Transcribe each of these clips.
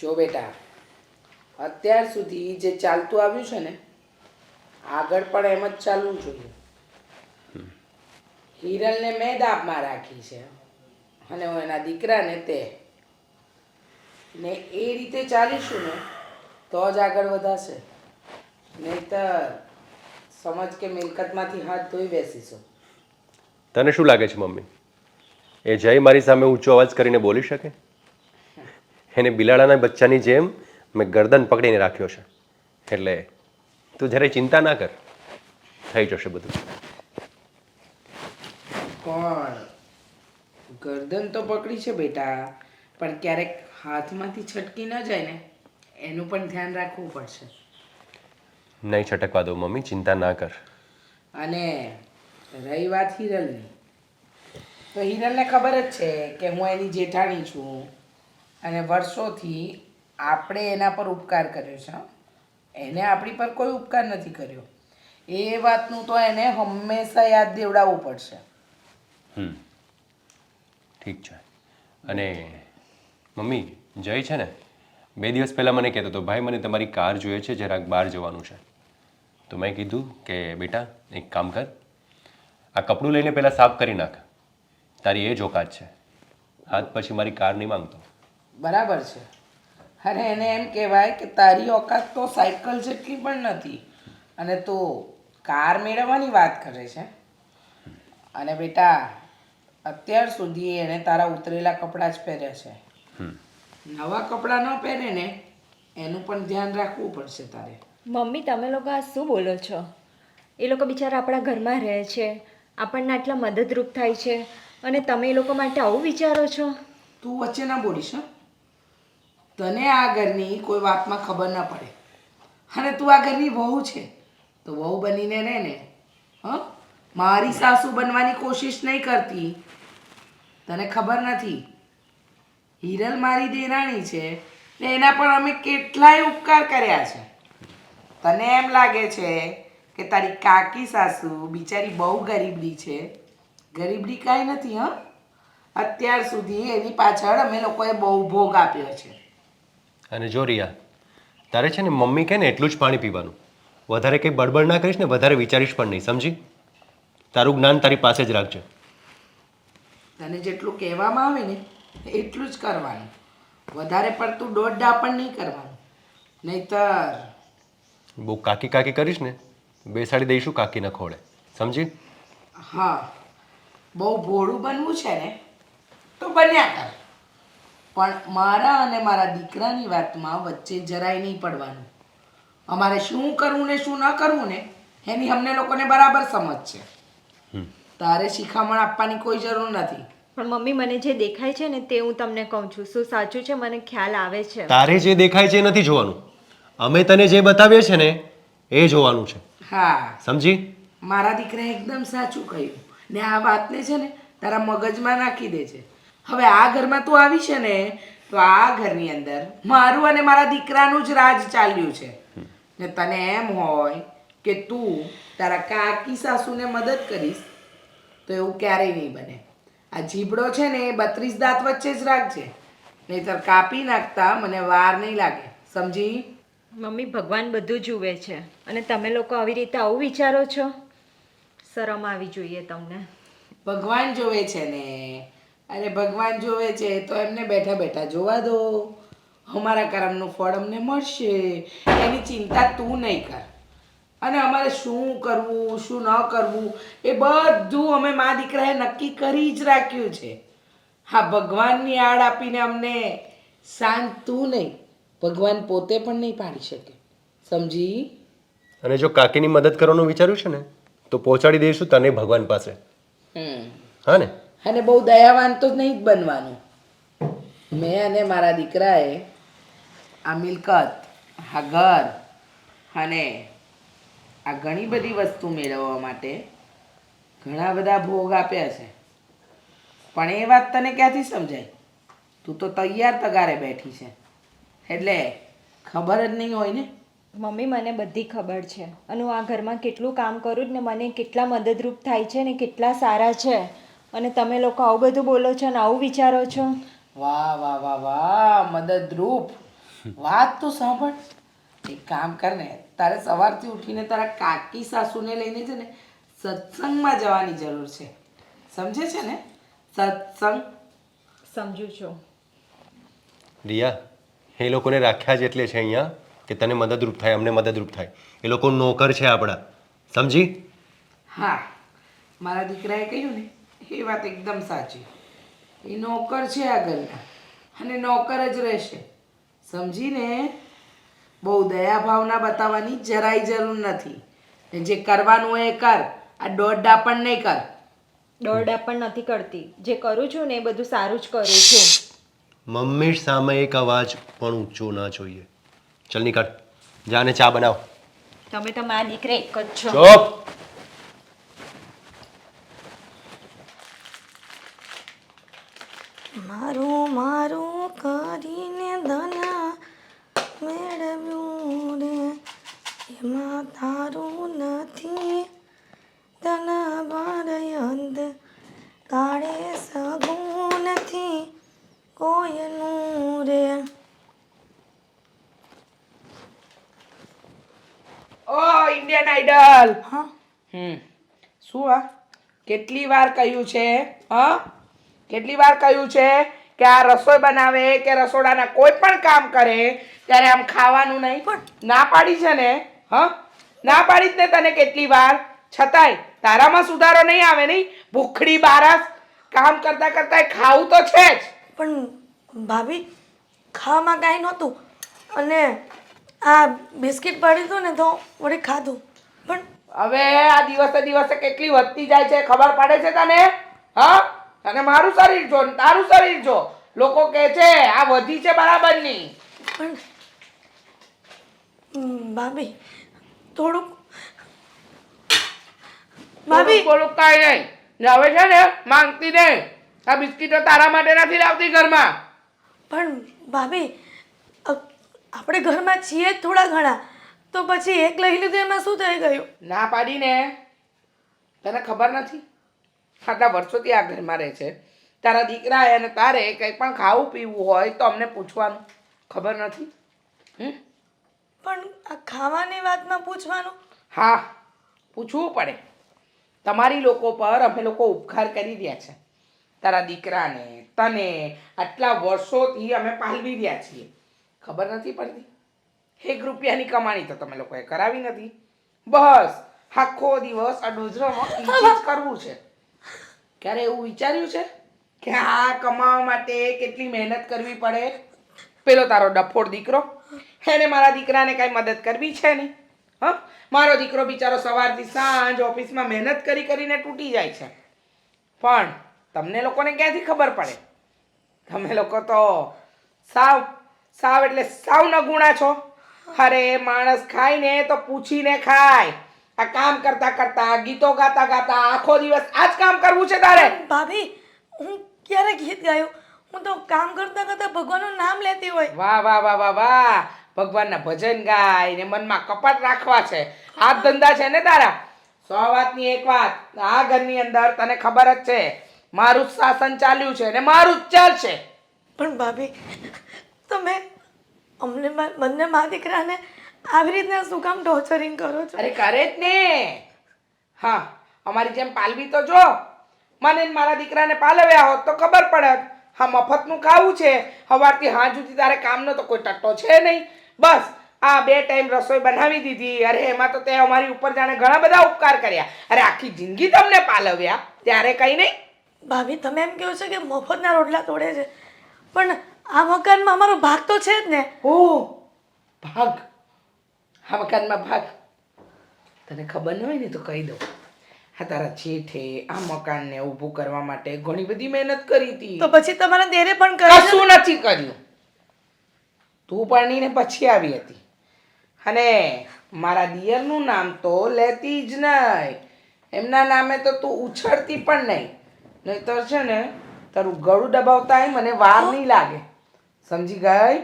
જો બેટા, અત્યાર સુધી જે ચાલતું આવ્યું છે ને, આગળ પણ એમ જ ચાલવું જોઈએ. હિરલને મેં દાબમાં રાખી છે અને હું એના દીકરાને તે, ને એ રીતે ચાલીશું ને તો જ આગળ વધાશે. નહીંતર સમજ કે મિલકતમાંથી હાથ ધોઈ બેસીશું. તને શું લાગે છે મમ્મી, એ જય મારી સામે ઊંચો અવાજ કરીને બોલી શકે? એને બિલાડાના બચ્ચાની જેમ મેં ગરદન પકડીને રાખ્યો છે. એટલે તું જ્યારે ચિંતા ના કર, થઈ જશે બધું. પણ ગરદન તો પકડી છે બેટા, પણ ક્યારેક હાથમાંથી છટકી ન જાય ને એનું પણ ધ્યાન રાખવું પડશે. નહીં છટકવા દો મમ્મી, ચિંતા ના કર. અને રહી વાત હિરલની, તો હિરલને ખબર જ છે કે હું એની જેઠાણી છું અને વર્ષોથી આપણે એના પર ઉપકાર કર્યો છે. એને આપણી પર કોઈ ઉપકાર નથી કર્યો. એ વાતનું તો એને હંમેશા યાદ દેવડાવવું પડશે. ઠીક છે. અને મમ્મી, જય છે ને 2 દિવસ પહેલાં મને કહેતો હતો, ભાઈ મને તમારી કાર જોઈએ છે, જરાક બહાર જવાનું છે. તો મેં કીધું કે બેટા એક કામ કર, આ કપડું લઈને પહેલાં સાફ કરી નાખ. તારી એ જ ઓકાત છે, હાથ પછી મારી કાર નહીં માંગતો. બરાબર છે. અરે એને એમ કહેવાય કે તારી ઓકાત તો સાયકલ જેટલી પણ નથી અને તું કાર મેળવવાની વાત કરે છે. અને બેટા, અત્યાર સુધી એણે તારા ઉતરેલા કપડાં જ પહેર્યા છે. નવા કપડાં ન પહેરે ને એનું પણ ધ્યાન રાખવું પડશે તારે. મમ્મી, તમે લોકો આ શું બોલો છો? એ લોકો બિચારા આપણા ઘરમાં રહે છે, આપણને આટલા મદદરૂપ થાય છે, અને તમે એ લોકો માટે આવું વિચારો છો? તું વચ્ચે ના બોલીશ. તને આ ઘરની કોઈ વાતમાં ખબર ના પડે. અને તું આ ઘરની વહુ છે તો વહુ બનીને રહે ને. મારી સાસુ બનવાની કોશિશ નહીં કરતી. તને ખબર નથી, હિરલ મારી દેરાણી છે ને એના પર અમે કેટલાય ઉપકાર કર્યા છે. તને એમ લાગે છે કે તારી કાકી સાસુ બિચારી બહુ ગરીબડી છે. ગરીબડી કાંઈ નથી. અત્યાર સુધી એની પાછળ અમે લોકોએ બહુ ભોગ આપ્યો છે. અને જો રિયા, તારે છે ને મમ્મી કહે ને એટલું જ પાણી પીવાનું. વધારે કંઈ બડબડ ના કરીશ ને વધારે વિચારીશ પણ નહીં, સમજી? તારું જ્ઞાન તારી પાસે જ રાખજે. તને જેટલું કહેવામાં આવે ને એટલું જ કરવાનું. વધારે પડતું દોડડા પણ નહીં કરવાનું. નહીતર બહુ કાકી કાકી કરીશ ને બેસાડી દઈશું કાકીના ખોળે, સમજી? હા, બહુ ભોળું બનવું છે ને તો બન્યા કર, પણ મારા અને મારા દીકરાની વાતમાં વચ્ચે જરાય નહીં પડવાનું. અમારે શું કરવું ને શું ન કરવું ને એની અમને લોકોને બરાબર સમજ છે. તારે શિખામણ આપવાની કોઈ જરૂર નથી. પણ મમ્મી, મને જે દેખાય છે ને તે હું તમને કહું છું. શું સાચું છે મને ખ્યાલ આવે છે. તારે જે દેખાય છે એ નથી જોવાનું, અમે તને જે બતાવીએ છે ને એ જોવાનું છે, હા, સમજી? મારા દીકરાએ એકદમ સાચું કહ્યું. ને આ વાતને છે ને તારા મગજમાં નાખી દે છે. હવે આ ઘરમાં તું આવી છે ને તો આ ઘરની અંદર મારું અને મારા દીકરાનું જ રાજ ચાલ્યું છે. ને તને એમ હોય કે તું તારા કાકી સાસુને મદદ કરીશ તો એવું ક્યારેય નહીં બને. આ જીબડો છે ને એ 32 દાંત વચ્ચે જ રાખજે, નહીંતર કાપી નાખતા મને વાર નહીં લાગે, સમજી? મમ્મી, ભગવાન બધું જુએ છે અને તમે લોકો આવી રીતે આવું વિચારો છો? શરમ આવી જોઈએ તમને. ભગવાન જોવે છે ને. અરે ભગવાન જોવે છે તો એમને બેઠા બેઠા જોવા દો. અમારા કર્મનું ફળ અમને મળશે, એની ચિંતા તું નહીં કર. અને અમારે શું કરવું શું ન કરવું એ બધું અમે મા દીકરાએ નક્કી કરી જ રાખ્યું છે. હા, ભગવાનની આડ આપીને અમને શાંત તું નહીં, ભગવાન પોતે પણ નહીં પાડી શકે, સમજી? અને જો કાકીની મદદ કરવાનું વિચાર્યું છે ને તો પહોંચાડી દઈશું તને ભગવાન પાસે. હા ને? અને બહુ દયાવાન તો નહીં જ બનવાનું. મેં અને મારા દીકરાએ આ મિલકત, આ ઘર અને આ ઘણી બધી વસ્તુ મેળવવા માટે ઘણા બધા ભોગ આપ્યા છે. પણ એ વાત તને ક્યાંથી સમજાય? તું તો તૈયાર તગારે બેઠી છે એટલે ખબર જ નહીં હોય ને. મમ્મી, મને બધી ખબર છે અને હું આ ઘરમાં કેટલું કામ કરું ને મને કેટલા મદદરૂપ થાય છે ને કેટલા સારા છે, અને તમે લોકો આવું બધું બોલો છો અને આવું વિચારો છો. વાહ વાહ વાહ વાહ, મદદરૂપ! વાત તો સાંભળ. એક કામ કર ને, તારે સવારથી ઉઠીને તારા કાકી સાસુને લઈને છે ને સત્સંગમાં જવાની જરૂર છે. સમજે છે ને? સત્સંગ. સમજુ છું. રિયા, એ લોકોને રાખ્યા જ એટલે છે અહીંયા કે તને મદદરૂપ થાય, અમને મદદરૂપ થાય. એ લોકો નોકર છે આપણા, સમજી? હા, મારા દીકરાએ કહ્યું ને એ વાત એકદમ સાચી. એ નોકર છે આ ઘરના અને નોકર જ રહેશે. સમજીને? બહુ દયા ભાવના બતાવવાની જરાય જરૂર નથી. ને જે કરવાનું હોય એ કર. આ દોડડા પણ નહીં કર. દોરડા પણ નથી કરતી. જે કરું છું ને એ બધું સારું જ કરું છું. મમ્મી સામે એક અવાજ પણ ઊંચો ના જોઈએ. ચલ નીકળ, જાને ચા બનાવ. તમે તો મારા દીકરા એક જ છો. ચૂપ. મારું મારું કરીને ધના મેળવ્યું રે એમાં તારું નથી ધના બારયંદ કાળે સગું નથી કોયનું રે. ઓ ઇન્ડિયન આઈડલ. હા શું આ કેટલી વાર કહ્યું છે? હા, કેટલી વાર કહ્યું છે કે આ રસોઈ બનાવે કે રસોડાના કોઈ પણ કામ કરે ત્યારે આમ ખાવાનું નહીં? પણ ના પાડી છે ને? હા, ના પાડી જ ને તને કેટલી વાર. છતાંય તારામાં સુધારો નહીં આવે નહીં? ભૂખડી બારસ. કામ કરતા કરતા ખાવું તો છે જ. પણ ભાભી ખાવામાં કાંઈ નહોતું અને આ બિસ્કિટ પડી હતું ને તો વળી ખાધું. પણ હવે આ દિવસે દિવસે કેટલી વધતી જાય છે ખબર પડે છે તને? હા, અને મારું શરીર જો ને તારું શરીર જો. લોકો કહે છે આ વધી છે બરાબરની. પણ ભાભી થોડુંક ભાભી થોડુંક કાંઈ નહીં. ને હવે છે ને માંગતી નહીં. આ બિસ્કીટો તારા માટે નથી લાવતી ઘરમાં. પણ ભાભી આપણે ઘરમાં છીએ જ થોડા ઘણા તો પછી એક લઈ લીધું એમાં શું થઈ ગયું? ના પાડીને. તને ખબર નથી? આટલા વર્ષોથી આ ઘરમાં રહે છે. તારા દીકરા અને તારે કંઈ પણ ખાવું પીવું હોય તો અમને પૂછવાનું. ખબર નથી? પણ આ ખાવાની વાતમાં પૂછવાનું? હા, પૂછવું પડે. તમારી લોકો પર અમે લોકો ઉપકાર કરી રહ્યા છે. તારા દીકરાને તને આટલા વર્ષોથી અમે પાલવી રહ્યા છીએ. ખબર નથી પડતી? 1 રૂપિયાની કમાણી તો તમે લોકોએ કરાવી નથી. બસ આખો દિવસ આ ડોજરામાં ઈજ કરવું છે. ક્યારે એવું વિચાર્યું છે કે આ કમાવા માટે કેટલી મહેનત કરવી પડે? પેલો તારો ડફોડ દીકરો, એને મારા દીકરાને કાંઈ મદદ કરવી છે નહીં. હા, મારો દીકરો બિચારો સવારથી સાંજ ઓફિસમાં મહેનત કરી કરીને તૂટી જાય છે. પણ તમને લોકોને ક્યાંથી ખબર પડે? તમે લોકો તો સાવ એટલે સાવ નગુણા છો. અરે માણસ ખાય ને તો પૂછીને ખાય. આ કામ કરતા કરતા ગીતો ગાતા ગાતા આખો દિવસ આ જ કામ કરવું છે તારે? ભાભી હું ક્યારે ગીત ગાયું? હું તો કામ કરતા કરતા ભગવાનનું નામ લેતી હોય. વાહ વાહ વાહ વાહ વાહ. ભગવાનના ભજન ગાય ને મનમાં કપટ રાખવા છે. આ જ ધંધા છે ને તારા? 100 વાતની એક વાત. આ ઘરની અંદર તને ખબર જ છે મારું જ શાસન ચાલ્યું છે ને મારું જ ચાલશે. પણ ભાભી તમે અમને બંને મા દીકરાને આવી રીતના શું કામ ટોર્ચરિંગ કરો છો? અરે કરે જ ને. હા, અમારી જેમ પાલવી તો જો. મને ને મારા દીકરાને પાલવ્યા હોત તો ખબર પડત. હા, મફતનું ખાવું છે. સવારથી સાંજ સુધી તારે કામનો તો કોઈ ટટ્ટો છે નહીં. બસ આ 2 ટાઈમ રસોઈ બનાવી દીધી. અરે એમાં તો તે અમારી ઉપર જાણે ઘણા બધા ઉપકાર કર્યા. અરે આખી જિંદગી તમને પાલવ્યા ત્યારે કંઈ નહીં. ભાભી તમે એમ કહો છો કે મફતના રોટલા તોડે છે પણ આ મકાનમાં અમારો ભાગ તો છે જ ને. ઓહ, ભાગ. આ મકાનમાં ભાગ તને ખબર ન હોય ને તો કહી દઉં. હા, તારા જેઠે આ મકાનને ઊભું કરવા માટે ઘણી બધી મહેનત કરી હતી. તો પછી તમારા દેરે પણ કરે છે? કશું નથી કર્યું. તું પરણીને પછી આવી હતી અને મારા દિયરનું નામ તો લેતી જ નહીં. એમના નામે તો તું ઉછળતી પણ નહીં. નહીંતર છે ને તારું ગળું દબાવતા મને વાર નહીં લાગે. સમજી ગઈ?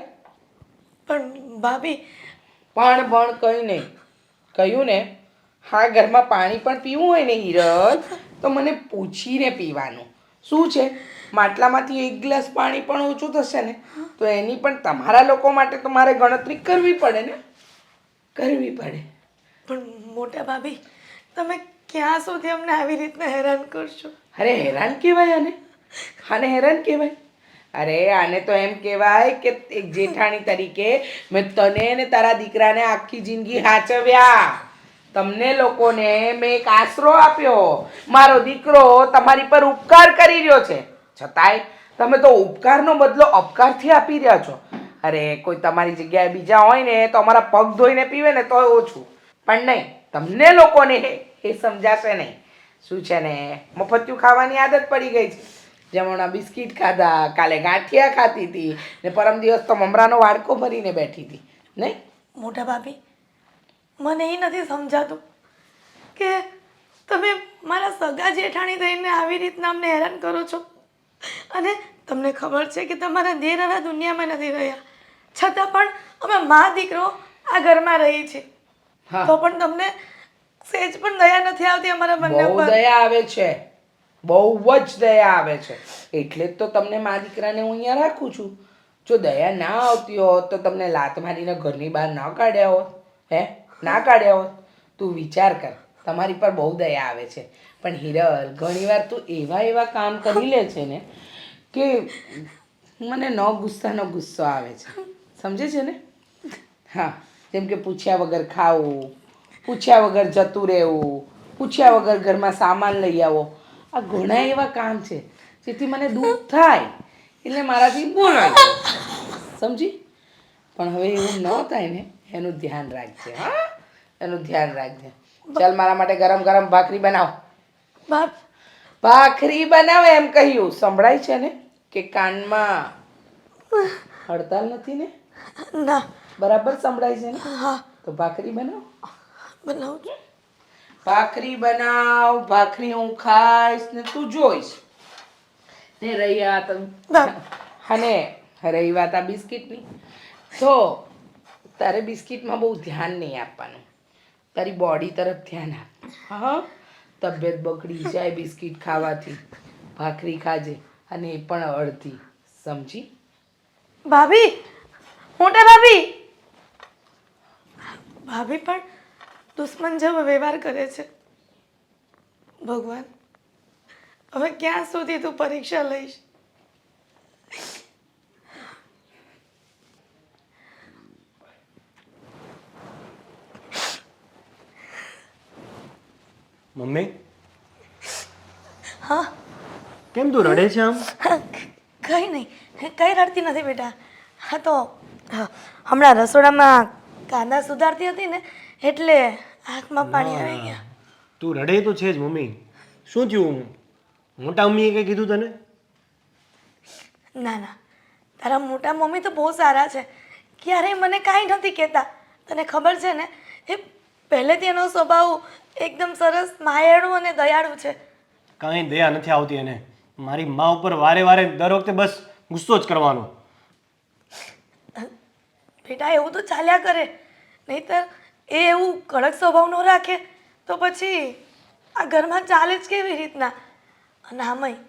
પણ ભાભી પણ કંઈ નહીં. કહ્યું ને, હા ઘરમાં પાણી પણ પીવું હોય ને હિરલ તો મને પૂછીને પીવાનું. શું છે માટલામાંથી એક ગ્લાસ પાણી પણ ઓછું થશે ને તો એની પણ તમારા લોકો માટે તો મારે ગણતરી કરવી પડે ને, કરવી પડે. પણ મોટા ભાભી તમે ક્યાં સુધી અમને આવી રીતના હેરાન કરશો? અરે હેરાન કહેવાય આને હેરાન કહેવાય? અરે આને તો એમ કહેવાય કે એક જેઠાણી તરીકે મેં તને ને તારા દીકરાને આખી જિંદગી હાચવ્યા. તમને લોકોને મેં એક આશરો આપ્યો. મારો દીકરો તમારી પર ઉપકાર કરી રહ્યો છે, છતાંય તમે તો ઉપકારનો બદલો અપકારથી આપી રહ્યા છો. અરે કોઈ તમારી જગ્યાએ બીજા હોય ને તો અમારા પગ ધોઈને પીવે ને તોય ઓછું, પણ નહીં, તમને લોકોને એ સમજાશે નહીં. શું છે ને, મફતિયું ખાવાની આદત પડી ગઈ છે. જેમ હમણાં બિસ્કિટ ખાધા, કાલે ગાંઠિયા ખાતી હતી ને પરમ દિવસ તો મમરાનો વાડકો ભરીને બેઠી હતી નહીં? મોટા ભાભી મને એ નથી સમજાતું કે તમે મારા સગા જેઠાણી થઈને આવી રીતના અમને હેરાન કરો છો, અને તમને ખબર છે કે તમારા દેર હવે દુનિયામાં નથી રહ્યા, છતાં પણ અમે મા દીકરો આ ઘરમાં રહી છે, હા. તો પણ તમને સહેજ પણ દયા નથી આવતી અમારા બંને બહુ પર. દયા આવે છે, બહુ જ દયા આવે છે. એટલે જ તો તમને મા દીકરાને હું અહીંયા રાખું છું. જો દયા ના આવતી હોત તો તમને લાત મારીને ઘરની બહાર ના કાઢ્યા હોત, હે ના કાઢ્યા હોત. તું વિચાર કર, તમારી પર બહુ દયા આવે છે, પણ હિરલ ઘણીવાર તું એવા કામ કરી લે છે ને કે મને ગુસ્સાનો ગુસ્સો આવે છે, સમજે છે ને? હા, જેમ કે પૂછ્યા વગર ખાવું, પૂછ્યા વગર જતું રહેવું, પૂછ્યા વગર ઘરમાં સામાન લઈ આવો. આ ઘણા એવા કામ છે જેથી મને દુઃખ થાય, એટલે મારાથી બોલાય, સમજી? પણ હવે એવું ન થાય ને એનું ધ્યાન રાખજે. હા, એનું ધ્યાન રાખજે. ચાલ મારા માટે ગરમ ગરમ ભાખરી બનાવ. બાપ ભાખરી બનાવ એમ કહ્યું, સંભળાય છે ને કે કાનમાં હડતાલ નથી ને? ના, બરાબર સંભળાય છે ને? હા તો ભાખરી બનાવ. બનાવું છું. ભાખરી બનાવ, ભાખરી હું ખાઈશ ને તું જોઈશ. ને રહી વાત અને રહી વાત આ બિસ્કિટની, તો તારે બિસ્કિટમાં બહુ ધ્યાન નહીં આપવાનું, તારી બોડી તરફ ધ્યાન આપ. હા, તબિયત બગડી જાય બિસ્કિટ ખાવાથી. ભાખરી ખાજે, અને એ પણ અડધી, સમજી? ભાભી, મોટા ભાભી, ભાભી પણ દુશ્મન જેવો વ્યવહાર કરે છે. ભગવાન, હવે ક્યાં સુધી તું પરીક્ષા લઈશ? મમ્મી હા, કેમ તું રડે છે આમ? કંઈ નહીં, કંઈ રડતી નથી બેટા. હા તો હમણાં રસોડામાં કાંદા સુધારતી હતી ને એટલે આંખમાં પાણી આવી ગયા. તું રડે તો છે જ મમ્મી. શું થયું? મોટા મમ્મીએ કંઈ કીધું તને? ના ના, તારા મોટા મમ્મી તો બહુ સારા છે, ક્યારેય મને કાંઈ નથી કહેતા. તને ખબર છે ને, એ પહેલેથી એનો સ્વભાવ એકદમ સરસ, માયાળુ અને દયાળુ છે. કાંઈ દયા નથી આવતી એને. મારી મા ઉપર વારે વારે દર વખતે બસ ગુસ્સો જ કરવાનો. બેટા એવું તો ચાલ્યા કરે, નહીંતર એ એવું કડક સ્વભાવ ન રાખે તો પછી આ ઘરમાં ચાલે જ કેવી રીતના? અને આમાંય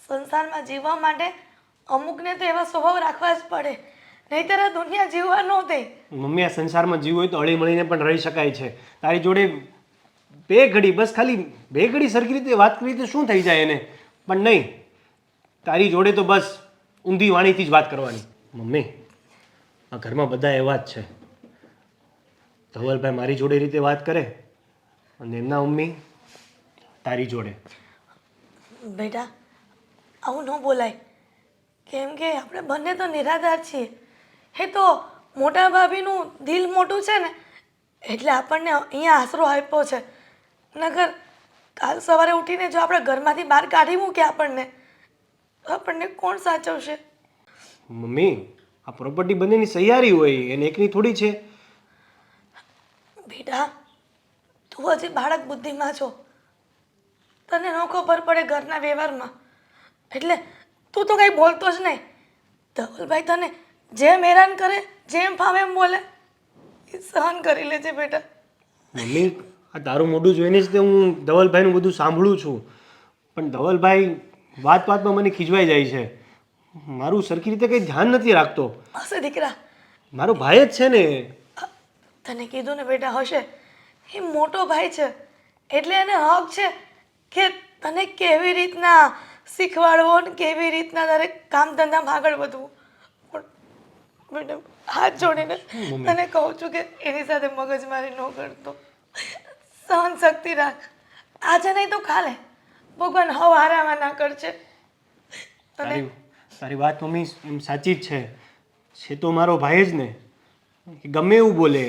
સંસારમાં જીવવા માટે અમુકને તો એવા સ્વભાવ રાખવા જ પડે, નહીંતર આ દુનિયા જીવવા ન દે. મમ્મી, આ સંસારમાં જીવ હોય તો હળી મળીને પણ રહી શકાય છે. તારી જોડે બે ઘડી, બસ ખાલી બે ઘડી સરખી રીતે વાત કરી તો શું થઈ જાય એને? પણ નહીં, તારી જોડે તો બસ ઊંધી વાણીથી જ વાત કરવાની. મમ્મી, આ ઘરમાં બધા એવા જ છે. ધવલભાઈ મારી જોડે રીતે વાત કરે અને એમના મમ્મી તારી જોડે. બેટા આવું ન બોલાય, કેમ કે આપણે બંને તો નિરાધાર છીએ. એ તો મોટા ભાભીનું દિલ મોટું છે ને એટલે આપણને અહીંયા આશરો આપ્યો છે, નગર કાલ સવારે ઉઠીને જો આપણે ઘરમાંથી બહાર કાઢી મૂકે આપણને કોણ સાચવશે? મમ્મી, આ પ્રોપર્ટી બંનેની સહિયારી હોય, એને એકની થોડી છે. બેટા તું હજી બાળક બુદ્ધિમાં છો, તને ન ખબર પડે ઘરના વ્યવહારમાં, એટલે તું તો કંઈ બોલતો જ નહીં. ધવલભાઈ તને જેમ હેરાન કરે, જેમ ફાવે એમ બોલે, એ સહન કરી લેજે બેટા. મમ્મી, આ તારું મોઢું જોઈને જ તે હું ધવલભાઈનું બધું સાંભળું છું, પણ ધવલભાઈ વાત વાતમાં મને ખીજવાઈ જાય છે. મારું સરખી રીતે કંઈ ધ્યાન નથી રાખતો. હશે દીકરા, મારો ભાઈ જ છે ને. તને કીધું ને બેટા, હશે. એ મોટો ભાઈ છે એટલે એને હક છે કે તને કેવી રીતના શીખવાડવો ને કેવી રીતના દરેક કામ ધંધામાં આગળ વધવું. પણ બેટા, હાથ જોડીને તને કહું છું કે એની સાથે મગજમારી ન કરતો. સહન શક્તિ રાખ. આજે નહીં તો કાલે ભગવાન હવારામાં ના કરશે. તારી તારી વાત મમ્મી એમ સાચી જ છે તો મારો ભાઈ જ ને. ગમે એવું બોલે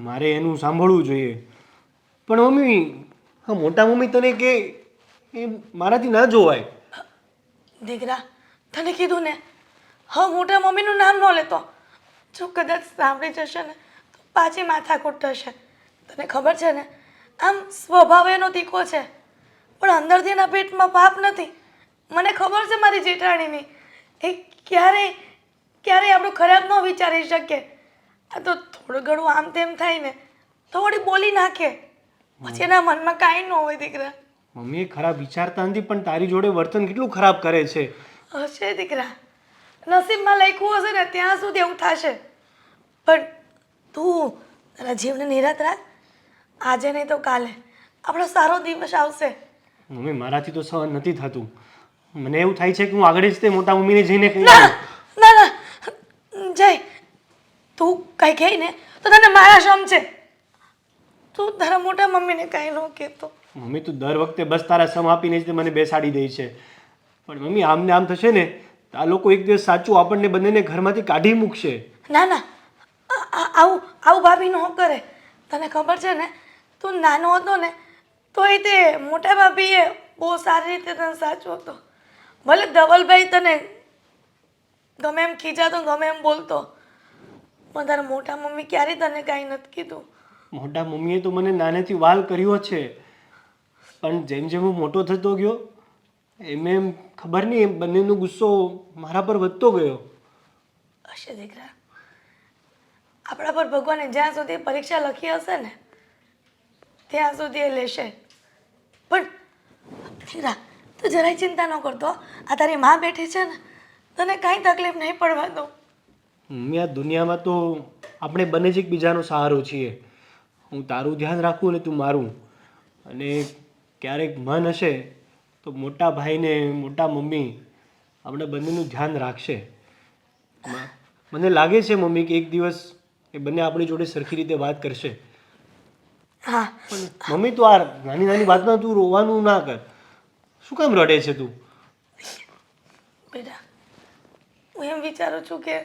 મારે એનું સાંભળવું જોઈએ. પણ મમ્મી, હા મોટા મમ્મી તને કે એ મારાથી ના જોવાય. દીકરા, તને કીધું ને, હવે મોટા મમ્મીનું નામ ન લેતો. જો કદાચ સાંભળી જશે ને તો પાછી માથાકૂટ થશે. તને ખબર છે ને, આમ સ્વભાવ એનો તીખો છે પણ અંદરથી એના પેટમાં પાપ નથી. મને ખબર છે મારી જેઠાણીની, એ ક્યારેય આપણું ખરાબ ન વિચારી શકે. આ તો થોડું ઘણું આમ તેમ થાય ને તો વળી બોલી નાખે, પછી એના મનમાં કાંઈ ન હોય. દીકરા, મમ્મી એ ખરાબ વિચારતા નથી પણ તારી જોડે વર્તન કેટલું ખરાબ કરે છે. હશે દીકરા, નસીબમાં લખ્યું હશે ને ત્યાં સુધી એવું થશે. પણ તું તારા જીવને નિરાત રાખ. આજે નહીં તો કાલે આપણો સારો દિવસ આવશે. મમ્મી મારાથી તો સહન નથી થતું. મને એવું થાય છે કે હું આગળ જ તે મોટા મમ્મીને જઈને કહી ના આવું. ના ના જય, તું કંઈ કહે ને તો તને મારા શમ છે. તું તારા મોટા મમ્મીને કાંઈ ન કહેતો. મમ્મી તું દર વખતે બસ તારા સમ આપીને જ તે મને બેસાડી દે છે. પણ મમ્મી આમને આમ થશે ને તો આ લોકો એક દિવસ સાચું આપણને બંનેને ઘરમાંથી કાઢી મૂકશે. ના ના, આવું ભાભી ન કરે. તને ખબર છે ને, તું નાનો હતો ને તોય તે મોટા ભાભીએ બહુ સારી રીતે તને સાચવો હતો. ભલે ધવલભાઈ તને ગમે એમ ખીજાતો, ગમે એમ બોલતો, પણ તારા મોટા મમ્મી ક્યારેય તને કાંઈ નથી કીધું. મોટા મમ્મીએ તો મને નાનેથી વાલ કર્યો છે પણ જેમ જેમ હું મોટો થતો ગયો એમ ખબર નહીં એમ બંનેનો ગુસ્સો મારા પર વધતો ગયો. હશે દીકરા, આપણા પર ભગવાને જ્યાં સુધી પરીક્ષા લખી હશે ને ત્યાં સુધી એ લેશે. પણ દીકરા, તું જરાય ચિંતા ન કરતો. આ તારી માં બેઠી છે ને, તને કાંઈ તકલીફ નહીં પડવા દો. મમ્મી આ દુનિયામાં તો આપણે બંને જ એકબીજાનો સહારો છીએ. હું તારું ધ્યાન રાખું ને તું મારું. અને ક્યારેક મન હશે તો મોટા ભાઈને મોટા મમ્મી આપણે બંનેનું ધ્યાન રાખશે. મને લાગે છે મમ્મી કે એક દિવસ એ બંને આપણી જોડે સરખી રીતે વાત કરશે. હા, પણ મમ્મી તું આ નાની નાની વાતમાં તું રોવાનું ના કર. શું કામ રડે છે તું? બેટા, હું એમ વિચારું છું કે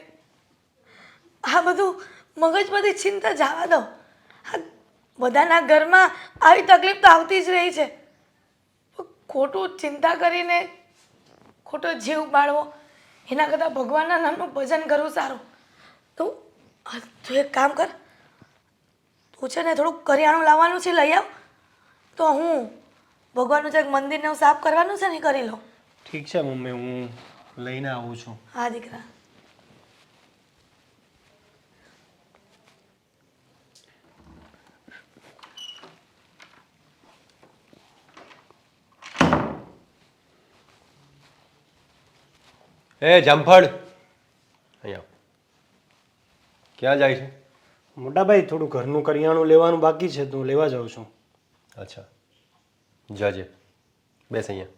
આ બધું મગજમાંથી ચિંતા જવા દો. આ બધાના ઘરમાં આવી તકલીફ તો આવતી જ રહી છે. ખોટું ચિંતા કરીને ખોટો જીવ બાળવો એના કરતાં ભગવાનના નામનું ભજન કરવું સારું. તું એક કામ કર, તું છે ને થોડુંક કરિયાણું લાવવાનું છે, લઈ આવ. તો હું ભગવાનનું જે મંદિરને સાફ કરવાનું છે ને એ કરી લઉં. ઠીક છે મમ્મી, હું લઈને આવું છું. હા દીકરા. એ જામફળ, અહીંયા ક્યાં જાય છે? મોટાભાઈ થોડું ઘરનું કરિયાણું લેવાનું બાકી છે તો હું લેવા જાઉં છું. અચ્છા, જાજે. બેસ અહીંયા.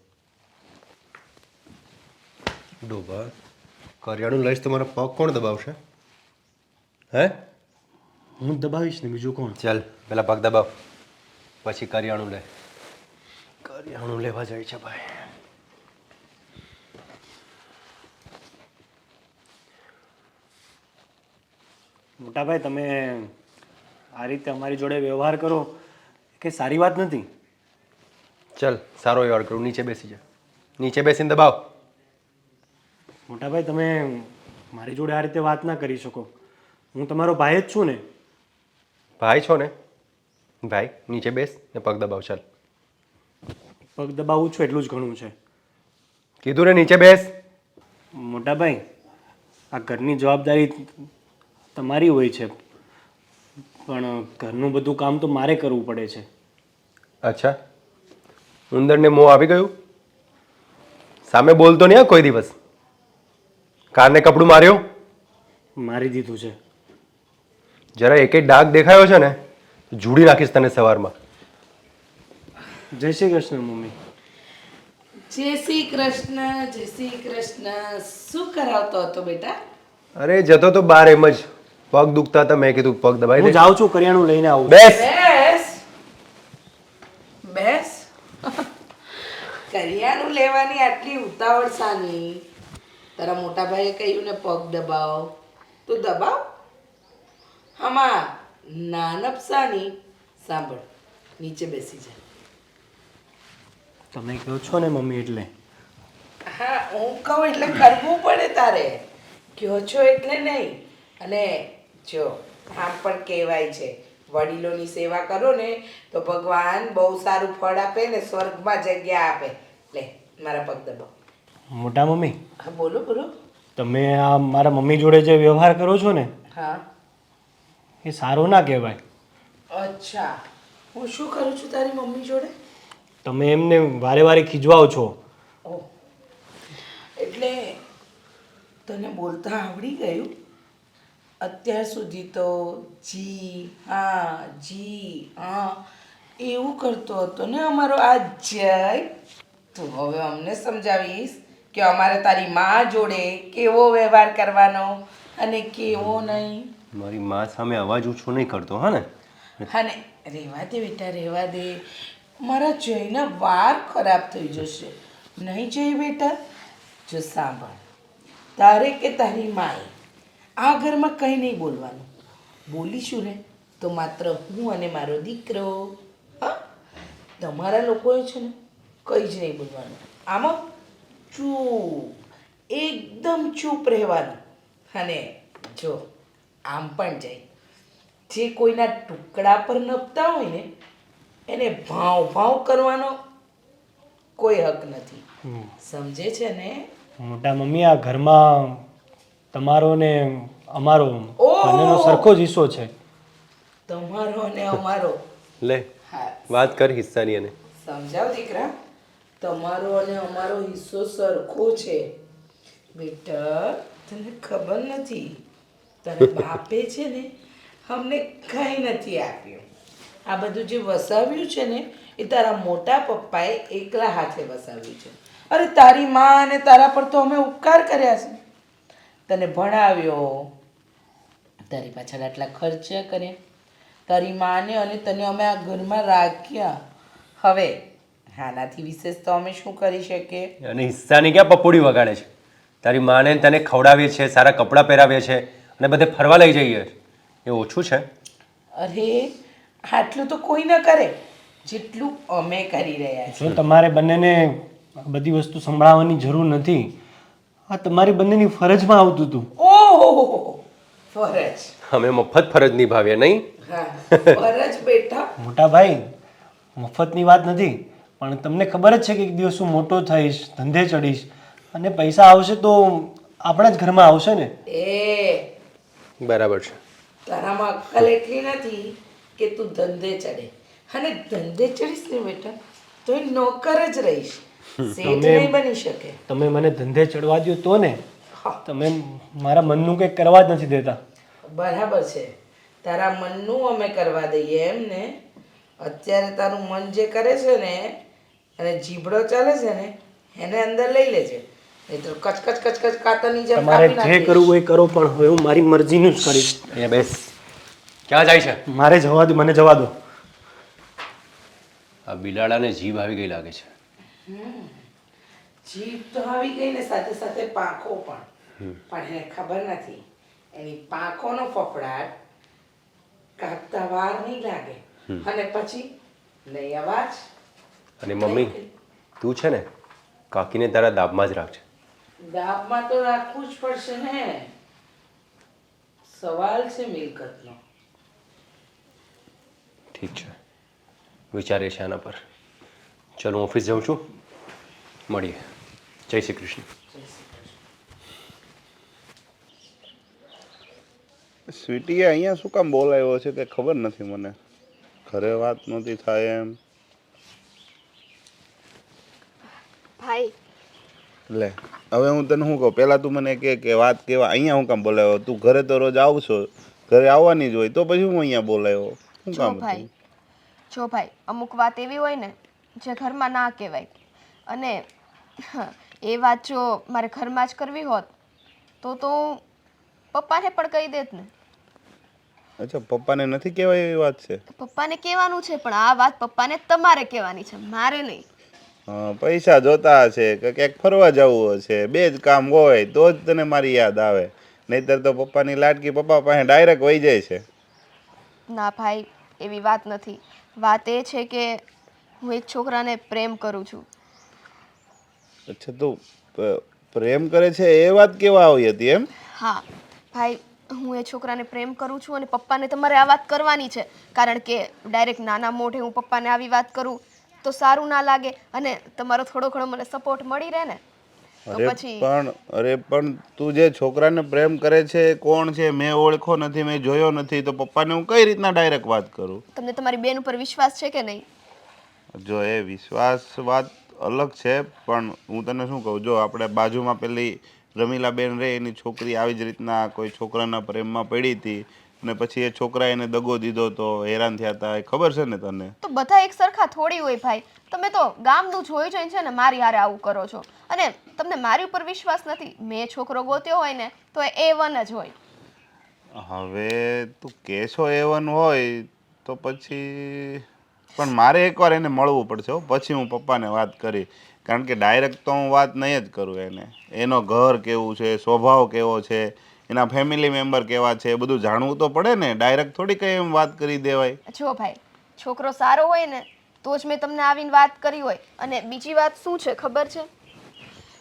ડોબા, કરિયાણું લઈશ તો મારો પગ કોણ દબાવશે? હે? હું જ દબાવીશ ને, બીજું કોણ? ચાલ પેલા પગ દબાવ, પછી કરિયાણું લે. કરિયાણું લેવા જાય છે ભાઈ. મોટાભાઈ તમે આ રીતે અમારી જોડે વ્યવહાર કરો કે સારી વાત નથી. ચાલ સારો વ્યવહાર કરું, નીચે બેસી જા. નીચે બેસીને દબાવ. મોટાભાઈ તમે મારી જોડે આ રીતે વાત ના કરી શકો. હું તમારો ભાઈ જ છું ને. ભાઈ છો ને? ભાઈ નીચે બેસ ને પગ દબાવ. ચાલ પગ દબાવું છું એટલું જ ઘણું છે. કીધું ને નીચે બેસ. મોટાભાઈ આ ઘરની જવાબદારી તમારી હોય છે પણ ઘરનું બધું કામ તો મારે કરવું પડે છે. અચ્છા, ઉંદરને મોં આવી ગયું? સામે બોલતો નહીં કોઈ દિવસ. કારને કપડું માર્યો, મારી દીધું છે. જરા એક ડાઘ દેખાયો છે ને તો જુડી નાખીશ તને સવારમાં. જય શ્રી કૃષ્ણ મમ્મી. જય શ્રી કૃષ્ણ, જય શ્રી કૃષ્ણ. શું કરાવતો હતો બેટા? અરે જતો તો બાર એમ જ, પગ દુખતા હતા, મેં કીધું પગ દબાઈ હું દે. જાઉં છું, કરિયાણું લઈને આવું. બેસ. બેસ બેસ. કરિયાણું લેવાની આટલી ઉતાવળ સાની? તારા મોટા ભાઈએ કહ્યું ને પગ દબાવો, તું દબાવ. આમાં નાનપ સાની? સાંભળ, નીચે બેસી જા. તમે કહો છો ને મમ્મી એટલે. હા, હું કહું એટલે કરવું પડે તારે. કહો છો એટલે નહીં. અને જો આમ પણ કહેવાય છે, વડીલોની સેવા કરો ને તો ભગવાન બહુ સારું ફળ આપે ને સ્વર્ગમાં જગ્યા આપે. લે મારા પગ દબાવ. મોટા મમ્મી, હા બોલો બોલો. તમે આ મારા મમ્મી જોડે જે વ્યવહાર કરો છો ને હા એ સારો ના કહેવાય. અચ્છા, હું શું કરું છું તારી મમ્મી જોડે? તમે એમને વારે વારે ખીજવાઓ છો. ઓહ, એટલે તને બોલતા આવડી ગયું? અત્યાર સુધી તો જી હા એવું કરતો હતો ને અમારો આ જય. તું હવે અમને સમજાવીશ કે અમારે તારી માં જોડે કેવો વ્યવહાર કરવાનો અને કેવો નહીં. મારી મા સામે અવાજ ઊંચો નહીં કરતો, હા ને? હા ને, રહેવા દે બેટા, રહેવા દે. મારા જયના વાર ખરાબ થઈ જશે. નહીં જય બેટા, જો સાંભળ, તારે કે તારી માએ આ ઘરમાં કંઈ નહીં બોલવાનું. બોલીશું ને તો માત્ર હું અને મારો દીકરો. હા, તમારા લોકોએ છે ને કંઈ જ નહીં બોલવાનું. આમાં ચૂપ, એકદમ ચૂપ રહેવાનું. અને જો આમ પણ જાય, જે કોઈના ટુકડા પર નપતા હોય ને એને ભાવ ભાવ કરવાનો કોઈ હક નથી. સમજે છે ને? મોટા મમ્મી, આ ઘરમાં તમારો ને અમારો ઓહ! બંનેનો સરખો જ હિસ્સો છે. તમારો અને અમારો. લે હા, વાત કર હિસ્સાની. અને સમજાવ દીકરા, તમારો અને અમારો હિસ્સો સરખો છે. બેટા તને ખબર નથી, તારા બાપે છે ને અમને કંઈ નથી આપ્યું. આ બધું જે વસાવ્યું છે ને એ તારા મોટા પપ્પાએ એકલા હાથે વસાવ્યું છે. અરે તારી માં અને તારા પર તો અમે ઉપકાર કર્યા છે. તને ભણાવ્યો, તારી પાછળ આટલા ખર્ચા કર્યા, તારી માને અને તને અમે આ ઘરમાં રાખ્યા. હવે આનાથી વિશેષ તો અમે શું કરી શકીએ? અને હિસ્સાની ક્યાં પપોડી વગાડે છે? તારી માને તને ખવડાવીએ છે, સારા કપડાં પહેરાવીએ છે અને બધે ફરવા લઈ જઈએ, એ ઓછું છે? અરે આટલું તો કોઈ ન કરે જેટલું અમે કરી રહ્યા છીએ. જો તમારે બંનેને આ બધી વસ્તુ સંભળાવવાની જરૂર નથી. આ તમારી બંનેની ફરજમાં આવતું હતું. ઓહો, ફરજ. અમે મફત ફરજ નિભાવીએ નહીં? હા, ફરજ બેટા. મોટા ભાઈ, મફતની વાત નથી, પણ તમને ખબર જ છે કે એક દિવસ હું મોટો થઈશ, ધંધે ચડીશ અને પૈસા આવશે તો આપણા જ ઘરમાં આવશે ને. એ બરાબર છે. તારામાં અક્કલ એટલી નથી કે તું ધંધે ચડે. અને ધંધે ચડીશ ને બેટા તો એ નોકર જ રહીશ, શેઠ નહીં બની શકે. તમે મને ધંધે ચડવા દો તો ને. હા, તમે મારા મનનું કંઈક કરવા જ નથી દેતા. બરાબર છે, તારા મનનું અમે કરવા દઈએ એમ ને? અત્યારે તારું મન જે કરે છે ને અને જીભડો ચાલે છે ને એને અંદર લઈ લેજે, નહીં તો કચકચ કચકચ કાતરની જેમ તમારે કાપી જે નાખીશ. કરવું હોય એ કરો, પણ હવે હું મારી મરજીનું જ કરીશ. અહીંયા બેસ. ક્યાં જાય છે? મારે જવા દો, મને જવા દો. આ બિલાડાને જીભ આવી ગઈ લાગે છે. જીભ તો આવી ગઈ ને સાથે સાથે પાંખો પણ. પણ એને ખબર નથી એની પાંખોનો ફફડાટ કાપતા વાર નહીં લાગે અને પછી લઈ અવાજ. અને મમ્મી, તું છે ને કાકીને તારા દાબમાં જ રાખજે. દાબમાં તો રાખવું જ પડશે ને, સવાલ છે મિલકતનો. ઠીક છે, વિચારે છે આના પર. ચલો હું ઓફિસ જાઉં છું, મળીએ. જય શ્રી કૃષ્ણ. સ્વીટીએ અહીંયા શું કામ બોલાવ્યો છે કે ખબર નથી મને. ઘરે વાત નહોતી થાય એમ. ભાઈ, લે હવે હું તને શું કહું, પહેલાં તું મને કે વાત કહેવા અહીંયા હું કામ બોલાવ્યો? તું ઘરે તો રોજ આવશો, ઘરે આવવાની જ હોય, તો પછી હું અહીંયા બોલાવ્યો? શું જો કામ ભાઈ હતું? જો ભાઈ અમુક વાત એવી હોય ને જે ઘરમાં ના કહેવાય, અને એ વાત જો મારે ઘરમાં જ કરવી હોત તો હું પપ્પાને પણ કહી દેત ને. અચ્છા, પપ્પાને નથી કહેવાય એવી વાત છે? પપ્પાને કહેવાનું છે, પણ આ વાત પપ્પાને તમારે કહેવાની છે, મારે નહીં. હા, પૈસા જોતા હશે કે ક્યાંક ફરવા જવું હશે, બે જ કામ હોય તો જ તને મારી યાદ આવે, નહીંતર તો પપ્પાની લાડકી પપ્પા પાસે ડાયરેક્ટ વહી જાય છે. ના ભાઈ, એવી વાત નથી. વાત એ છે કે હું એક છોકરાને પ્રેમ કરું છું. અચ્છા, તું પ્રેમ કરે છે એ વાત કેવા આવી હતી એમ? હા ભાઈ, હું એ છોકરાને પ્રેમ કરું છું અને પપ્પાને તમારે આ વાત કરવાની છે, કારણ કે ડાયરેક્ટ નાના મોઢે હું પપ્પાને આવી વાત કરું તો સારું ના લાગે, અને તમારો થોડો ઘણો મને સપોર્ટ મળી રહે ને તો પછી. પણ તું જે છોકરાને પ્રેમ કરે છે એ કોણ છે? મેં ઓળખો નથી, મેં જોયો નથી, તો પપ્પાને હું કઈ રીતના ડાયરેક્ટ વાત કરું? તમને તમારી બેન ઉપર વિશ્વાસ છે કે નહીં? જો એ વિશ્વાસ વાત અલગ છે, પણ હું તને શું કહું, જો આપણે બાજુમાં પેલી રમીલાબેન રે, એની છોકરી આવી જ રીતના કોઈ છોકરાના પ્રેમમાં પડી હતી, અને પછી એ છોકરાએ એને દગો દીધો તો હેરાન થયા હતા, એ ખબર છે ને તને? તો બધા એક સરખા થોડી હોય ભાઈ. તમે તો ગામનું જોઈ જોઈને છે ને મારી હારે આવું કરો છો, અને તમને મારી ઉપર વિશ્વાસ નથી. મેં છોકરો ગોત્યો હોય ને તો એ A1 જ હોય. હવે તું કહેશો A1 હોય તો પછી પણ મારે એકવાર એને મળવું પડશે હો, પછી હું પપ્પાને વાત કરી, કારણ કે ડાયરેક્ટ તો હું વાત નહીં જ કરું એને. એનો ઘર કેવું છે, સ્વભાવ કેવો છે, એના ફેમિલી મેમ્બર કેવા છે, બધું જાણવું તો પડે ને. ડાયરેક્ટ થોડી કંઈ એમ વાત કરી દેવાય. જો ભાઈ, છોકરો સારો હોય ને તો જ મેં તમને આવીને વાત કરી હોય. અને બીજી વાત શું છે ખબર છે?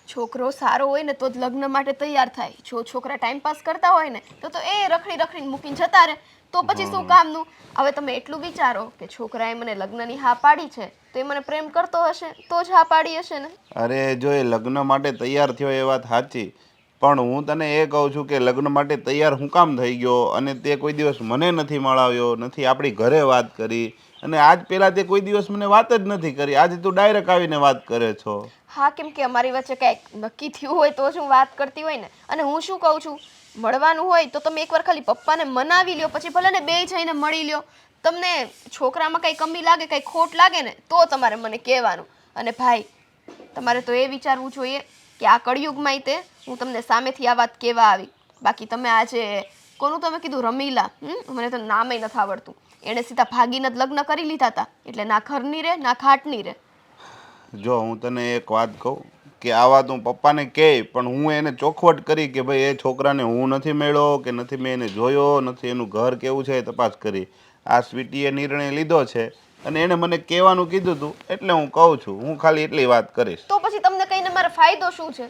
છોકરો સારો હોય ને તો જ લગ્ન માટે તૈયાર થાય. જો છોકરા ટાઈમ પાસ કરતા હોય ને તો એ રખડીને મૂકીને જતા રહે, તો પછી શું કામનું? હવે તમે એટલું વિચારો કે છોકરાએ મને લગ્નની હા પાડી છે તો એ મને પ્રેમ કરતો હશે તો જ હા પાડી હશે ને. અરે જો એ લગ્ન માટે તૈયાર થયો એ વાત સાચી, પણ હું તને એ કહું છું કે લગ્ન માટે તૈયાર હું કામ થઈ ગયો, અને તે કોઈ દિવસ મને નથી મળાવ્યો, નથી આપણી ઘરે વાત કરી, અને આજ પહેલાં તે કોઈ દિવસ મને વાત જ નથી કરી. આજે તું ડાયરેક્ટ આવીને વાત કરે છો. હા, કેમ કે અમારી વચ્ચે કંઈક નક્કી થયું હોય તો જ હું વાત કરતી હોય ને. અને હું શું કહું છું, મળવાનું હોય તો તમે એકવાર ખાલી પપ્પાને મનાવી લ્યો, પછી ભલે ને બે જઈને મળી લ્યો. તમને છોકરામાં કંઈ કમી લાગે, કંઈ ખોટ લાગે ને તો તમારે મને કહેવાનું. અને ભાઈ, તમારે તો એ વિચારવું જોઈએ કે આ કળિયુગમાં તે હું તમને સામેથી આ વાત કહેવા આવી. બાકી તમે આજે કોનું તમે કીધું? રમીલા. મને તો નામે નથી આવડતું. એણે સીધા ભાગીને જ લગ્ન કરી લીધા હતા, એટલે ના ઘરની રહે ના ખાટની રહે. જો હું તને એક વાત કહું કે આ વાત હું પપ્પાને કહે, પણ હું એને ચોખવટ કરી કે ભાઈ એ છોકરાને હું નથી મળ્યો, કે નથી મેં એને જોયો, નથી એનું ઘર કેવું છે એ તપાસ કરી. આ સ્વીટીએ નિર્ણય લીધો છે અને એણે મને કહેવાનું કીધું હતું, એટલે હું કહું છું. હું ખાલી એટલી વાત કરીશ. તો પછી તમને કહીને મારો ફાયદો શું છે?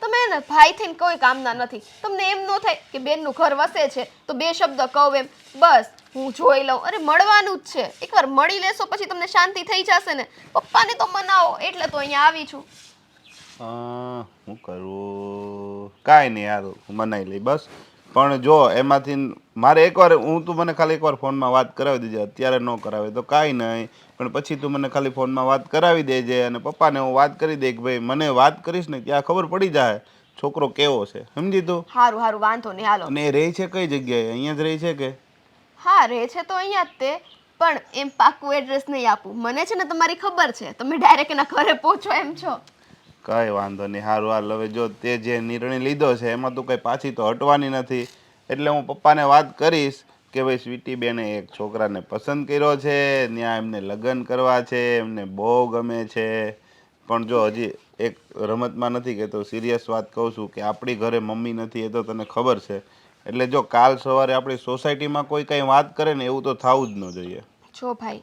તમે ને ભાઈ થઈને કોઈ કામના નથી. તમને એમ ન થાય કે બેનનું ઘર વસે છે તો બે શબ્દ કહું એમ? બસ હું જોઈ લઉં. અરે મળવાનું જ છે, એકવાર મળી લેશો પછી તમને શાંતિ થઈ જશે ને. પપ્પાને તો મનાવો, એટલે તો અહીંયા આવી છું. હું કરું? કાંઈ નહીં, યાર મનાઈ લઈ બસ. પણ જો એમાંથી મારે એકવાર તું મને ખાલી એકવાર ફોનમાં વાત કરાવી દેજે. અત્યારે ન કરાવે તો કાંઈ નહીં, પણ પછી તું મને ખાલી ફોનમાં વાત કરાવી દેજે, અને પપ્પાને હું વાત કરી દે કે ભાઈ મને વાત કરીશ ને ત્યાં ખબર પડી જાય છોકરો કેવો છે. સમજી તું? હારું હારું, વાંધો નહીં, હાલો. અને એ રહે છે કઈ જગ્યાએ? અહીંયા જ રહે છે કે? હા, રહે છે તો અહીંયા જ તે, પણ એમ પાક્કું એડ્રેસ નહીં આપું. મને છે ને તમારી ખબર છે, તમે ડાયરેક્ટ એના ઘરે પહોંચો એમ છો. કાંઈ વાંધો નહીં, સારું હાલ. હવે જો તે જે નિર્ણય લીધો છે એમાં તું કંઈ પાછી તો હટવાની નથી, એટલે હું પપ્પાને વાત કરીશ કે ભાઈ સ્વીટી બેને એક છોકરાને પસંદ કર્યો છે, ત્યાં એમને લગ્ન કરવા છે, એમને બહુ ગમે છે. પણ જો હજી એક રમતમાં નથી કહેતો, સિરિયસ વાત કહું છું કે આપણી ઘરે મમ્મી નથી, એ તો તને ખબર છે. એટલે જો કાલ સવારે આપણી સોસાયટીમાં કોઈ કંઈ વાત કરે ને એવું તો થવું જ ન જોઈએ. જો ભાઈ,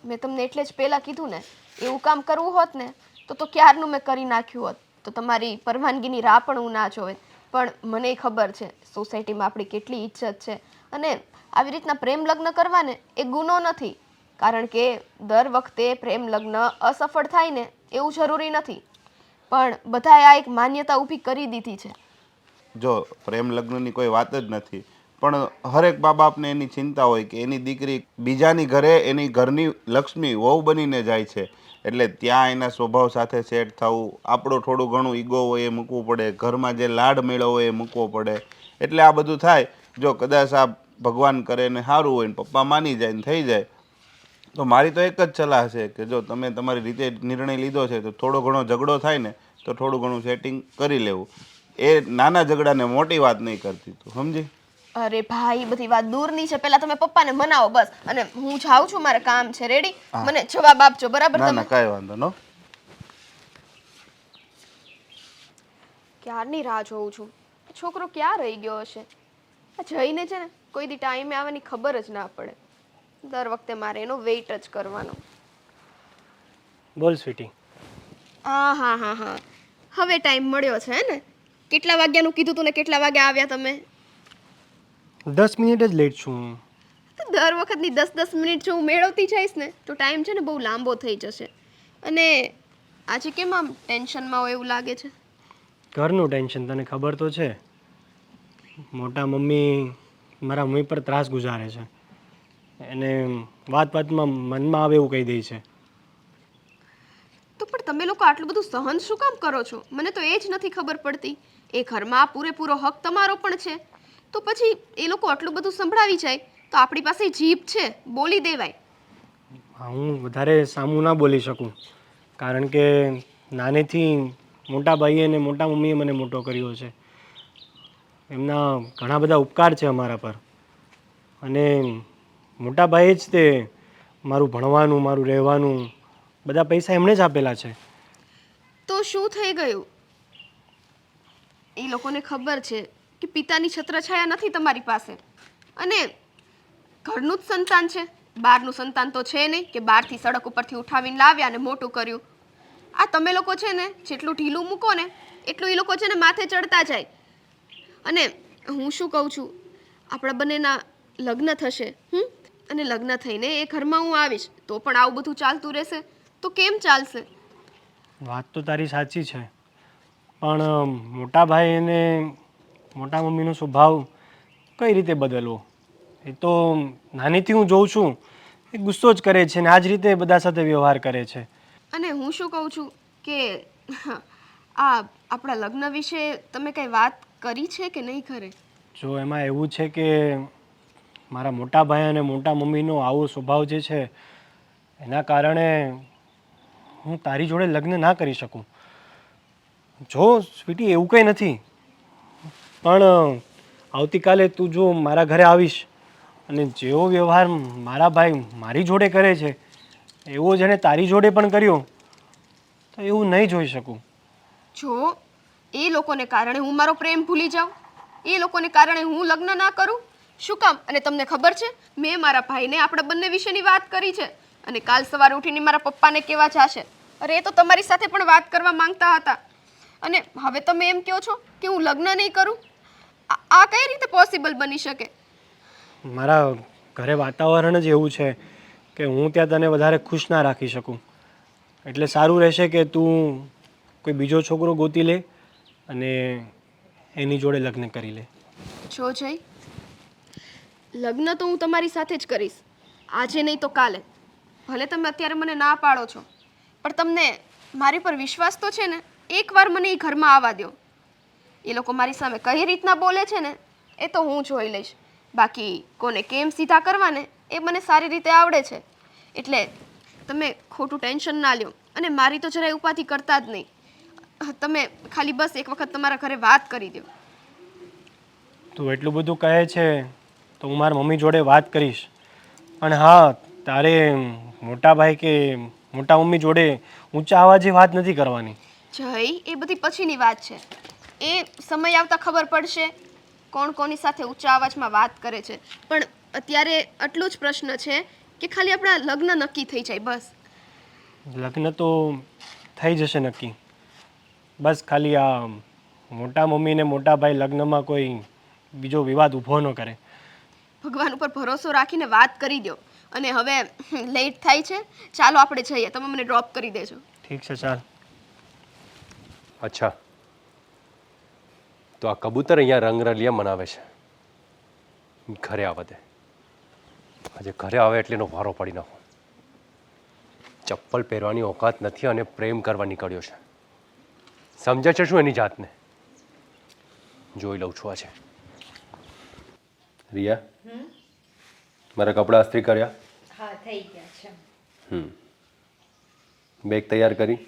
મેં તમને એટલે જ પહેલાં કીધું ને, એવું કામ કરવું હોત ને તો ક્યારનું મેં કરી નાખ્યું હોત. તો તમારી પરવાનગીની રાહ પણ હું ના જોવે. પણ મને ખબર છે સોસાયટીમાં આપણી કેટલી ઇજ્જત છે, અને આવી રીતના પ્રેમ લગ્ન કરવાને એ ગુનો નથી. કારણ કે દર વખતે પ્રેમ લગ્ન અસફળ થાય ને એવું જરૂરી નથી, પણ બધાએ આ એક માન્યતા ઊભી કરી દીધી છે. જો પ્રેમ લગ્નની કોઈ વાત જ નથી, પણ હરેક મા બાપને એની ચિંતા હોય કે એની દીકરી બીજાની ઘરે એની ઘરની લક્ષ્મી વહુ બનીને જાય છે, એટલે ત્યાં એના સ્વભાવ સાથે સેટ થવું, આપણું થોડું ઘણું ઈગો હોય એ મૂકવું પડે, ઘરમાં જે લાડ મેળો હોય એ મૂકવો પડે. એટલે આ બધું થાય. જો કદાચ આ ભગવાન કરે ને સારું હોય ને પપ્પા માની જાય ને થઈ જાય, તો મારી તો એક જ સલાહ છે કે જો તમે તમારી રીતે નિર્ણય લીધો છે તો થોડો ઘણો ઝઘડો થાય ને તો થોડું ઘણું સેટિંગ કરી લેવું. એ નાના ઝઘડાને મોટી વાત નહીં કરતી, તું સમજી? અરે ભાઈ બધી વાત દૂરની છે, પહેલા તમે પપ્પાને મનાવો બસ. અને હું જાઉં છું, મારે કામ છે. રેડી? મને જવાબ આપજો, બરાબર? ના તમે ના કાંઈ વાંધો નો. ક્યારની રાહ જોઉં છું. છોકરો ક્યાં રહી ગયો હશે? આ જઈને છે ને કોઈ દી ટાઈમે આવવાની ખબર જ ના પડે. દર વખતે મારે એનો વેઇટ જ કરવાનો. બોલ સ્વીટી. હા હવે ટાઈમ મળ્યો છે ને? કેટલા વાગ્યાનું કીધું તું ને કેટલા વાગે આવ્યા તમે? 10 મિનિટ જ લેટ છું હું. તો દર વખતની 10 મિનિટ જો હું મેળવતી જઈશ ને તો ટાઈમ છે ને બહુ લાંબો થઈ જશે. અને આજે કેમ આમ ટેન્શનમાં હોય એવું લાગે છે? ઘરનું ટેન્શન તને ખબર તો છે. મોટા મમ્મી મારા મમ્મી પર ત્રાસ ગુજારે છે, અને વાતમાં મનમાં આવે એવું કહી દે છે. તો પણ તમે લોકો આટલું બધું સહન શું કામ કરો છો? મને તો એ જ નથી ખબર પડતી. એ ઘરમાં પૂરેપૂરો હક તમારો પણ છે, તો પછી એ લોકો આટલું બધું સંભળાવી જાય તો આપણી પાસે જીભ છે, બોલી દેવાય. હા, હું વધારે સામું ના બોલી શકું, કારણ કે નાનેથી મોટા ભાઈએ અને મોટા મમ્મીએ મને મોટો કર્યો છે. એમના ઘણા બધા ઉપકાર છે અમારા પર, અને મોટા ભાઈએ જ તે મારું ભણવાનું, મારું રહેવાનું બધા પૈસા એમણે જ આપેલા છે. તો શું થઈ ગયું? એ લોકોને ખબર છે કે પિતાની છત્રછાયા નથી તમારી પાસે, અને ઘરનું જ સંતાન છે, બહારનું સંતાન તો છે નહીં કે બહારથી સડક ઉપરથી ઉઠાવીને લાવ્યા અને મોટું કર્યું. આ તમે લોકો છે ને જેટલું ઢીલું મૂકો ને એટલું એ લોકો છે ને માથે ચડતા જાય. અને હું શું કહું છું, આપણા બંનેના લગ્ન થશે, અને લગ્ન થઈને એ ઘરમાં હું આવીશ તો પણ આવું બધું ચાલતું રહેશે તો કેમ ચાલશે? વાત તો તારી સાચી છે, પણ મોટા ભાઈ અને મોટા મમ્મીનો સ્વભાવ કઈ રીતે બદલવો? એ તો નાનીથી હું જોઉં છું એ ગુસ્સો જ કરે છે ને આ જ રીતે બધા સાથે વ્યવહાર કરે છે. અને હું શું કહું છું કે આ આપણા લગ્ન વિશે તમે કંઈ વાત કરી છે કે નહીં કરે? જો એમાં એવું છે કે મારા મોટા ભાઈ અને મોટા મમ્મીનો આવો સ્વભાવ જે છે એના કારણે હું તારી જોડે લગ્ન ના કરી શકું. જો સ્વીટી એવું કંઈ નથી, પણ આવતીકાલે તું જો મારા ઘરે આવીશ અને જેવો વ્યવહાર મારા ભાઈ મારી જોડે કરે છે એવો જ એને તારી જોડે પણ કર્યો તો એવું નહીં જોઈ શકું. જો એ લોકોને કારણે હું મારો પ્રેમ ભૂલી જાઉં, એ લોકોને કારણે હું લગ્ન ના કરું, શું કામ? અને તમને ખબર છે મેં મારા ભાઈને આપણા બંને વિશેની વાત કરી છે, અને કાલ સવારે ઉઠીને મારા પપ્પાને કહેવા જશે. અરે એ તો તમારી સાથે પણ વાત કરવા માંગતા હતા, અને હવે તમે એમ કહો છો કે હું લગ્ન નહીં કરું? આ કઈ રીતે પોસિબલ બની શકે? મારા ઘરે વાતાવરણ જ એવું છે કે હું ત્યાં તને વધારે ખુશ ના રાખી શકું, એટલે સારું રહેશે કે તું કોઈ બીજો છોકરો ગોતી લે અને એની જોડે લગ્ન કરી લે. જો જય, લગ્ન તો હું તમારી સાથે જ કરીશ, આજે નહીં તો કાલે. ભલે તમે અત્યારે મને ના પાડો છો, પણ તમને મારી પર વિશ્વાસ તો છે ને? એકવાર મને એ ઘરમાં આવવા દો. એ લોકો મારી સામે કઈ રીતના બોલે છે ને એ તો હું જોઈ લઈશ. બાકી કોને કેમ સીધા કરવા ને એ મને સારી રીતે આવડે છે, એટલે તમે ખોટું ટેન્શન ના લ્યો, અને મારી તો જરાય ઉપાધિ કરતા જ નહીં. તમે ખાલી બસ એક વખત તમારા ઘરે વાત કરી દો. તું એટલું બધું કહે છે તો હું મારા મમ્મી જોડે વાત કરીશ, પણ હા, તારે મોટા ભાઈ કે મોટા મમ્મી જોડે ઊંચા અવાજે વાત નથી કરવાની. જય, એ બધી પછીની વાત છે. એ સમય આવતા ખબર પડશે કોણ કોની સાથે ઊંચા અવાજમાં વાત કરે છે. પણ અત્યારે આટલું જ પ્રશ્ન છે કે ખાલી આપણા લગ્ન નક્કી થઈ જાય બસ. લગ્ન તો થઈ જશે નક્કી, બસ ખાલી આ મોટા મમ્મી ને મોટા ભાઈ લગ્નમાં કોઈ બીજો વિવાદ ઊભો ન કરે. ભગવાન ઉપર ભરોસો રાખીને વાત કરી દો. અને હવે લેટ થાય છે, ચાલો આપણે જઈએ. તમે મને ડ્રોપ કરી દેજો. ઠીક છે, ચાલ. અચ્છા, તો આ કબૂતર અહીંયા રંગરલિયા મનાવે છે. ઘરે આવે તે આજે ઘરે આવે એટલે એનો વારો પડી નાખો. ચપ્પલ પહેરવાની ઓકાત નથી અને પ્રેમ કરવા નીકળ્યો છે. સમજે છે શું એની જાતને? જોઈ લઉં છું આજે. રિયા, મારા કપડાં અસ્ત્રી કર્યા? હા થઈ ગયા છે. બેગ તૈયાર કરી?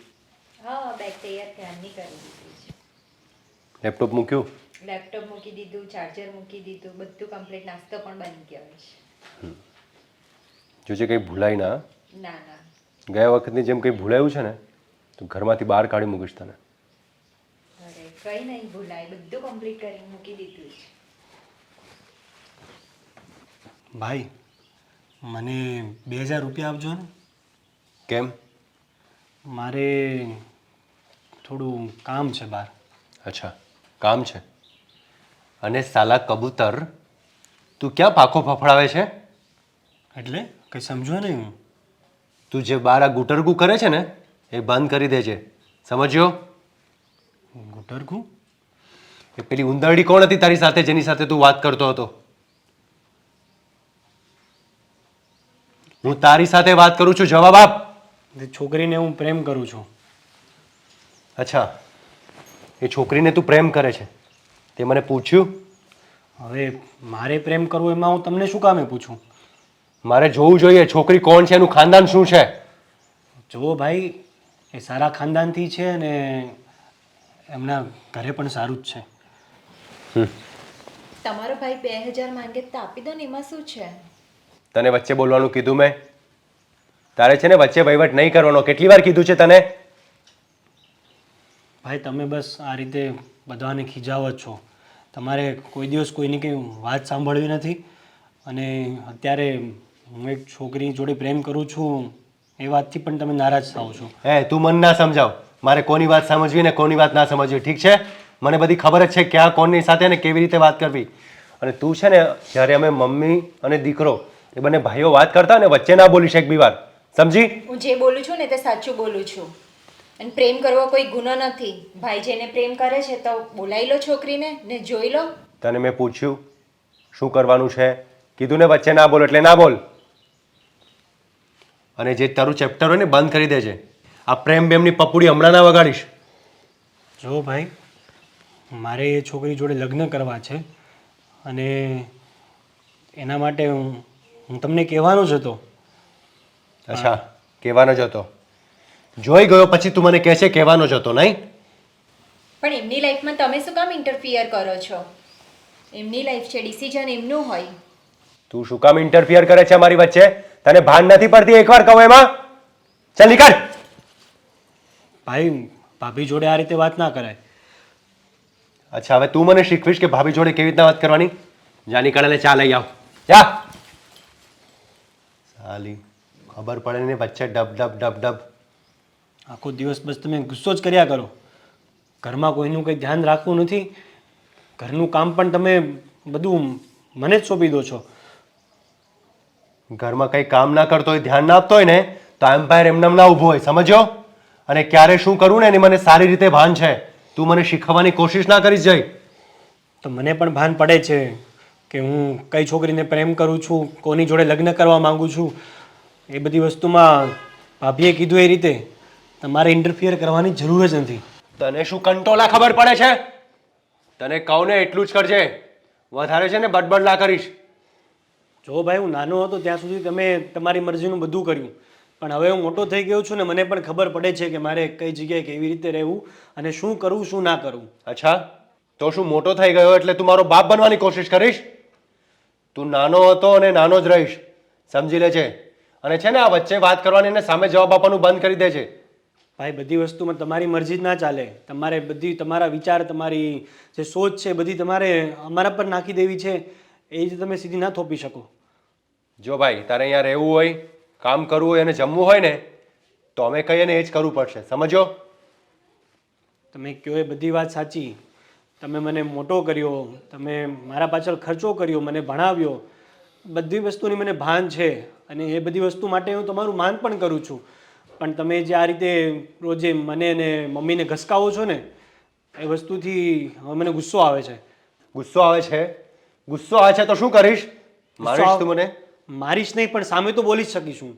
હા બેગ તૈયાર ક્યારની કરી દીધી છે. લેપટોપ મૂક્યું? લેપટોપ મૂકી દીધું, ચાર્જર મૂકી દીધું, બધું કમ્પ્લીટ, નાસ્તો પણ બની ગયો છે. જોજે કંઈ ભૂલાય ના. ના ના ગયા વખતની જેમ કંઈ ભૂલાયું છે ને તો ઘરમાંથી બહાર કાઢી મૂકીશ તને. અરે કંઈ નહીં ભૂલાય, બધું કમ્પ્લીટ કરીને મૂકી દીધું છે. ભાઈ મને 2000 રૂપિયા આપજો ને. કેમ? મારે થોડું કામ છે બહાર. અચ્છા, કામ છે. અને સાલા કબૂતર, તું ક્યાં પાખો ફફડાવે છે? એટલે કંઈ સમજો નહીં હું. તું જે બાર આ ગુટરગુ કરે છે ને એ બંધ કરી દેજે, સમજ્યો? ગુટરગું? એ પેલી ઉંદરડી કોણ હતી તારી સાથે જેની સાથે તું વાત કરતો હતો? હું તારી સાથે વાત કરું છું, જવાબ આપ. એ છોકરીને હું પ્રેમ કરું છું. અચ્છા, એ છોકરીને તું પ્રેમ કરે છે તે મને પૂછ્યું? હવે મારે પ્રેમ કરવો એમાં હું તમને શું કામે પૂછું? મારે જોવું જોઈએ છોકરી કોણ છે, એનું ખાનદાન શું છે. જુઓ ભાઈ, એ સારા ખાનદાનથી છે અને એમના ઘરે પણ સારું જ છે. તમારો ભાઈ 2000 માંગે તો આપી દો ને, એમાં શું છે? તને વચ્ચે બોલવાનું કીધું મેં? તારે છે ને વચ્ચે વહીવટ નહીં કરવાનો. કેટલી વાર કીધું છે તને? ભાઈ તમે બસ આ રીતે બધાને ખીજાવો જ છો. તમારે કોઈ દિવસ કોઈની કંઈ વાત સાંભળવી નથી અને અત્યારે હું એક છોકરી જોડે પ્રેમ કરું છું એ વાતથી પણ તમે નારાજ થાઓ છો. તું મને ના સમજાવ. મારે કોની વાત સમજવી ને કોની વાત ના સમજવી, ઠીક છે? મને બધી ખબર જ છે ક્યાં કોની સાથે ને કેવી રીતે વાત કરવી. અને તું છે ને જ્યારે અમે મમ્મી અને દીકરો એ બંને ભાઈઓ વાત કરતા ને વચ્ચે ના બોલીશ એક બી વાર, સમજી? હું જે બોલું છું ને તે સાચું બોલું છું. અને પ્રેમ કરવો કોઈ ગુનો નથી. ભાઈ જેને પ્રેમ કરે છે તો બોલાવી લો છોકરીને ને જોઈ લો. તને મેં પૂછ્યું શું કરવાનું છે? કીધું ને વચ્ચે ના બોલ એટલે ના બોલ. અને જે તારું ચેપ્ટર હોય ને બંધ કરી દેજે. આ પ્રેમ બેમની પપુડી હમણાં ના વગાડીશ. જો ભાઈ, મારે એ છોકરી જોડે લગ્ન કરવા છે અને એના માટે હું તમને કહેવાનો જ હતો. અચ્છા, કહેવાનો જ હતો. જોઈ ગયો પછી તું મને કહે છે કહેવાનો જ હતો, નહીં? પણ એમની લાઈફમાં તમે શું કામ ઇન્ટરફિયર કરો છો? એમની લાઈફ છે, ડિસિઝન એમનું હોય. તું શું કામ ઇન્ટરફિયર કરે છે મારી વચ્ચે? તને ભાન નથી પડતી એકવાર કહું એમાં? ચાલ નીકળ. ભાઈ ભાભી જોડે આ રીતે વાત ના કરાય. અચ્છા, હવે તું મને શીખવીશ કે ભાભી જોડે કેવી રીતના વાત કરવાની? જા નીકળ અને ચા લઈ આવ. જા. સાલી ખબર પડે ને વચ્ચે ડબ ડબ ડબ ડબ. આખો દિવસ બસ તમે ગુસ્સો જ કર્યા કરો. ઘરમાં કોઈનું કંઈ ધ્યાન રાખવું નથી. ઘરનું કામ પણ તમે બધું મને જ સોંપી દો છો. ઘરમાં કંઈ કામ ના કરતો હોય, ધ્યાન ના આપતો હોય ને તો એમ્પાયર એમનેમ ના ઊભો હોય, સમજ્યો? અને ક્યારે શું કરવું ને એની મને સારી રીતે ભાન છે. તું મને શીખવવાની કોશિશ ના કરીશ જઈ. તો મને પણ ભાન પડે છે કે હું કઈ છોકરીને પ્રેમ કરું છું, કોની જોડે લગ્ન કરવા માંગુ છું. એ બધી વસ્તુમાં ભાભીએ કીધું એ રીતે તમારે ઇન્ટરફિયર કરવાની જરૂર જ નથી. તને શું કંટોલા ખબર પડે છે? તને કહું ને એટલું જ કરજે, વધારે છે ને બડબડ ના કરીશ. જો ભાઈ, હું નાનો હતો ત્યાં સુધી તમે તમારી મરજીનું બધું કર્યું, પણ હવે હું મોટો થઈ ગયો છું ને મને પણ ખબર પડે છે કે મારે કઈ જગ્યાએ કેવી રીતે રહેવું અને શું કરવું શું ના કરવું. અચ્છા, તો શું મોટો થઈ ગયો એટલે તું મારો બાપ બનવાની કોશિશ કરીશ? તું નાનો હતો અને નાનો જ રહીશ, સમજી લેજે. અને છે ને આ વચ્ચે વાત કરવાની ને સામે જવાબ આપવાનું બંધ કરી દેજે. ભાઈ બધી વસ્તુમાં તમારી મરજી જ ના ચાલે. તમારે બધી તમારા વિચાર, તમારી જે સોચ છે બધી તમારે અમારા પર નાખી દેવી છે. એ રીતે તમે સીધી ના થોપી શકો. જો ભાઈ, તારે અહીંયા રહેવું હોય, કામ કરવું હોય અને જમવું હોય ને તો અમે કહીએ ને એ જ કરવું પડશે, સમજો? તમે કહો એ બધી વાત સાચી. તમે મને મોટો કર્યો, તમે મારા પાછળ ખર્ચો કર્યો, મને ભણાવ્યો, બધી વસ્તુની મને ભાન છે અને એ બધી વસ્તુ માટે હું તમારું માન પણ કરું છું. પણ તમે જે આ રીતે રોજે મને ને મમ્મીને ઘસકાવો છો ને એ વસ્તુથી હવે મને ગુસ્સો આવે છે. ગુસ્સો આવે છે? ગુસ્સો આવે છે તો શું કરીશ? મારીશ તું મને? મારીશ નહીં, પણ સામે તો બોલી જ શકીશ હું.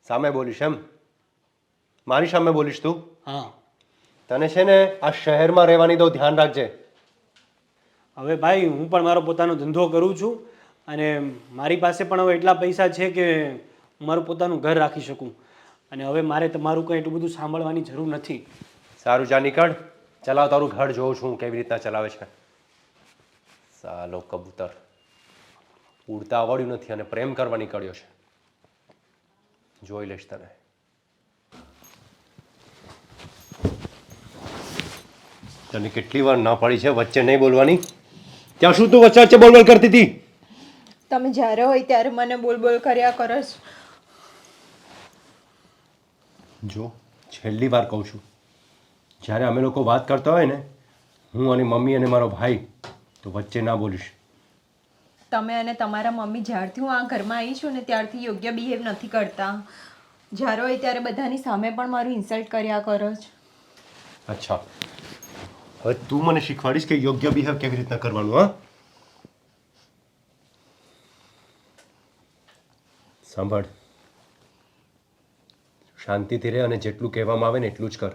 સામે બોલીશ એમ? મારી સામે બોલીશ તું? હા. તને છે ને આ શહેરમાં રહેવાની તો ધ્યાન રાખજે. હવે ભાઈ હું પણ મારો પોતાનો ધંધો કરું છું અને મારી પાસે પણ હવે એટલા પૈસા છે કે હું મારું પોતાનું ઘર રાખી શકું અને હવે મારે તમારું કંઈ એટલું બધું સાંભળવાની જરૂર નથી. સારું જા નીકળ. ચલાવ તારું ઘર જોઉં છું કેવી રીતના ચલાવે છે. સાલો કબૂતર ઉડતા આવડ્યું નથી અને પ્રેમ કરવા નીકળ્યો છે. જોઈ લઈશ તને. તને કેટલી વાર ના પાડી છે વચ્ચે નહીં બોલવાની? ત્યાં શું તું વચ્ચે વચ્ચે બોલ કરતી હતી? તમે જ્યારે હોય ત્યારે મને બોલ બોલ કર્યા કરો છો. જો છેલ્લી વાર કહું છું, જ્યારે અમે લોકો વાત કરતા હોય ને, હું અને મમ્મી અને મારો ભાઈ, તો વચ્ચે ના બોલીશ. તમે અને તમારા મમ્મી જ્યારથી હું આ ઘરમાં આવી છું ને ત્યારથી યોગ્ય બિહેવ નથી કરતા. જ્યારે હોય ત્યારે બધાની સામે પણ મારું ઇન્સલ્ટ કર્યા કરો છો. અચ્છા, હવે તું મને શીખવાડીશ કે યોગ્ય બિહેવ કેવી રીતના કરવાનું? હા, સાંભળ, શાંતિથી રહે અને જેટલું કહેવામાં આવે ને એટલું જ કર.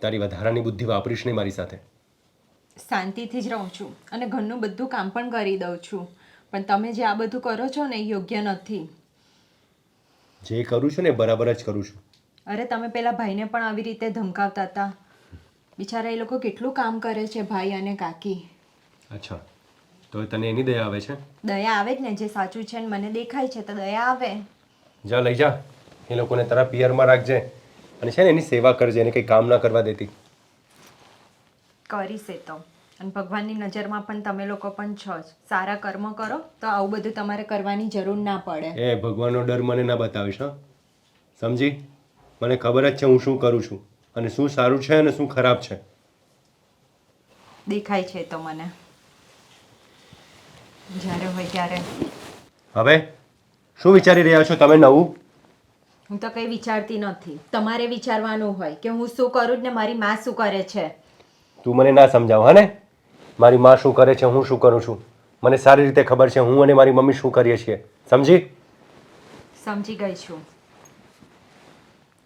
તારી વધારાની બુદ્ધિ વાપરીશ નહીં મારી સાથે. શાંતિથી જ રહું છું અને ઘરનું બધું કામ પણ કરી દઉં છું, પણ તમે જે આ બધું કરો છો ને એ યોગ્ય નથી. જે કરું છું ને એ બરાબર જ કરું છું. અરે તમે પેલા ભાઈને પણ આવી રીતે ધમકાવતા હતા. બિચારા એ લોકો કેટલું કામ કરે છે, ભાઈ અને કાકી. અચ્છા, તો તને એની દયા આવે છે? દયા આવે જ ને, જે સાચું છે ને મને દેખાય છે તો દયા આવે. જા લઈ જા એ લોકોને તારા પિયરમાં રાખજે અને છે ને એની સેવા કરજે, એને કંઈ કામ ના કરવા દેતી. કરીશ એ તો. અને ભગવાનની નજરમાં પણ તમે લોકો પણ છો જ. સારા કર્મ કરો તો આવું બધું તમારે કરવાની જરૂર ના પડે. એ ભગવાનનો ડર મને ના બતાવીશ. હા, સમજી? મને ખબર જ છે હું શું કરું છું અને શું સારું છે અને શું ખરાબ છે. દેખાય છે તો મને જ્યારે હોય ત્યારે. હવે શું વિચારી રહ્યા છો તમે નવું? હું તો કંઈ વિચારતી નથી. તમારે વિચારવાનું હોય કે હું શું કરું ને મારી માં શું કરે છે. તું મને ના સમજાવ. હા ને, મારી માં શું કરે છે, હું શું કરું છું, મને સારી રીતે ખબર છે. હું અને મારી મમ્મી શું કરીએ છીએ. સમજી? સમજી ગઈ છું.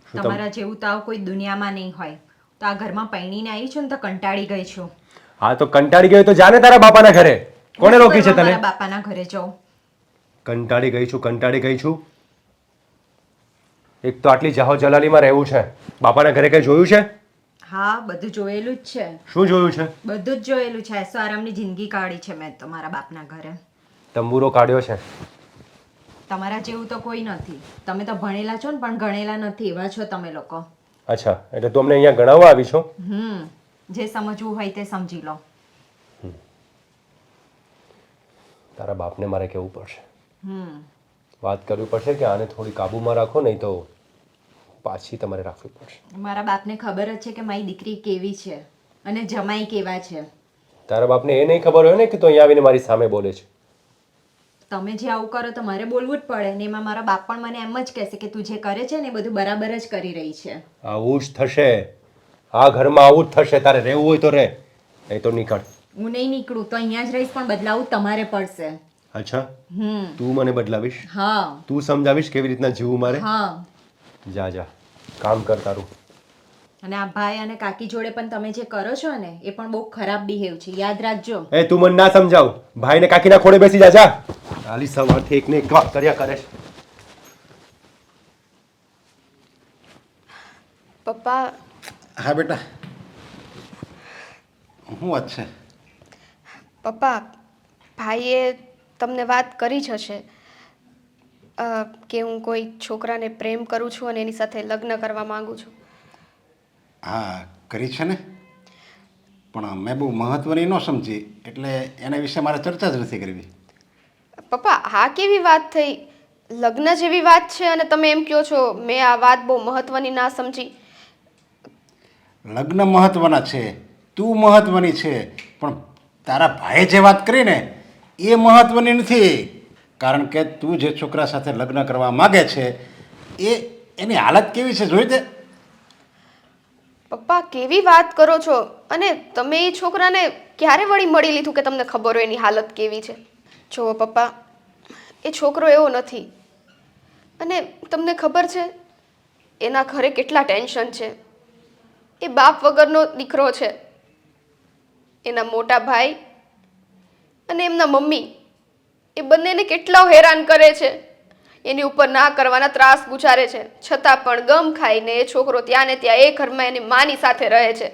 શું તમારા જેવું તો આવું કોઈ દુનિયામાં નહીં હોય. તો આ ઘરમાં પૈણીને આવી છું ને તો કંટાળી ગઈ છું. હા, તો કંટાળી ગયો તો જાને તારા બાપાના ઘરે. કોણે હું રોકી છે કરવા તને? મારા બાપાના ઘરે જાઉં? કંટાળી ગઈ છું, કંટાળી ગઈ છું. એક તો આટલી જાહો જલાલીમાં રહેવું છે. બાપાના ઘરે કઈ જોયું છે? હા, બધું જોયેલું જ છે. શું જોયું છે? બધું જ જોયેલું છે. એસો આરામની જિંદગી કાઢી છે મેં તો મારા બાપના ઘરે. તંબુરો કાઢ્યો છે. તમારા જેવું તો કોઈ નથી. તમે તો ભણેલા છો ને પણ ગણેલા નથી, એવા છો તમે લોકો. અચ્છા, એટલે તું અમને અહીંયા ગણાવવા આવી છો? જે સમજવું હોય તે સમજી લો. તારા બાપને મારે કહેવું પડશે. વાત કરવી પડશે કે આને થોડી કાબૂમાં રાખો, નહીં તો પાછી તમારે રાખવી પડશે. મારા બાપને ખબર જ છે કે મારી દીકરી કેવી છે અને જમાઈ કેવા છે. તારા બાપને એ નહીં ખબર હોય ને કે તું અહીંયા આવીને મારી સામે બોલે છે. તમે જે આવું કરો તો મારે બોલવું જ પડે ને. એમાં મારા બાપ પણ મને એમ જ કહેશે કે તું જે કરે છે ને એ બધું બરાબર જ કરી રહી છે. આવું જ થશે. આ ઘરમાં આવું જ થશે. તારે રહેવું હોય તો રહે, નહીં તો નીકળ. હું નહીં નીકળું તો અહીંયા જ રહીશ, પણ બદલાવું તમારે પડશે. અચ્છા, તું મને બદલાવીશ? હા તું સમજાવીશ કેવી રીતના જીવવું મારે? હા. જા જા, કામ કર તારું. અને આ ભાઈ અને કાકી જોડે પણ તમે જે કરો છો ને એ પણ બહુ ખરાબ બિહેવ છે, યાદ રાખજો. એ તું મને ના સમજાવ. ભાઈ ને કાકીના ખોળે બેસી જા. જા, ખાલી સવારથી એકને એક વાત કર્યા કરે છે. પપ્પા, હા બેટા, શું વાત છે? પપ્પા, ભાઈએ તમને વાત કરી જ હશે કે હું કોઈ છોકરાને પ્રેમ કરું છું અને એની સાથે લગ્ન કરવા માંગુ છું. હા, કરી છે ને, પણ મેં બહુ મહત્ત્વની ન સમજી, એટલે એના વિશે મારે ચર્ચા જ નથી કરવી. પપ્પા, આ કેવી વાત થઈ? લગ્ન જેવી વાત છે અને તમે એમ કહો છો મેં આ વાત બહુ મહત્ત્વની ના સમજી. લગ્ન મહત્ત્વના છે, તું મહત્ત્વની છે, પણ તારા ભાઈએ જે વાત કરી ને એ મહત્ત્વની નથી. કારણ કે તું જે છોકરા સાથે લગ્ન કરવા માગે છે એની હાલત કેવી છે જોઈ દે. પપ્પા, કેવી વાત કરો છો? અને તમે એ છોકરાને ક્યારે વળી મળી લીધું કે તમને ખબર હોય એની હાલત કેવી છે? જુઓ પપ્પા, એ છોકરો એવો નથી. અને તમને ખબર છે એના ઘરે કેટલા ટેન્શન છે. એ બાપ વગરનો દીકરો છે. એના મોટા ભાઈ અને એમના મમ્મી એ બંનેને કેટલા હેરાન કરે છે. એની ઉપર ના કરવાના ત્રાસ ગુજારે છે. છતાં પણ ગમ ખાઈને એ છોકરો ત્યાં ને ત્યાં એ ઘરમાં એની માની સાથે રહે છે.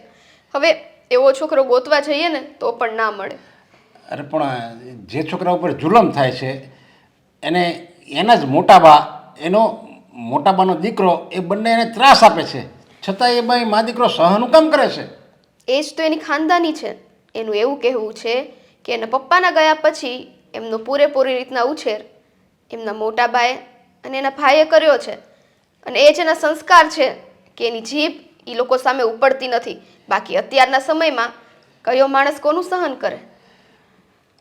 હવે એવો છોકરો ગોતવા જઈએ ને તો પણ ના મળે. અરે પણ જે છોકરા ઉપર જુલમ થાય છે એને એના જ મોટા બા, એનો મોટા બાનો દીકરો, એ બંને એને ત્રાસ આપે છે, છતાં એ ભાઈ મા દીકરો સહનું કામ કરે છે. એ જ તો એની ખાનદાની છે. એનું એવું કહેવું છે કે એના પપ્પાના ગયા પછી એમનો પૂરેપૂરી રીતના ઉછેર એમના મોટા બાએ અને એના ભાઈએ કર્યો છે. અને એ જ એના સંસ્કાર છે કે એની જીભ એ લોકો સામે ઉપડતી નથી. બાકી અત્યારના સમયમાં કયો માણસ કોનું સહન કરે?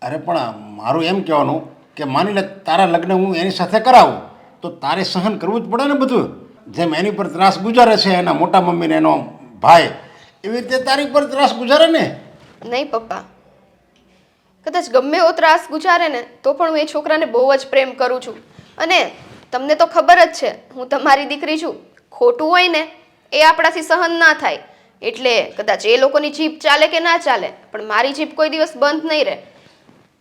અરે પણ મારું એમ કહેવાનું કે માની લે તારા લગ્ન હું એની સાથે કરાવું તો તારે સહન કરવું જ પડે ને બધું. જેમ એની પર ત્રાસ ગુજારે છે એના મોટા મમ્મીને એનો ભાઈ, એવી રીતે તારી પર ત્રાસ ગુજારે ને. નહીં પપ્પા, કદાચ ગમે એવો ત્રાસ ગુજારે ને તો પણ હું એ છોકરાને બહુ જ પ્રેમ કરું છું. અને તમને તો ખબર જ છે હું તમારી દીકરી છું. ખોટું હોય ને એ આપણાથી સહન ના થાય. એટલે કદાચ એ લોકોની જીભ ચાલે કે ના ચાલે, પણ મારી જીભ કોઈ દિવસ બંધ નહીં રહે.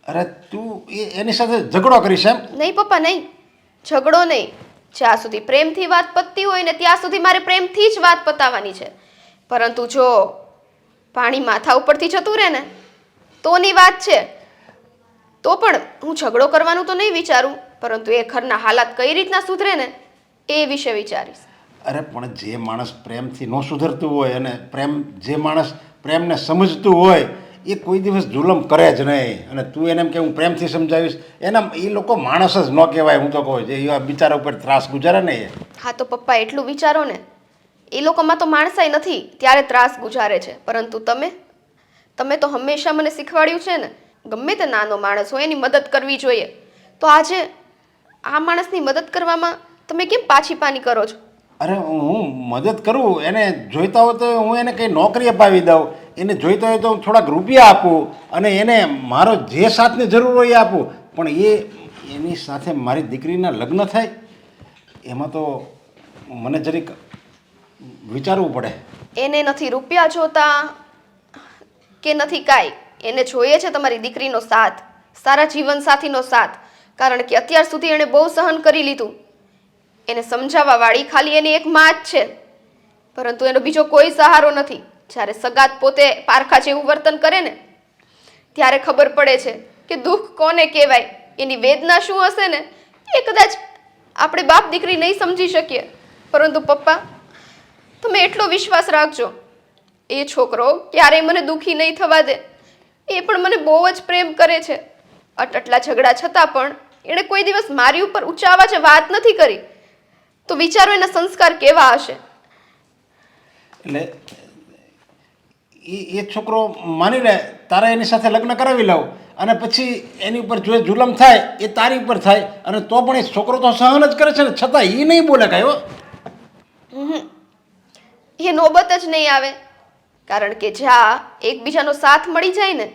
અરે તું એની સાથે ઝઘડો કરીશ એમ? નહીં પપ્પા, નહીં, ઝઘડો નહીં. જ્યાં સુધી પ્રેમથી વાત પતતી હોય ને ત્યાં સુધી મારે પ્રેમથી જ વાત પતાવવાની છે. પરંતુ જો પાણી માથા ઉપરથી જતું રહે ને તોની વાત છે. તો પણ હું ઝઘડો કરવાનું તો નહીં વિચારું, પરંતુ એ ઘરના હાલાત કઈ રીતના સુધરે ને એ વિશે વિચારીશ. અરે પણ જે માણસ પ્રેમથી ન સુધરતું હોય અને જે માણસ પ્રેમને સમજતું હોય એ કોઈ દિવસ જુલમ કરે જ નહીં. અને તું એને એમ કે હું પ્રેમથી સમજાવીશ, એના એ લોકો માણસ જ ન કહેવાય. હું તો કહું જે એવા બિચારા ઉપર ત્રાસ ગુજારે ને એ. હા તો પપ્પા એટલું વિચારો ને, એ લોકોમાં તો માણસાઈ નથી ત્યારે ત્રાસ ગુજારે છે. પરંતુ તમે તો હંમેશા મને શીખવાડ્યું છે ને, ગમે તે નાનો માણસ હોય એની મદદ કરવી જોઈએ. તો આજે આ માણસની મદદ કરવામાં તમે કેમ પાછી પાની કરો છો? અરે હું મદદ કરું, એને જોઈતા હોય તો હું એને કંઈ નોકરી અપાવી દઉં, એને જોઈતા હોય તો હું થોડાક રૂપિયા આપું, અને એને મારો જે સાથની જરૂર હોય એ આપું. પણ એની સાથે મારી દીકરીના લગ્ન થાય એમાં તો મને જરીક વિચારવું પડે. એને નથી રૂપિયા જોતા કે નથી કાંઈ, એને જોઈએ છે તમારી દીકરીનો સાથ, સારા જીવનસાથીનો સાથ. કારણ કે અત્યાર સુધી એણે બહુ સહન કરી લીધું. એને સમજાવવા વાળી ખાલી એની એક માં જ છે, પરંતુ એનો બીજો કોઈ સહારો નથી. જ્યારે સગાત પોતે પારખા જેવું વર્તન કરે ને ત્યારે ખબર પડે છે કે દુઃખ કોને કહેવાય, એની વેદના શું હશે ને એ કદાચ આપણે બાપ દીકરી નહીં સમજી શકીએ. પરંતુ પપ્પા, તમે એટલો વિશ્વાસ રાખજો, એ છોકરો ક્યારેય મને દુઃખી નહીં થવા દે. એ પણ મને બહુ જ પ્રેમ કરે છે. આટલા ઝઘડા છતાં પણ એણે કોઈ દિવસ મારી ઉપર ઊંચા અવાજે વાત નથી કરી. તો વિચારો એના સંસ્કાર કેવા હશે. એટલે એ છોકરો માની લે તારે એની સાથે લગ્ન કરાવી લઉં, અને પછી એની ઉપર જો જુલમ થાય એ તારી ઉપર થાય, અને તો પણ એ છોકરો તો સહન જ કરે છે ને, છતાં એ નહીં બોલે કાંઈ. એ નોબત જ નહીં આવે. કારણ કે જ્યાં એકબીજાનો સાથ મળી જાય ને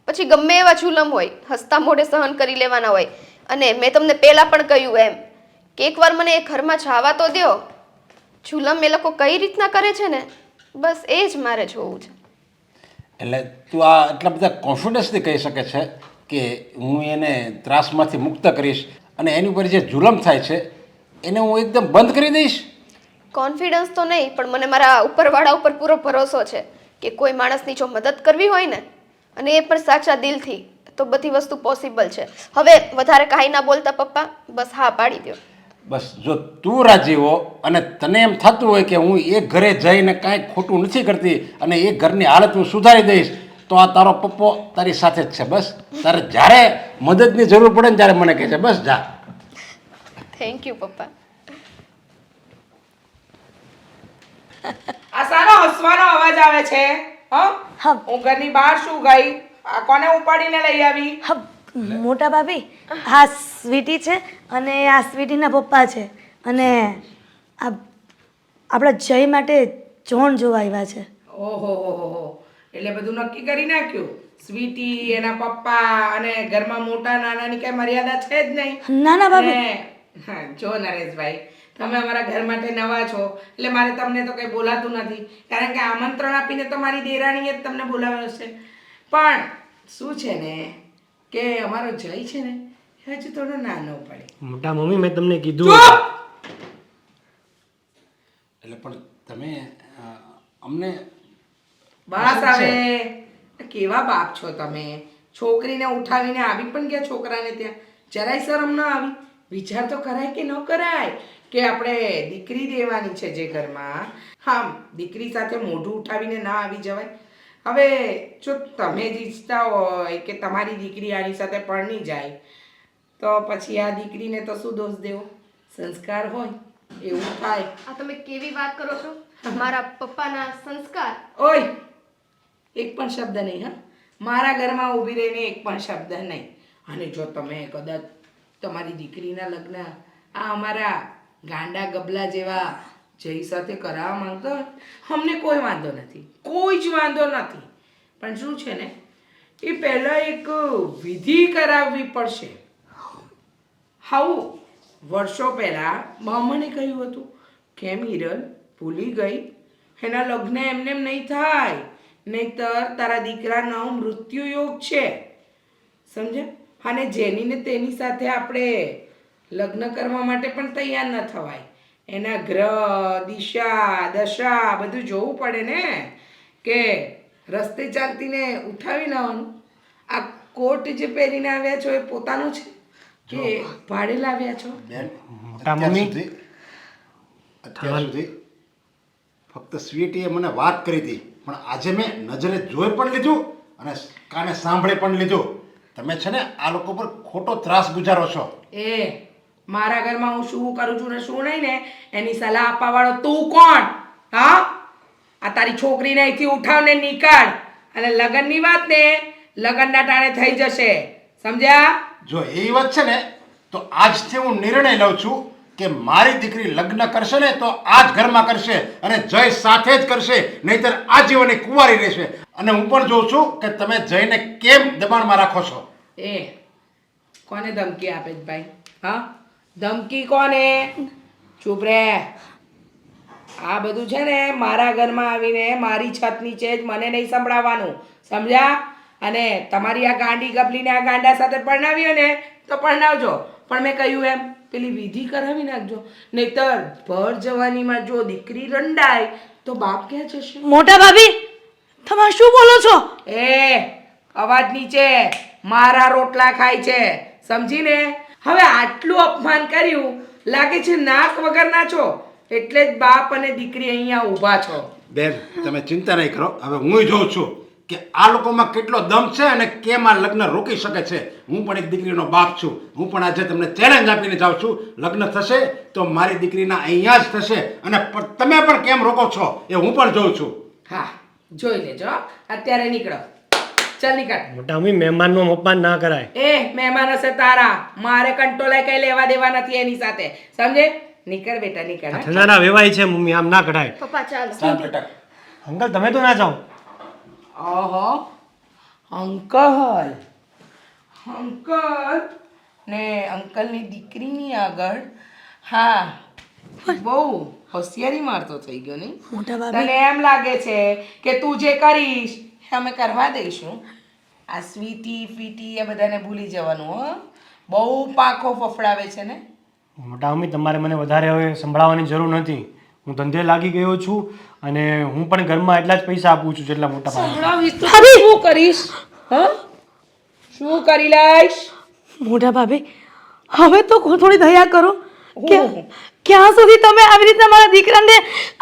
પછી ગમે એવા જુલમ હોય હસતા મોઢે સહન કરી લેવાના હોય. અને મેં તમને પહેલાં પણ કહ્યું એમ કે એકવાર મને એ ઘરમાં જવા તો દો. જુલમ એ લોકો કઈ રીતના કરે છે ને બસ એ જ મારે જોવું છે. એટલે તું આ એટલા બધા કોન્ફિડન્સથી કહી શકે છે કે હું એને ત્રાસમાંથી મુક્ત કરીશ અને એની ઉપર જે જુલમ થાય છે એને હું એકદમ બંધ કરી દઈશ? કોન્ફિડન્સ તો નહીં, પણ મને મારા ઉપરવાળા ઉપર પૂરો ભરોસો છે કે કોઈ માણસની જો મદદ કરવી હોય ને અને એ પણ સાચા દિલથી તો બધી વસ્તુ પોસિબલ છે. હવે વધારે કાંઈ ના બોલતા પપ્પા, બસ હા પાડી દો. બસ જો તું રાજી હો અને તને એમ થતું હોય કે હું એ ઘરે જઈને કાંઈ ખોટું નથી કરતી અને એ ઘરની હાલત હું સુધારી દઈશ, તો આ તારો પપ્પો તારી સાથે જ છે. બસ તારે જ્યારે મદદની જરૂર પડે ને ત્યારે મને કહે છે. બસ જા. થેન્ક યુ પપ્પા. આ સારો હસવાનો અવાજ આવે છે. હા. હું ઘરની બહાર શું ગઈ, આ કોને ઉપાડીને લઈ આવી? હા મોટા ભાભી, આ સ્વીટી છે અને આ સ્વીટીના પપ્પા છે, અને આ આપણા જય માટે જોણ જોવા આવ્યા છે. ઓહો હો, એટલે બધું નક્કી કરી નાખ્યું? સ્વીટી, એના પપ્પા અને ઘરમાં મોટા નાનાની કઈ મર્યાદા છે જ નહીં. ના ના ભાભી. જો નરેશભાઈ, તમે અમારા ઘર માટે નવા છો એટલે મારે તમને તો કંઈ બોલાતું નથી, કારણ કે આમંત્રણ આપીને તમારી દેરાણીએ જ તમને બોલાવ્યો છે. પણ શું છે ને કે અમારો જય છે ને એ હજુ થોડો નાનો પડે. મોટા મમ્મી મેં તમને કીધું ચૂપ! એટલે પણ તમે અમને બસ હવે કેવા બાપ છો તમે? છોકરીને ઉઠાવીને આવી પણ ગયા છોકરાને ત્યાં, જરાય શરમ ન આવી? વિચાર તો કરાય કે ન કરાય કે આપણે દીકરી દેવાની છે જે ઘરમાં, હા દીકરી સાથે મોઢું ઉઠાવીને ના આવી જવાય. હવે જો તમે જ ઈચ્છતા હોય કે તમારી દીકરી આની સાથે પરણી જાય તો પછી આ દીકરીને તો શું દોષ દેવો? સંસ્કાર હોય એવું થાય. આ તમે કેવી વાત કરો છો? મારા પપ્પાના સંસ્કાર? ઓય એક પણ શબ્દ નહીં, હા મારા ઘરમાં ઊભી રહીને એક પણ શબ્દ નહીં. અને જો તમે કદાચ તમારી દીકરીના લગ્ન આ અમારા ગાંડા ગબલા જેવા જય સાથે કરાવવા માંગતો હોય, અમને કોઈ વાંધો નથી, કોઈ જ વાંધો નથી. પણ શું છે ને એ પહેલાં એક વિધિ કરાવવી પડશે. હાઉ વર્ષો પહેલાં બ્રાહ્મણે કહ્યું હતું. કેમ હિરલ ભૂલી ગઈ? એના લગ્ન એમને એમ નહીં થાય, નહીંતર તારા દીકરાનો મૃત્યુ યોગ છે, સમજે? અને જેનીને તેની સાથે આપણે લગ્ન કરવા માટે પણ તૈયાર ન થવાય. એના ગ્રહ દિશા દશા બધું જોવું પડે ને, કે રસ્તે ચાલતીને ઉઠાવી લાવવાનું. આ કોટ જે પહેરીને આવ્યા છો એ પોતાનું છે કે ભાડે લાવ્યા છો? બેન મોટા અત્યાર મમ્મી. સુધી ફક્ત સ્વીટીએ મને વાત કરી હતી, પણ આજે મેં નજરે જોઈ પણ લીધું અને કાને સાંભળી પણ લીધું. તમે છે ને આ લોકો પર ખોટો ત્રાસ ગુજારો છો. એ મારા ઘરમાં હું શું કરું છું ને શું નહીં ને એની સલાહ આપવા વાળો તું કોણ? હા આ તારી છોકરીને અહીંથી ઉઠાવને નીકાળ. અને લગ્નની વાત ને લગ્નના ટાણે થઈ જશે, સમજ્યા? જો એ વાત છે ને તો આજથી હું નિર્ણય લઉં છું કે મારી દીકરી લગ્ન કરશે ને તો આ જ ઘરમાં કરશે અને જય સાથે જ કરશે, નહીંતર આજીવન એ કુંવારી રહેશે. અને હું પણ જોઉં છું કે તમે જયને કેમ દબાણમાં રાખો છો. એ કોને ધમકી આપે છે ભાઈ? હા ધમકી કોને? ચૂપ રે. આ બધું છે ને મારા ઘરમાં આવીને મારી છત નીચે જ મને નહીં સંભળાવવાનું, સમજ્યા? અને તમારી આ ગાંડી ગબલીને આ ગાંડા સાથે પરણાવ્યો ને તો પરણાવજો, પણ મેં કહ્યું એમ પેલી વિધિ કરાવી નાખજો, નહીતર ભર જવાનીમાં જો દીકરી રંડાય તો બાપ ક્યાં જશે? મોટા ભાભી તમે શું બોલો છો? એ અવાજ નીચે, મારા રોટલા ખાય છે, સમજીને? હવે આટલું અપમાન કર્યું, લાગે છે નાક વગરના છો, એટલે જ બાપ અને દીકરી અહીંયા ઊભા છો. બેન તમે ચિંતા નહીં કરો, હવે હું જોઉં છું કે આ લોકોમાં કેટલો દમ છે અને કેમ આ લગ્ન રોકી શકે છે. હું પણ એક દીકરીનો બાપ છું, હું પણ આજે તમને ચેલેન્જ આપીને જાઉં છું. લગ્ન થશે તો મારી દીકરીના અહીંયા જ થશે, અને તમે પણ કેમ રોકો છો એ હું પણ જોઉં છું. હા જોઈ લેજો, અત્યારે નીકળો, ચાલ નીકળ. મોટા મમ્મી મહેમાનનું અપમાન ના કરાય. એ મહેમાન હશે તારા, મારે કંટોલાય કઈ લેવા દેવા નથી એની સાથે, સમજે? નીકળ બેટા નીકળ. હા? થનારા વેવાય છે મમ્મી, આમ ના કરાય. પપ્પા ચાલો. ચાલ બેટા. અંકલ તમે તો ના જાઓ. ઓહો અંકલ, અંકલ ને અંકલની દીકરીની આગળ હા બહુ હોશિયારી મારતો થઈ ગયો નહીં? મોટા ભાભી તને એમ લાગે છે કે તું જે કરીશ એ અમે કરવા દઈશું? આ સ્વીટી ફીટી એ બધાને ભૂલી જવાનું. હો બહુ પાંખો ફફડાવે છે ને. મોટા મમ્મી તમારે મને વધારે હવે સંભળાવવાની જરૂર નથી. હું ધંધે લાગી ગયો છું અને હું પણ ઘરમાં એટલા જ પૈસા આપું છું જેટલા મોટા ભાઈ. સંભળાવીશ તો શું કરીશ? હા શું કરી લઈશ? મોટા ભાભી હવે તો થોડી દયા કરો. ક્યાં સુધી તમે આવી રીતે મારા દીકરાને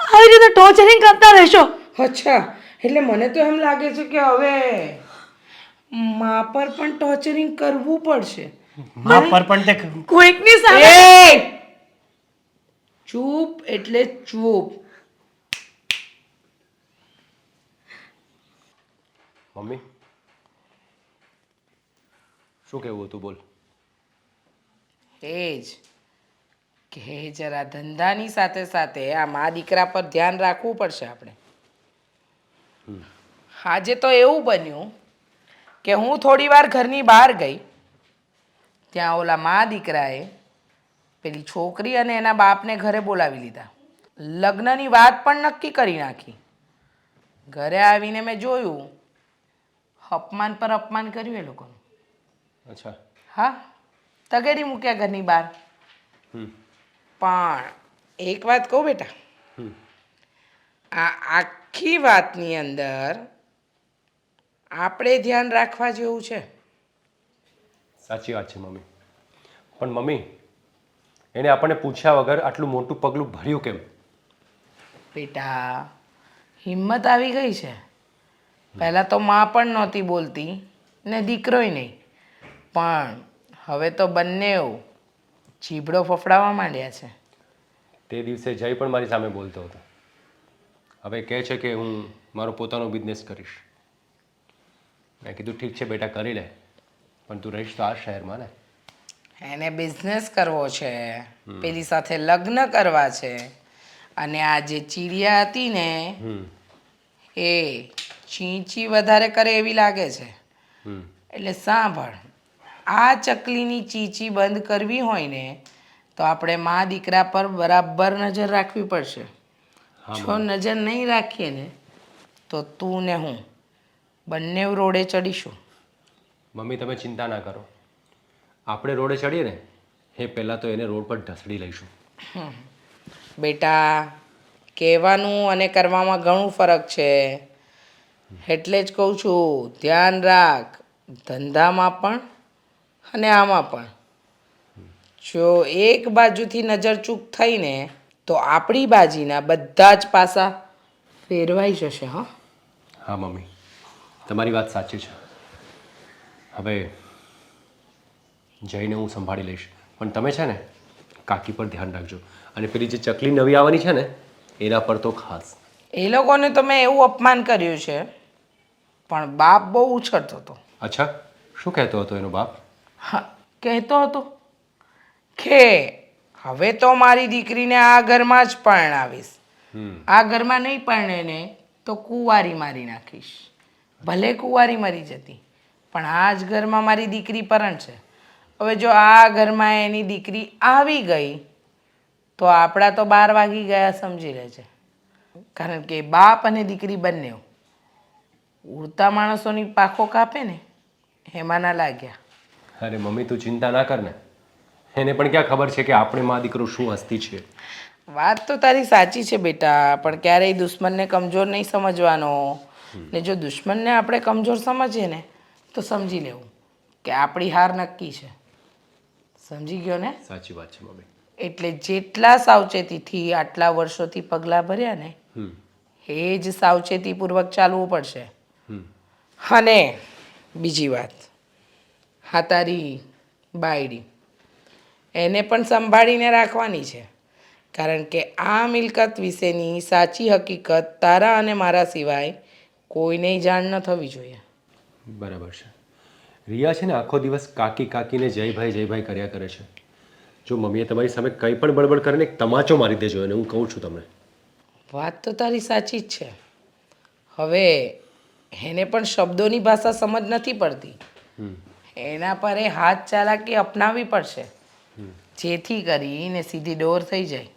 આવી રીતે ટોર્ચરિંગ કરતા રહેશો? અચ્છા એટલે મને તો એમ લાગે છે કે હવે મા પર પણ ટોર્ચરિંગ કરવું પડશે. મા પર પણ તે કોઈકની સામે એ ચૂપ એટલે ચૂપ. મમ્મી શું કહેવું હતું બોલ. એ જ કે જરા ધંધાની સાથે સાથે આ મા દીકરા પર ધ્યાન રાખવું પડશે આપણે. આજે તો એવું બન્યું કે હું થોડી વાર ઘરની બહાર ગઈ, ત્યાં ઓલા મા દીકરાએ પેલી છોકરી અને એના બાપને ઘરે બોલાવી લીધા, લગ્નની વાત પણ નક્કી કરી નાખી. ઘરે આવીને મેં જોયું, અપમાન પર અપમાન કર્યું એ લોકોનું. અચ્છા. હા, તગેરી મૂક્યા ઘરની બહાર. પણ એક વાત કહું બેટા, આ આખી વાતની અંદર આપણે ધ્યાન રાખવા જેવું છે. સાચી વાત છે મમ્મી. પણ મમ્મી, એને આપણને પૂછ્યા વગર આટલું મોટું પગલું ભર્યું કેમ? બેટા, હિંમત આવી ગઈ છે. પહેલાં તો માં પણ નહોતી બોલતી ને દીકરોય નહીં, પણ હવે તો બંને ચીબડો ફફડાવા માંડ્યા છે. તે દિવસે જય પણ મારી સામે બોલતો હતો. હવે કહે છે કે હું મારો પોતાનો બિઝનેસ કરીશ. મેં કીધું ઠીક છે બેટા, કરી લે, પણ તું રહીશ તો આ શહેરમાં ને. એને બિઝનેસ કરવો છે, પેલી સાથે લગ્ન કરવા છે, અને આ જે ચીડિયા હતી ને એ ચીંચી વધારે કરે એવી લાગે છે. એટલે સાંભળ, આ ચકલીની ચીંચી બંધ કરવી હોય ને તો આપણે મા દીકરા પર બરાબર નજર રાખવી પડશે. જો નજર નહીં રાખીએ ને તો તું ને હું બંને રોડે ચડીશું. મમ્મી તમે ચિંતા ના કરો, આપણે રોડે ચડીએ ને એ પહેલાં તો એને રોડ પર ઢસડી લઈશું. બેટા, કહેવાનું અને કરવામાં ઘણું ફરક છે. એટલે જ કહું છું, ધ્યાન રાખ, ધંધામાં પણ અને આમાં પણ. જો એક બાજુથી નજર ચૂક થઈને તો આપણી બાજીના બધા જ પાસા ફેરવાઈ જશે. હા હા મમ્મી, તમારી વાત સાચી છે. હવે જઈને હું સંભાળી લઈશ, પણ તમે છે ને કાકી પર ધ્યાન રાખજો, અને પેલી જે ચકલી નવી આવવાની છે ને એના પર તો ખાસ. એ લોકોને તો મેં એવું અપમાન કર્યું છે, પણ બાપ બહુ ઉછળતો હતો. અચ્છા, શું કહેતો હતો એનો બાપ? હા, કહેતો હતો કે હવે તો મારી દીકરીને આ ઘરમાં જ પરણાવીશ, આ ઘરમાં નહીં પરણે ને તો કુંવારી મારી નાખીશ. ભલે કુંવારી મરી જતી, પણ આ જ ઘરમાં મારી દીકરી પરણ છે. હવે જો આ ઘરમાં એની દીકરી આવી ગઈ તો આપણા તો 12 વાગી ગયા સમજી લેજે. કારણ કે બાપ અને દીકરી બંને ઉડતા માણસોની પાંખો કાપે ને એમાં ના લાગ્યા. અરે મમ્મી તું ચિંતા ના કર ને, એને પણ ક્યાં ખબર છે કે આપણે મા દીકરો શું હસ્તી છે. વાત તો તારી સાચી છે બેટા, પણ ક્યારેય દુશ્મનને કમજોર નહીં સમજવાનો. ને જો દુશ્મનને આપણે કમજોર સમજીએ ને તો સમજી લેવું કે આપણી હાર નક્કી છે. સમજી ગયો ને? સાચી વાત છે મમ્મી. એટલે જેટલા સાવચેતીથી આટલા વર્ષોથી પગલાં ભર્યા ને એ જ સાવચેતીપૂર્વક ચાલવું પડશે. અને બીજી વાત, હા તારી બાયડી એને પણ સંભાળીને રાખવાની છે, કારણ કે આ મિલકત વિશેની સાચી હકીકત તારા અને મારા સિવાય કોઈને જાણ ન થવી જોઈએ. બરાબર છે. રિયા છે ને આખો દિવસ કાકી કાકીને જયભાઈ કર્યા કરે છે. જો મમ્મીએ તમારી સામે કંઈ પણ બળબડ કરે ને એક તમાચો મારી દેજો એને, હું કહું છું તમને. વાત તો તારી સાચી જ છે. હવે એને પણ શબ્દોની ભાષા સમજ નથી પડતી, એના પર એ હાથ ચાલાકી અપનાવવી પડશે, જેથી કરીને સીધી ડોર થઈ જાય.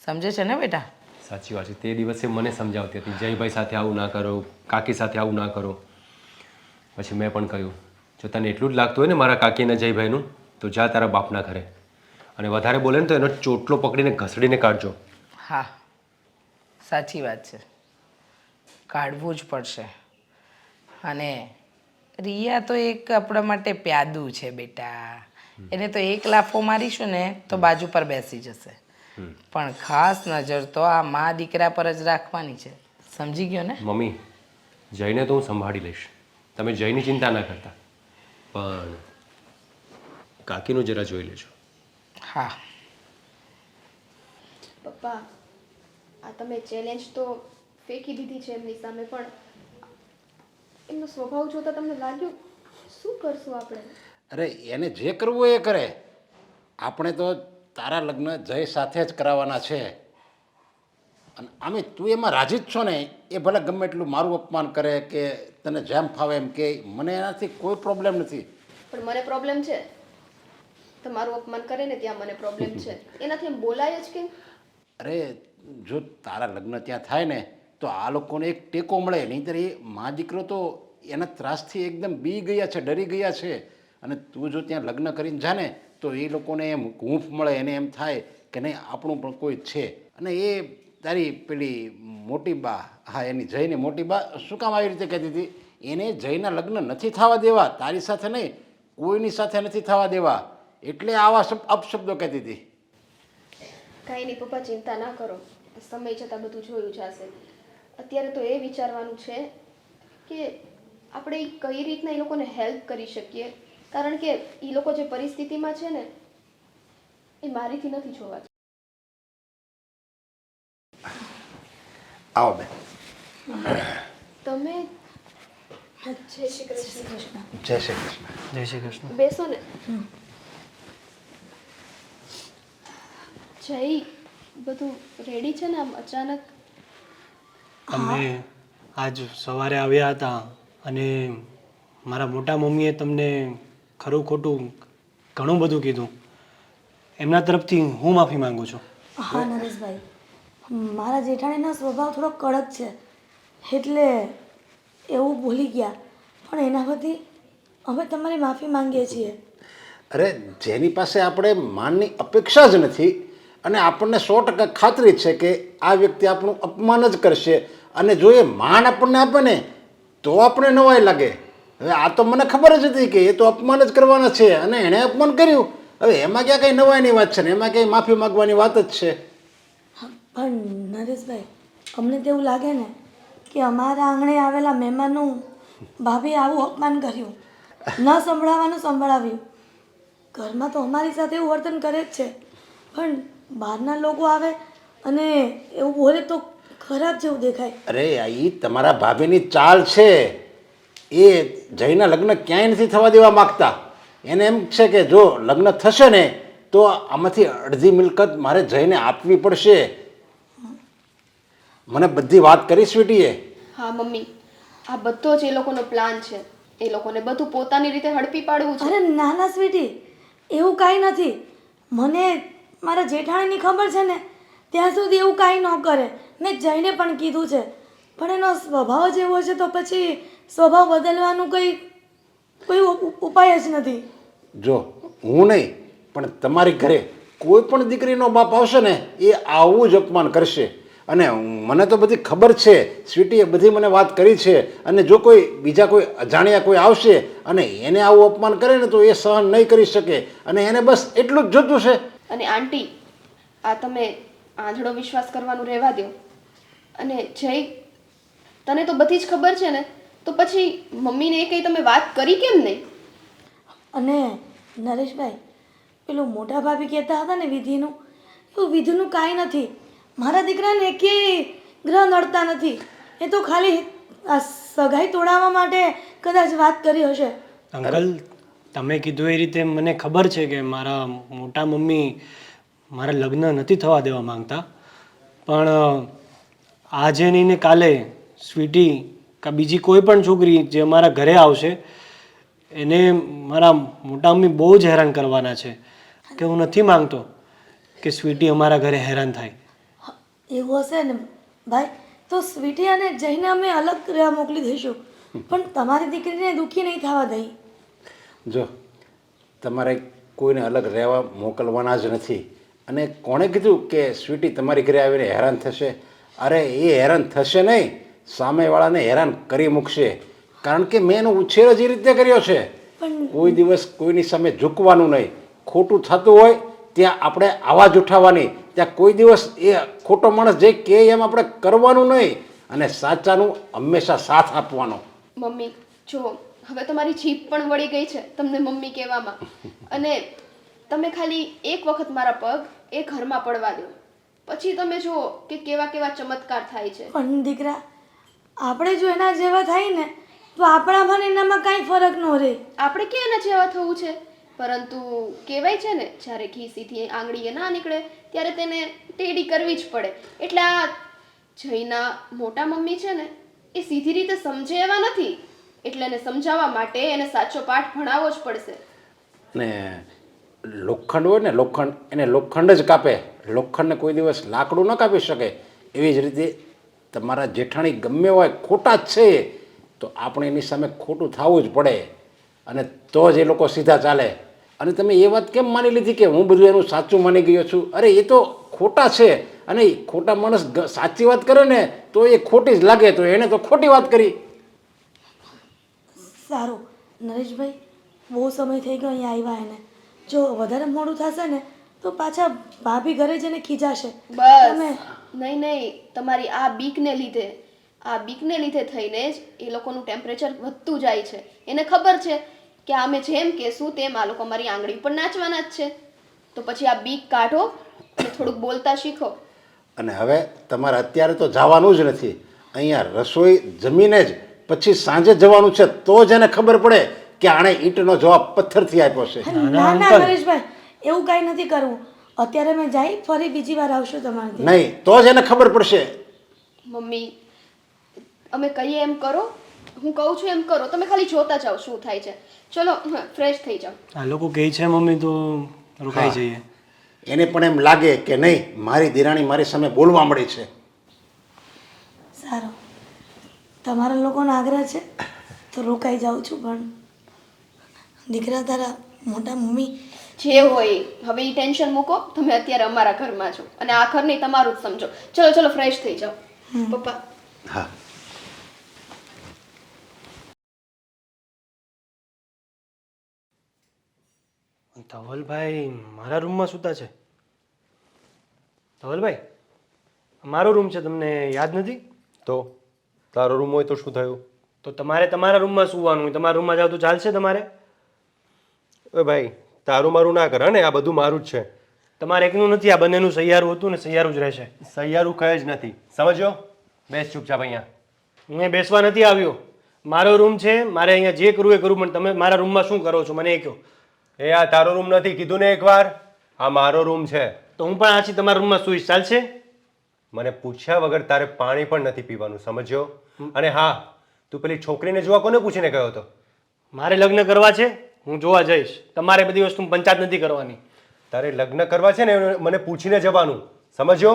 સમજે છે ને બેટા? સાચી વાત છે. તે દિવસે મને સમજાવતી હતી જયભાઈ સાથે આવું ના કરો, કાકી સાથે આવું ના કરો. પછી મેં પણ કહ્યું જો તને એટલું જ લાગતું હોય ને મારા કાકી અને જયભાઈનું તો જા તારા બાપના ઘરે, અને વધારે બોલે ને તો એનો ચોટલો પકડીને ઘસડીને કાઢજો. હા, સાચી વાત છે, કાઢવું જ પડશે. અને રિયા તો એક આપણા માટે પ્યાદું છે બેટા, એને તો એક લાફો મારીશું ને તો બાજુ પર બેસી જશે. પણ ખાસ નજર તો આ મા દીકરા પર જ રાખવાની છે. સમજી ગયો ને? મમ્મી, જઈને તો હું સંભાળી લઈશ, તમે જયની ચિંતા ના કરતા, પણ કાકીનું જરા જોઈ લેજો. હા. પપ્પા, આ તમે ચેલેન્જ તો ફેંકી દીધી છે એમની સામે, પણ એમનો સ્વભાવ જોતા તમને લાગ્યું શું કરશું આપણે? અરે એને જે કરવું હોય એ કરે. આપણે તો તારા લગ્ન જય સાથે જ કરાવવાના છે. અને આમે તું એમાં રાજી જ છો ને, એ ભલે ગમે એટલું મારું અપમાન કરે કે તને જેમ ફાવે એમ કે, મને એનાથી કોઈ પ્રોબ્લેમ નથી. પણ મને પ્રોબ્લેમ છે. તમારું અપમાન કરે ને ત્યાં મને પ્રોબ્લેમ છે. એનાથી એમ બોલાય જ કેમ? અરે જો તારા લગ્ન ત્યાં થાય ને તો આ લોકોને એક ટેકો મળે, નહીંતર એ મા દીકરો તો એના ત્રાસથી એકદમ બી ગયા છે, ડરી ગયા છે. અને તું જો ત્યાં લગ્ન કરીને જાને તો એ લોકોને એમ હૂંફ મળે, એને એમ થાય કે નહીં આપણું પણ કોઈ છે. અને એ તારી પેલી મોટી બા, હા એની જયની મોટી બા શું કામ આવી રીતે કહેતી હતી, એને જયના લગ્ન નથી થવા દેવા, તારી સાથે નહીં કોઈની સાથે નથી થવા દેવા, એટલે આવા અપશબ્દો કહેતી હતી. કાંઈ નહીં પપ્પા, ચિંતા ના કરો, સમય જતાં બધું જોયું જશે. અત્યારે તો એ વિચારવાનું છે કે આપણે કઈ રીતના એ લોકોને હેલ્પ કરી શકીએ, કારણ કે એ લોકો જે પરિસ્થિતિમાં છે ને એ મારીથી નથી જોવાતું. આવો બેન. તમે જય શ્રી કૃષ્ણ. જય શ્રી કૃષ્ણ. જય શ્રી કૃષ્ણ. બેસો ને. જય, બધું રેડી છે ને? આમ અચાનક અમે આજ સવારે આવ્યા હતા અને મારા મોટા મમ્મીએ તમને ખરું ખોટું ઘણું બધું કીધું. એમના તરફથી હું માફી માંગુ છું. હા નરેશભાઈ, મારા જેઠાણીનો સ્વભાવ થોડો કડક છે એટલે એવું ભૂલી ગયા, પણ એના બધી અમે તમારી માફી માંગીએ છીએ. અરે જેની પાસે આપણે માનની અપેક્ષા જ નથી અને આપણને 100% ખાતરી છે કે આ વ્યક્તિ આપણું અપમાન જ કરશે, અને જો એ માન આપણને આપે ને તો આપણે નવાઈ લાગે. હવે આ તો મને ખબર જ હતી કે એ તો અપમાન જ કરવાના છે અને એણે અપમાન કર્યું. હવે એમાં ક્યાં કંઈ નવાઈની વાત છે ને એમાં ક્યાંય માફી માગવાની વાત જ છે. પણ નરેશભાઈ, અમને તો એવું લાગે ને કે અમારા આંગણે આવેલા મહેમાનનું ભાભીએ આવું અપમાન કર્યું, ન સંભળાવવાનું સંભળાવ્યું. ઘરમાં તો અમારી સાથે એવું વર્તન કરે જ છે, પણ બહારના લોકો આવે અને એવું બોલે તો ખરાબ જેવું દેખાય. અરે એ તમારા ભાભીની ચાલ છે. એ જયના લગ્ન ક્યાંય નથી થવા દેવા માગતા. એને એમ છે કે જો લગ્ન થશે ને તો આમાંથી અડધી મિલકત મારે જયને આપવી પડશે. મને બધી વાત કરી સ્વીટીએ. હા મમ્મી, આ બધો જ એ લોકોનો પ્લાન છે. એ લોકોને બધું પોતાની રીતે હડપી પાડવું છે. અરે ના ના સ્વીટી, એવું કાંઈ નથી. મને મારા જેઠાણીની ખબર છે ને ત્યાં સુધી એવું કાંઈ ન કરે. મેં જઈને પણ કીધું છે, પણ એનો સ્વભાવ જ એવો છે તો પછી સ્વભાવ બદલવાનું કોઈ ઉપાય જ નથી. જો હું નહીં પણ તમારી ઘરે કોઈ પણ દીકરીનો બાપ આવશે ને એ આવું જ અપમાન કરશે. અને મને તો બધી ખબર છે, સ્વીટીએ બધી મને વાત કરી છે. અને જો કોઈ બીજા કોઈ અજાણ્યા કોઈ આવશે અને એને આવું અપમાન કરે ને તો એ સહન નહીં કરી શકે અને એને બસ એટલું જ જોતું છે. અને આંટી, આ તમે આંધળો વિશ્વાસ કરવાનું રહેવા દો. અને જય, તને તો બધી જ ખબર છે ને, તો પછી મમ્મીને એ કંઈ તમે વાત કરી કેમ નહીં? અને નરેશભાઈ, પેલું મોટા ભાભી કહેતા હતા ને વિધિનું, એવું વિધિનું કાંઈ નથી. મારા દીકરાને એકેય ગ્રહ નડતા નથી. એ તો ખાલી આ સગાઈ તોડાવવા માટે કદાચ વાત કરી હશે. અંકલ, તમે કીધું એ રીતે મને ખબર છે કે મારા મોટા મમ્મી મારા લગ્ન નથી થવા દેવા માંગતા, પણ આજે નહીં ને કાલે સ્વીટી કે બીજી કોઈ પણ છોકરી જે અમારા ઘરે આવશે એને મારા મોટા મમ્મી બહુ જ હેરાન કરવાના છે. કે હું નથી માંગતો કે સ્વીટી અમારા ઘરે હેરાન થાય. એવું હશે ને ભાઈ તો સ્વીટી અને જઈને અમે અલગ રહેવા મોકલી દઈશું, પણ તમારી દીકરીને દુઃખી નહીં થવા દઈ. જો તમારે કોઈને અલગ રહેવા મોકલવાના જ નથી. અને કોણે કીધું કે સ્વીટી તમારી ઘરે આવીને હેરાન થશે? અરે એ હેરાન થશે નહીં, સામેવાળાને હેરાન કરી મૂકશે. કારણ કે મેં એનો ઉછેર જ એ રીતે કર્યો છે. કોઈ દિવસ કોઈની સામે ઝૂકવાનું નહીં. ખોટું થતું હોય ત્યાં આપણે આવાજ ઉઠાવવાની, ત્યાં કોઈ દિવસ એ ખોટો માણસ જે કહે એમ આપણે કરવાનું નહીં અને સાચાનું હંમેશા સાથ આપવાનો. મમ્મી જો, હવે તમારી જીભ પણ વળી ગઈ છે તમને મમ્મી કહેવામાં. અને તમે ખાલી એક વખત મારા પગ એ ઘરમાં પડવા દો, પછી તમે જુઓ કે કેવા કેવા ચમત્કાર થાય છે. પણ દીકરા, આપણે જો એના જેવા થાય ને તો આપણામાં ને એનામાં કાંઈ ફરક ન રહે. આપણે ક્યાં એના જેવા થવું છે? પરંતુ કહેવાય છે ને, જ્યારે ઘી સીધી આંગળીએ ના નીકળે ત્યારે તેને ટેડી કરવી જ પડે. એટલે આ જયના મોટા મમ્મી છે ને એ સીધી રીતે સમજે એવા નથી, એટલે એને સમજાવવા માટે એને સાચો પાઠ ભણાવવો જ પડશે. ને લોખંડ હોય ને લોખંડ, એને લોખંડ જ કાપે, લોખંડને કોઈ દિવસ લાકડું ન કાપી શકે. એવી જ રીતે તમારા જેઠાણી ગમે હોય ખોટા જ છે, તો આપણે એની સામે ખોટું થવું જ પડે, અને તો જ એ લોકો સીધા ચાલે. અને તમે એ વાત કેમ માની લીધી કે હું બધું એનું સાચું માની ગયો છું? અરે એ તો ખોટા છે, અને ખોટા માણસ સાચી વાત કરે ને તો એ ખોટી જ લાગે, તો એને તો ખોટી વાત કરી. સારું નરેશભાઈ, બહુ સમય થઈ ગયો અહીંયા આવ્યા એને. જો વધારે મોડું થશે ને તો પાછા ભાભી ઘરે જઈને ખીજાશે. બસ તમે નહીં નહીં, તમારી આ બીકને લીધે થઈને જ એ લોકોનું ટેમ્પરેચર વધતું જાય છે. એને ખબર છે કે અમે જેમ કહેશું તેમ આ લોકો અમારી આંગળી પર નાચવાના જ છે. તો પછી આ બીક કાઢો અને થોડુંક બોલતા શીખો. અને હવે તમારે અત્યારે તો જવાનું જ નથી, અહીંયા રસોઈ જમીને જ પછી સાંજે જવાનું છે, તો જ એને ખબર પડે કે આણે ઈંટનો જવાબ પથ્થરથી આપ્યો છે. ના ના નરેશભાઈ, એવું કાંઈ નથી કરવું. અત્યારે મેં જઈ ફરી બીજી વાર આવશું તમારે ત્યાં. નહીં, તો જ એને ખબર પડશે. મમ્મી, અમે કહીએ એમ કરો, હું કહું છું એમ કરો, તમે ખાલી જોતા જાઓ શું થાય છે. ચલો ફ્રેશ થઈ જાઓ. આ લોકો કહે છે મમ્મી તો રોકાઈ જઈએ. એને પણ એમ લાગે કે નહીં, મારી દિરાણી મારી સામે બોલવા મળી છે. સારું, તમારા લોકોનો આગ્રહ છે તો રોકાઈ જાઉં છું, પણ દીકરા તારા મોટા મમ્મી જે હોય હવે એ ટેન્શન મૂકો. તમે અત્યારે અમારા ઘરમાં છો અને આ ઘર નહીં તમારું જ સમજો. ચલો ચલો ફ્રેશ થઈ જાઓ. પપ્પા હા, ધવલભાઈ મારા રૂમમાં સૂતા છે. ધવલભાઈ, મારો રૂમ છે, તમને યાદ નથી? તો તારો રૂમ હોય તો શું થયું? તો તમારે તમારા રૂમમાં સૂવાનું હોય. તમારા રૂમમાં જાવ તો ચાલશે તમારે? ઓય ભાઈ, તારું મારું ના કર ને, આ બધું મારું જ છે. તમારે એકનું નથી, આ બંનેનું સહિયારું હતું ને સહિયારું જ રહેશે. સહિયારું કહે જ નથી, સમજ્યો? બેસ ચૂપચાપ અહીંયા. હું એ બેસવા નથી આવ્યો. મારો રૂમ છે, મારે અહીંયા જે કરવું એ કરવું, પણ તમે મારા રૂમમાં શું કરો છો મને એ કહો. એ આ તારો રૂમ નથી, કીધું ને એકવાર, આ મારો રૂમ છે. તો હું પણ આછી તમારા રૂમમાં સૂઈશ, ચાલશે? મને પૂછ્યા વગર તારે પાણી પણ નથી પીવાનું, સમજ્યો? અને હા, તું પેલી છોકરીને જોવા કોને પૂછીને ગયો હતો? મારે લગ્ન કરવા છે, હું જોવા જઈશ. તમારે બધી વસ્તુ પંચાયત નથી કરવાની. તારે લગ્ન કરવા છે ને મને પૂછીને જવાનું, સમજ્યો?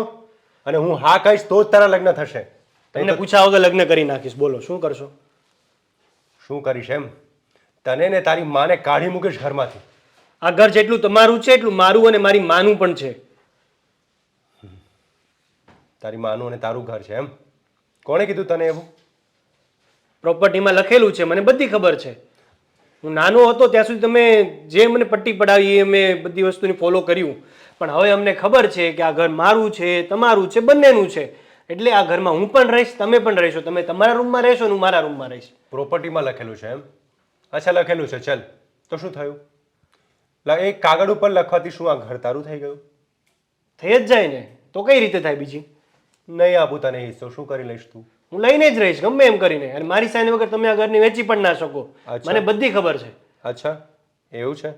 અને હું હા કહીશ તો જ તારા લગ્ન થશે. તમને પૂછ્યા વગર લગ્ન કરી નાખીશ. બોલો શું કરશો? શું કરીશ એમ? તને ને તારી માને કાઢી મૂકીશ ઘરમાંથી. આ ઘર જેટલું તમારું છે એટલું મારું અને મારી માનું પણ છે. તારી માનું અને તારું ઘર છે એમ? કોણે કીધું તને એવું? પ્રોપર્ટીમાં લખેલું છે, મને બધી ખબર છે. હું નાનો હતો ત્યાં સુધી તમે જે મને પટ્ટી પડાવી એ મેં બધી વસ્તુની ફોલો કર્યું, પણ હવે અમને ખબર છે કે આ ઘર મારું છે, તમારું છે, બંનેનું છે. એટલે આ ઘરમાં હું પણ રહીશ, તમે પણ રહેશો. તમે તમારા રૂમમાં રહેશો ને હું મારા રૂમમાં રહીશ. પ્રોપર્ટીમાં લખેલું છે એમ? અચ્છા, લખેલું છે, ચલ તો શું થયું? એ કાગળ ઉપર લખવાથી શું આ ઘર તારું થઈ ગયું? થઈ જ જાય ને, તો કઈ રીતે થાય બીજી? નહીં આપું તને હિસ્સો, શું કરી લઈશ તું? હું લઈને જ રહીશ ગમે એમ કરીને, અને મારી સાઈન વગર તમે આ ઘરની વેચી પણ ના શકો. અચ્છા. મને બધી ખબર છે. અચ્છા, એવું છે?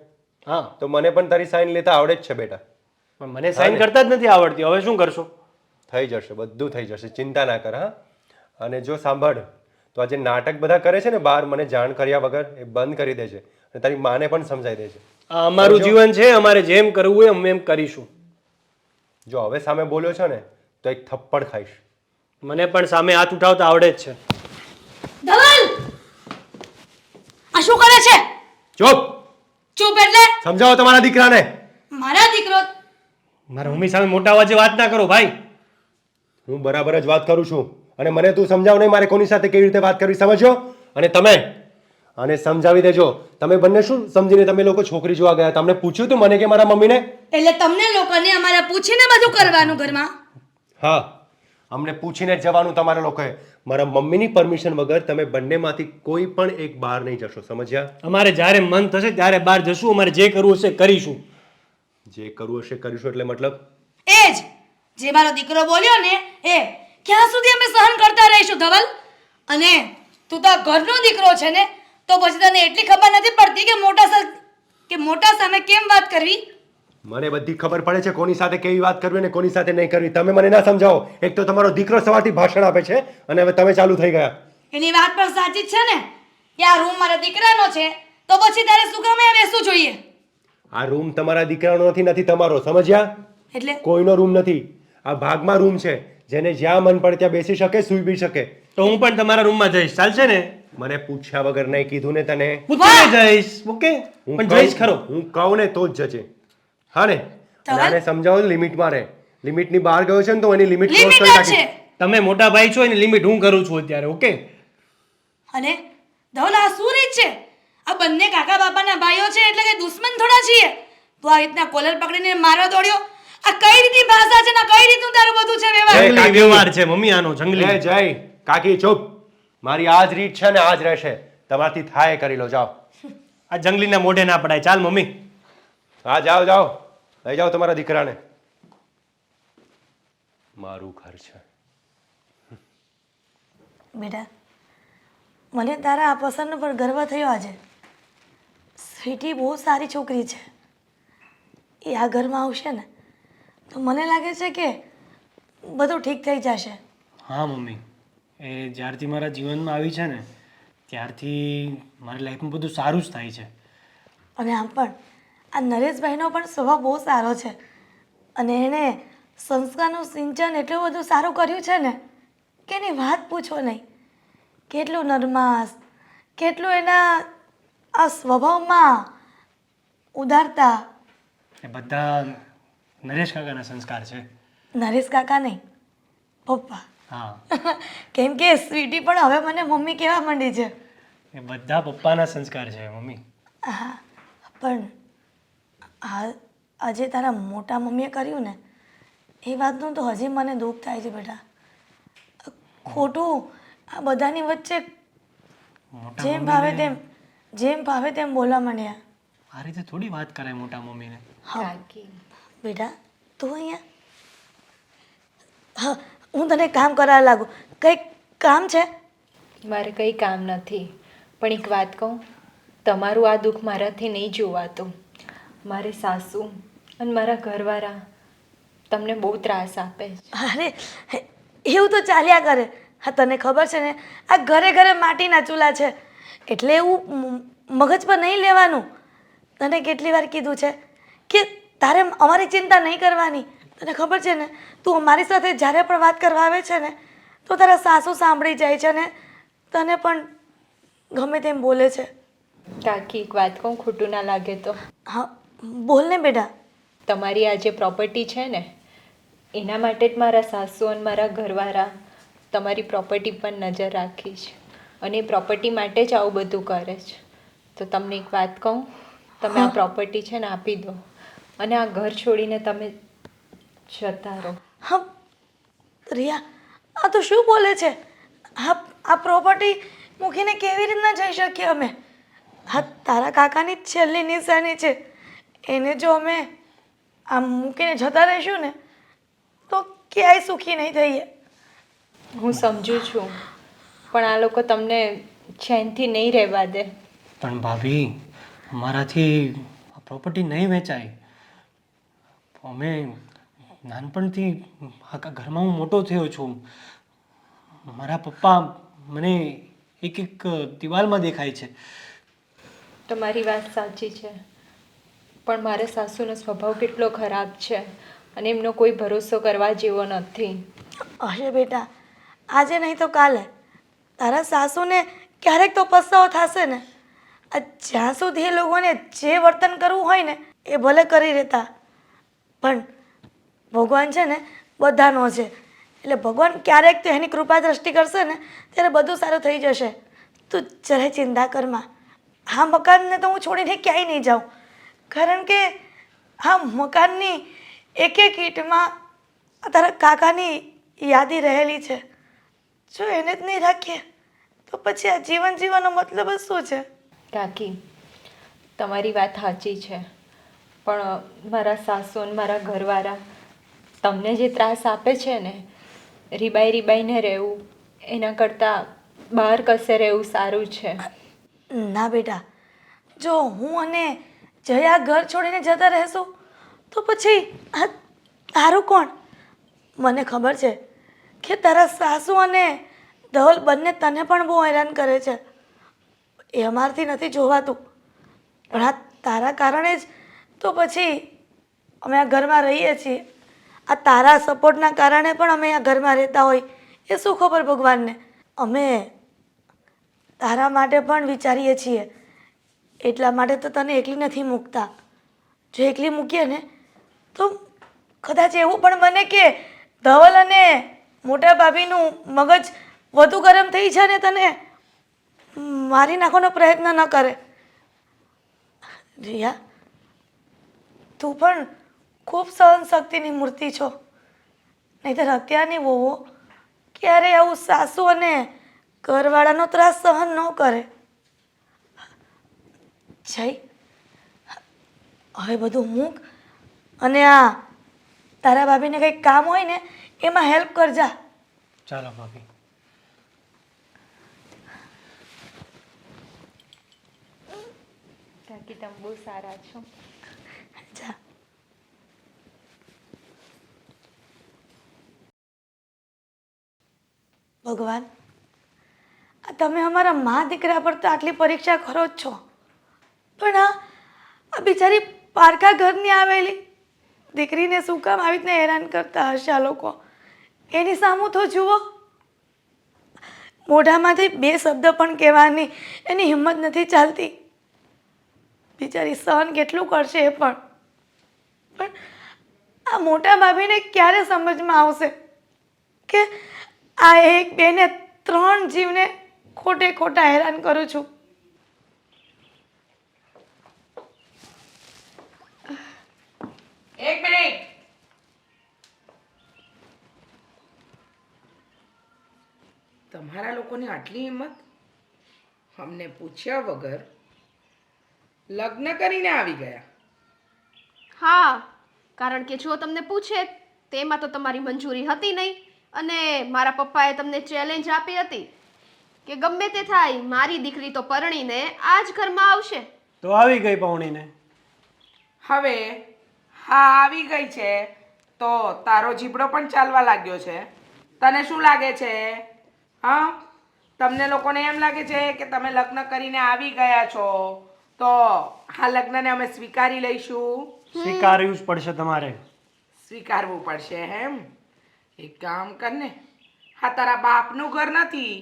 હા, તો મને પણ તારી સાઈન લેતા આવડે જ છે બેટા. પણ મને સાઈન કરતા જ નથી આવડતી. હવે શું કરશો? થઈ જશે, બધું થઈ જશે, ચિંતા ના કર. હા, અને જો સાંભળ, તો આ જે નાટક બધા કરે છે ને બહાર મને જાણ કર્યા વગર, એ બંધ કરી દેજે અને તારી માને પણ સમજાવી દેજે. આ અમારું જીવન છે, અમારે જેમ કરવું હોય અમે એમ કરીશું. જો હવે સામે બોલ્યો છો ને તો એક થપ્પડ ખાઈશ. મને પણ સામે હાથ ઉઠાવતા આવડે જ છે. ધવલ, આ શું કરે છે? ચૂપ! ચૂપ એટલે સમજાવો તમારા દીકરાને. મારા દીકરો મારા મમ્મી સામે મોટા અવાજે વાત ના કરો ભાઈ. હું બરાબર જ વાત કરું છું અને મને તું સમજાવ નહીં મારે કોની સાથે કેવી રીતે વાત કરવી, સમજ્યો? અને તમે આને સમજાવી દેજો. તમે બંને શું સમજીને તમે લોકો છોકરી જોવા ગયા? તમને પૂછ્યું તું મને કે મારા મમ્મીને? એટલે તમને લોકોને અમારે પૂછીને બધું કરવાનું ઘરમાં? હા, અમને પૂછીને જ જવાનું તમારા લોકોએ. મારા મમ્મીની પરમિશન વગર તમે બંનેમાંથી કોઈ પણ એક બહાર નહીં જશો, સમજ્યા? અમારે જ્યારે મન થશે ત્યારે બહાર જશું. અમારે જે કરવું હશે કરીશું. જે કરવું હશે કરીશું એટલે મતલબ? એ જ જે મારો દીકરો બોલ્યો ને એ ક્યાં સુધી અમે સહન કરતા રહીશું ધવલ? અને તું તો ઘરનો દીકરો છે ને, તો પછી તને એટલી ખબર નથી પડતી કે મોટા સામે કેમ વાત કરવી? મને બધી ખબર પડે છે કોની સાથે કેવી વાત કરવી અને કોની સાથે નહીં કરવી. તમે મને ના સમજાવો. એક તો તમારો દીકરો સવારથી ભાષણ આપે છે અને હવે તમે ચાલુ થઈ ગયા. એની વાત પણ સાચી જ છે ને કે આ રૂમ મારા દીકરાનો છે, તો પછી તારે શું કામ અહીંયા બેસવું જોઈએ? આ રૂમ તમારા દીકરાનો નથી તમારો, સમજ્યા? એટલે કોઈનો રૂમ નથી, આ ભાગમાં રૂમ છે. જેને જ્યાં મન પડે ત્યાં બેસી શકે, સૂઈ બી શકે. તો હું પણ તમારા રૂમમાં જઈશ, ચાલશે ને? મને પૂછ્યા વગર નહીં કીધું ને તને. પૂછીને જઈશ, ઓકે? પણ જઈશ ખરો. હું કહું ને તો જ જજે, હા ને? અને આને સમજાવો લિમિટમાં રહે. લિમિટની બહાર ગયો છે ને તો એની લિમિટ ક્રોસ કરી નાખી. તમે મોટા ભાઈ છો એની લિમિટ હું કરું છું અત્યારે, ઓકે? અને ધવલ આ શું રીત છે? આ બંને કાકા બાપાના ભાઈઓ છે એટલે કે દુશ્મન થોડા છીએ. તું આ રીતના કોલર પકડીને મારવા દોડ્યો, આ કઈ રીતની ભાષા છે ને કઈ રીતનું તારું બધું છે વ્યવહાર? જંગલી વ્યવહાર છે મમ્મી આનો, જંગલી. જય કાકી ચૂપ. મારી આ જ રીત છે ને આ જ રહેશે. તમારથી થાય કરી લો, જાઓ. આ જંગલીના મોઢે ના પડાય. ચાલ મમ્મી. હા જાઓ જાઓ, લઈ જાઓ તમારા દીકરાને. મારું ઘર છે. બેટા, મને તારા આ પસંદ પર ગર્વ થયો આજે. સ્વીટી બહુ સારી છોકરી છે. એ આ ઘરમાં આવશે ને તો મને લાગે છે કે બધું ઠીક થઈ જશે. હા મમ્મી, એ જ્યારથી મારા જીવનમાં આવી છે ને ત્યારથી મારી લાઈફમાં બધું સારું જ થાય છે. અને આમ પણ આ નરેશભાઈનો પણ સ્વભાવ બહુ સારો છે. અને એણે સંસ્કારનું સિંચન એટલું બધું સારું કર્યું છે ને કે એની વાત પૂછો નહીં. કેટલું નરમાસ, કેટલું એના આ સ્વભાવમાં ઉદારતા. એ બધા નરેશ કાકાના સંસ્કાર છે. નરેશ કાકા નહીં, પપ્પા. હા, કેમ કે સ્વીટી પણ હવે મને મમ્મી કહેવા માંડી છે. એ બધા પપ્પાના સંસ્કાર છે મમ્મી. હા, પણ આજે તારા મોટા મમ્મીએ કર્યું ને એ વાતનું તો હજી મને દુઃખ થાય છે બેટા. ખોટું આ બધાની વચ્ચે જેમ ભાવે તેમ બોલવા માંડ્યા. આ રીતે થોડી વાત કરાય મોટા મમ્મીને. હા બેટા, તું અહીંયા. હા, હું તને કામ કરાવવા લાગુ. કંઈક કામ છે? મારે કંઈ કામ નથી, પણ એક વાત કહું, તમારું આ દુઃખ મારાથી નહીં જોવાતું. મારી સાસુ અને મારા ઘરવાળા તમને બહુ ત્રાસ આપે છે. અરે એવું તો ચાલ્યા કરે. હા, તને ખબર છે ને આ ઘરે ઘરે માટીના ચૂલા છે એટલે એવું મગજ પર નહીં લેવાનું. તને કેટલી વાર કીધું છે કે તારે અમારી ચિંતા નહીં કરવાની. તને ખબર છે ને તું અમારી સાથે જ્યારે પણ વાત કરવા આવે છે ને તો તારા સાસુ સાંભળી જાય છે ને તને પણ ગમે તેમ બોલે છે. કાકી એક વાત કહું, ખોટું ના લાગે તો? હા બોલ ને બેટા. તમારી આ જે પ્રોપર્ટી છે ને એના માટે જ મારા સાસુ અને મારા ઘરવાળા તમારી પ્રોપર્ટી પર નજર રાખી છે અને એ પ્રોપર્ટી માટે જ આવું બધું કરે છે. તો તમને એક વાત કહું, તમે આ પ્રોપર્ટી છે ને આપી દો અને આ ઘર છોડીને તમે જતા રહો. હા રિયા, આ તો શું બોલે છે? આ પ્રોપર્ટી મૂકીને કેવી રીતના જઈ શકીએ અમે? હા, તારા કાકાની જ છેલ્લી નિશાની છે. એને જો અમે આમ મૂકીને જતા રહીશું ને તો ક્યાંય સુખી નહીં થઈએ. હું સમજુ છું, પણ આ લોકો તમને ચેનથી નહીં રહેવા દે. પણ ભાભી, અમારાથી આ પ્રોપર્ટી નહીં વેચાય. અમે નાનપણથી આખા ઘરમાં હું મોટો થયો છું. મારા પપ્પા મને એક એક દિવાલમાં દેખાય છે. તમારી વાત સાચી છે, પણ મારા સાસુનો સ્વભાવ કેટલો ખરાબ છે અને એમનો કોઈ ભરોસો કરવા જેવો નથી. અરે બેટા, આજે નહીં તો કાલે તારા સાસુને ક્યારેક તો પસ્તાવો થશે ને. આ જ્યાં સુધી એ લોકોને જે વર્તન કરવું હોય ને એ ભલે કરી રહેતા, પણ ભગવાન છે ને બધાનો છે. એટલે ભગવાન ક્યારેક તો એની કૃપા દ્રષ્ટિ કરશે ને ત્યારે બધું સારું થઈ જશે. તું જરાય ચિંતા કરમાં. આ મકાનને તો હું છોડીને ક્યાંય નહીં જાઉં, કારણ કે આ મકાનની એક એક ઈંટમાં તારા કાકાની યાદી રહેલી છે. જો એને જ નહીં રાખીએ તો પછી આ જીવન જીવવાનો મતલબ જ શું છે? કાકી, તમારી વાત સાચી છે, પણ મારા સાસુ અને મારા ઘરવાળા તમને જે ત્રાસ આપે છે ને, રીબાઈને રહેવું એના કરતાં બહાર કશે રહેવું સારું છે. ના બેટા, જો હું અને જયા ઘર છોડીને જતા રહેશું તો પછી આ તારું કોણ? મને ખબર છે કે તારા સાસુ અને ધવલ બંને તને પણ બહુ હેરાન કરે છે. એ અમારથી નથી જોવાતું, પણ આ તારા કારણે જ તો પછી અમે આ ઘરમાં રહીએ છીએ. આ તારા સપોર્ટના કારણે પણ અમે આ ઘરમાં રહેતા હોય એ શું ખબર ભગવાનને. અમે તારા માટે પણ વિચારીએ છીએ, એટલા માટે તો તને એકલી નથી મૂકતા. જો એકલી મૂકીએ ને તો કદાચ એવું પણ બને કે ધવલ અને મોટા ભાભીનું મગજ વધુ ગરમ થઈ છે ને તને મારી નાખવાનો પ્રયત્ન ન કરે. રિયા, તું પણ ખૂબ સહનશક્તિની મૂર્તિ છો. નહીંતર અત્યારની વહુઓ ક્યારે આવું સાસુ અને ઘરવાળાનો ત્રાસ સહન ન કરે. જય, હવે બધું મૂક અને આ તારા ભાભીને કંઈક કામ હોય ને એમાં હેલ્પ કરજા. ચાલો ભાભી. કાકી તમે બહુ સારા છો. જા. ભગવાન, આ તમે અમારા મા દીકરા પર તો આટલી પરીક્ષા કરો જ છો, પણ આ બિચારી પારકા ઘરની આવેલી દીકરીને શું કામ આવી રીતના હેરાન કરતા હશે આ લોકો? એની સામું તો જુઓ. મોઢામાંથી બે શબ્દ પણ કહેવાની એની હિંમત નથી ચાલતી. બિચારી સહન કેટલું કરશે એ પણ આ મોટા ભાભીને ક્યારે સમજમાં આવશે કે આ એક બે ને 3 જીવને ખોટે ખોટા હેરાન કરું છું. એક મિનિટ. તમારા લોકોની આટલી હિંમત? અમને પૂછ્યા વગર લગ્ન કરીને આવી ગયા? હા, કારણ કે જો તમને પૂછે તેમાં તો તમારી મંજૂરી હતી નહીં, અને મારા પપ્પાએ તમને ચેલેન્જ આપી હતી કે ગમે તે થાય મારી દીકરી તો પરણીને આ જ ઘરમાં આવશે. તો આવી ગઈ પૌણીને. હવે હા આવી ગઈ છે તો તારો જીબડો પણ ચાલવા લાગ્યો છે. તને શું લાગે છે? હા, તમને લોકોને એમ લાગે છે કે તમે લગ્ન કરીને આવી ગયા છો તો આ લગ્નને અમે સ્વીકારી લઈશું? સ્વીકારવું જ પડશે તમારે. સ્વીકારવું પડશે એમ? એક કામ કરને, હા તારા બાપનું ઘર નથી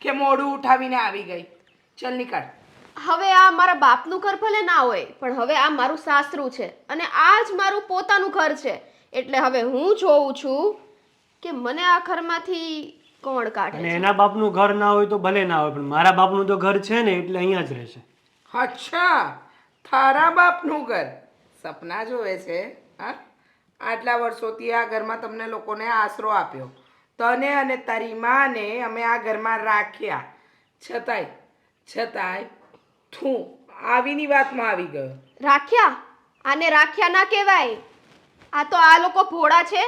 કે મોઢું ઉઠાવીને આવી ગઈ? ચલ નીકળ. હવે આ મારા બાપનું ઘર ભલે ના હોય, પણ હવે આ મારું સાસરું છે અને આ જ મારું પોતાનું ઘર છે. એટલે હવે હું જોઉં છું કે મને આ ઘરમાંથી કોણ કાઢે અને છે. એના બાપનું ઘર ના હોય તો ભલે ના હોય, પણ મારા બાપનું તો ઘર છે ને એટલે અહીંયા જ રહેશે. અચ્છા, તારા બાપનું ઘર સપના જોવે છે? હા, આટલા વર્ષોથી આ ઘરમાં તમને લોકોને આશરો આપ્યો, તને અને તારી માને અમે આ ઘરમાં રાખ્યા, છતાંય તું આવીની વાતમાં આવી ગયો. રાખ્યા? આને રાખ્યા ના કહેવાય. આ તો આ લોકો ભોળા છે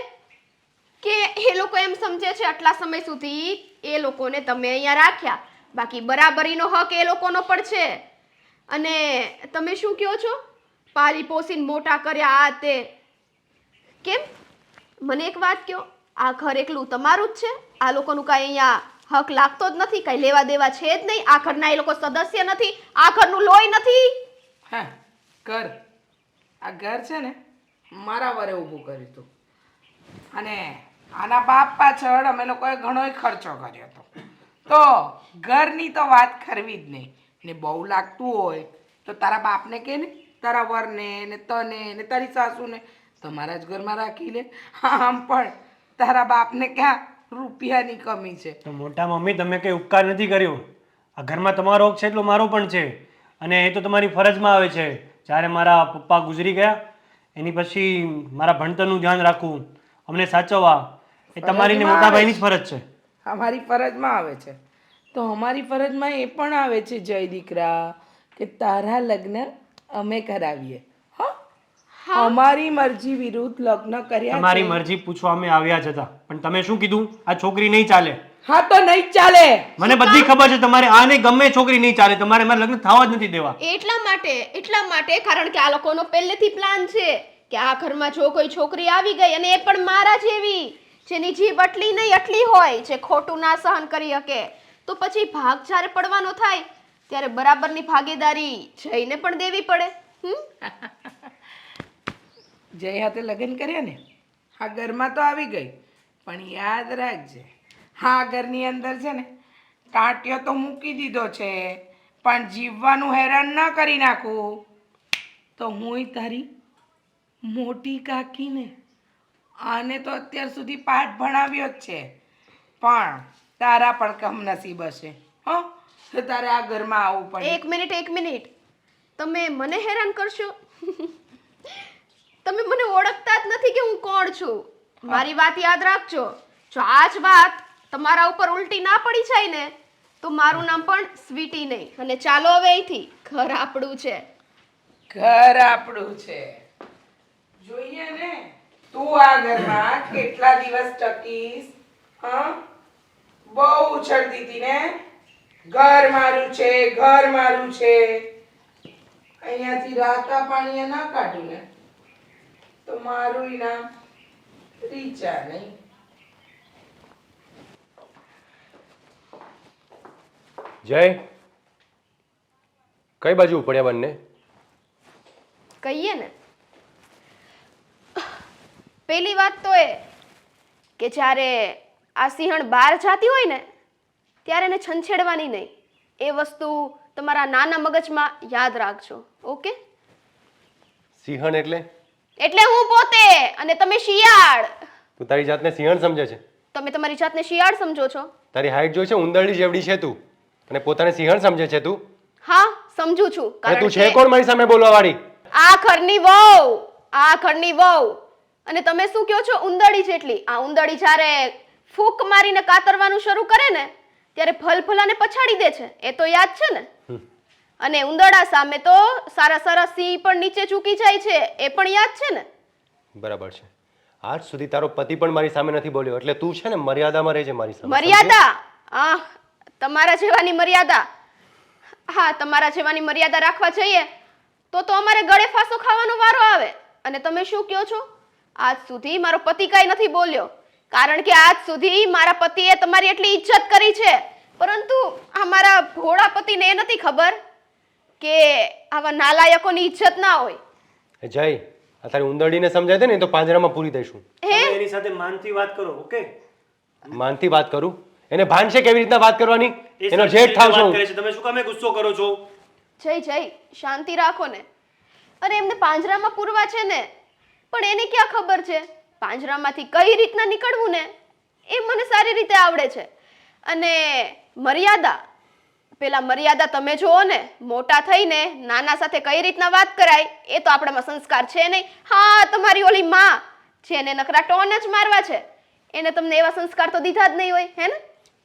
કે એ લોકો એમ સમજે છે આટલા સમય સુધી એ લોકોને તમે અહીંયા રાખ્યા, બાકી બરાબરીનો હક એ લોકોનો પણ છે. અને તમે શું કહો છો? પાલી પોસીને મોટા કર્યા આ તે. કેમ? મને એક વાત કહો, આ ઘર એકલું તમારું જ છે? આ લોકોનું કાંઈ અહીંયા હક લાગતો જ નથી? કાંઈ લેવા દેવા છે જ નહીં? આ ઘરના એ લોકો સદસ્ય નથી? આ ઘરનું લોહી નથી? હા, ઘર, આ ઘર છે ને મારા વરે ઊભું કર્યું હતું, અને આના બાપ પાછળ અમે લોકોએ ઘણોય ખર્ચો કર્યો હતો. તો ઘરની તો વાત કરવી જ નહીં. ને બહુ લાગતું હોય તો તારા બાપને કહે ને, તારા વરને ને તને ને તારી સાસુને તમારા જ ઘરમાં રાખી લે. આમ પણ તારા બાપને ક્યાં રૂપિયાની કમી છે? તો મોટા મમ્મી, તમે કંઈ ઉપકાર નથી કર્યો. આ ઘરમાં તમારો હક છે એટલો મારો પણ છે, અને એ તો તમારી ફરજમાં આવે છે. જ્યારે મારા પપ્પા ગુજરી ગયા એની પછી મારા ભણતરનું ધ્યાન રાખવું, અમને સાચવવા, એ તમારી ને મોટા ભાઈની જ ફરજ છે. અમારી ફરજમાં આવે છે તો અમારી ફરજમાં એ પણ આવે છે જય દીકરા કે તારા લગ્ન અમે કરાવીએ. હા, અમારી મરજી વિરુદ્ધ લગ્ન કર્યા. તમારી મરજી પૂછવા અમે આવ્યા જ હતા, પણ તમે શું કીધું? આ છોકરી નહીં ચાલે. હા તો નહીં ચાલે. મને બધી ખબર છે તમારે આ નહીં ગમે છોકરી નહીં ચાલે. તમારે મારે લગ્ન થવા જ નથી દેવા. એટલા માટે કારણ કે આ લોકોનો પહેલેથી પ્લાન છે કે આ ઘરમાં જો કોઈ છોકરી આવી ગઈ, અને એ પણ મારા જેવી, જેની જીભ અટલી નહીં અટલી હોય, જે ખોટું ના સહન કરી શકે, તો પછી ભાગ જ્યારે પડવાનો થાય ત્યારે બરાબરની ભાગીદારી જઈને પણ દેવી પડે. જય હાથે લગ્ન કર્યા ને આ ઘરમાં તો આવી ગઈ, પણ યાદ રાખજે હા ઘરની અંદર છે ને ટાંટિયો તો મૂકી દીધો છે, પણ જીવવાનું હેરાન ન કરી નાખું તો હુંય તારી મોટી કાકીને આને તો અત્યાર સુધી પાઠ ભણાવ્યો જ છે, પણ તારા પણ કમનસીબ હશે હો તો તારે આ ઘરમાં આવવું પડે. એક મિનિટ, તમે મને હેરાન કરશો? તમે મને ઓળખતા જ નથી કે હું કોણ છું. મારી વાત યાદ રાખજો, જો આ જ વાત તમારા ઉપર ઉલટી ના પડી જાય ને તો મારું નામ પણ સ્વીટી નહીં. અને ચાલો હવે અહીંથી, ઘર આપણું છે. ઘર આપણું છે જોઈએ ને તું આ ઘરમાં કેટલા દિવસ ટકીશ? હા બહુ ઉછળતી હતી ને ઘર મારું છે, ઘર મારું છે. અહીંયાથી રાતા પાણીએ ના કાઢ્યું ને તો મારું ઇનામ રીચા નહીં. જય કઈ બાજુ પડ્યા બંને? કહીએ ને, પહેલી વાત તો એ કે જ્યારે આ સિંહણ બહાર જાતી હોય ને ત્યારે એને છંછેડવાની નહીં. એ વસ્તુ તમારા નાના મગજમાં યાદ રાખજો. ઓકે? સિંહણ એટલે? એટલે હું પોતે અને તમે શિયાળ. તું તારી જાતને સિંહણ સમજે છે? તમે તમારી જાતને શિયાળ સમજો છો? તારી હાઈટ જોઈ છે ઉંદરડી જેવડી છે તું, અને પોતાને સિંહણ સમજે છે તું? હા સમજુ છું. અને તું છે કોણ મારી સામે બોલવા વાળી? આ ઘરની વહુ, આ ઘરની વહુ. અને તમે શું કહો છો? ઉંદરડી જેટલી. આ ઉંદરડી જ્યારે ફૂંક મારીને કાતરવાનું શરૂ કરે ને ત્યારે ફલફલાને પછાડી દે છે, એ તો યાદ છે ને? અને ઉંદરડા સામે તો સારા સારા સિંહ પણ નીચે ઝૂકી જાય છે, એ પણ યાદ છે ને? બરાબર છે. આજ સુધી તારો પતિ પણ મારી સામે નથી બોલ્યો, એટલે તું છે ને મર્યાદામાં રહેજે મારી સામે. મર્યાદા? આ તમારા જેવાની મર્યાદા? હા તમારા જેવાની મર્યાદા રાખવા જઈએ તો અમારે ગળે ફાંસો ખાવાનો વારો આવે. અને તમે શું કહો છો? આજ સુધી મારો પતિ કાંઈ નથી બોલ્યો, કારણ કે આજ સુધી મારા પતિએ તમારી એટલી ઇજ્જત કરી છે, પરંતુ આ મારા ભોળા પતિને એ નથી ખબર કે આવા નાલાયકોની ઇજ્જત ના હોય. જય આ તારી ઉંદરડીને સમજાય દે ને તો પાંજરામાં પૂરી દઈશું. હે એની સાથે માનથી વાત કરો. ઓકે? માનથી વાત કરું? એને ભાન છે કેવી રીતના વાત કરવાની? એ એનો સરખી જેઠ રીતે થાવ વાત છું. કરે છે, તમે શું કામે ગુસ્સો કરો છો? જય શાંતિ રાખો ને. અને એમને પાંજરામાં પૂરવા છે ને, પણ એને ક્યાં ખબર છે પાંજરામાંથી કઈ રીતના નીકળવું ને? એ મને સારી રીતે આવડે છે. અને મર્યાદા, પેલા મર્યાદા તમે જુઓ ને, મોટા થઈને નાના સાથે કઈ રીતના વાત કરાય એ તો આપણામાં સંસ્કાર છે નહીં. હા તમારી ઓલી માં જેને નકરા ટોન જ મારવા છે એને તમને એવા સંસ્કાર તો દીધા જ નહીં હોય, હે ને?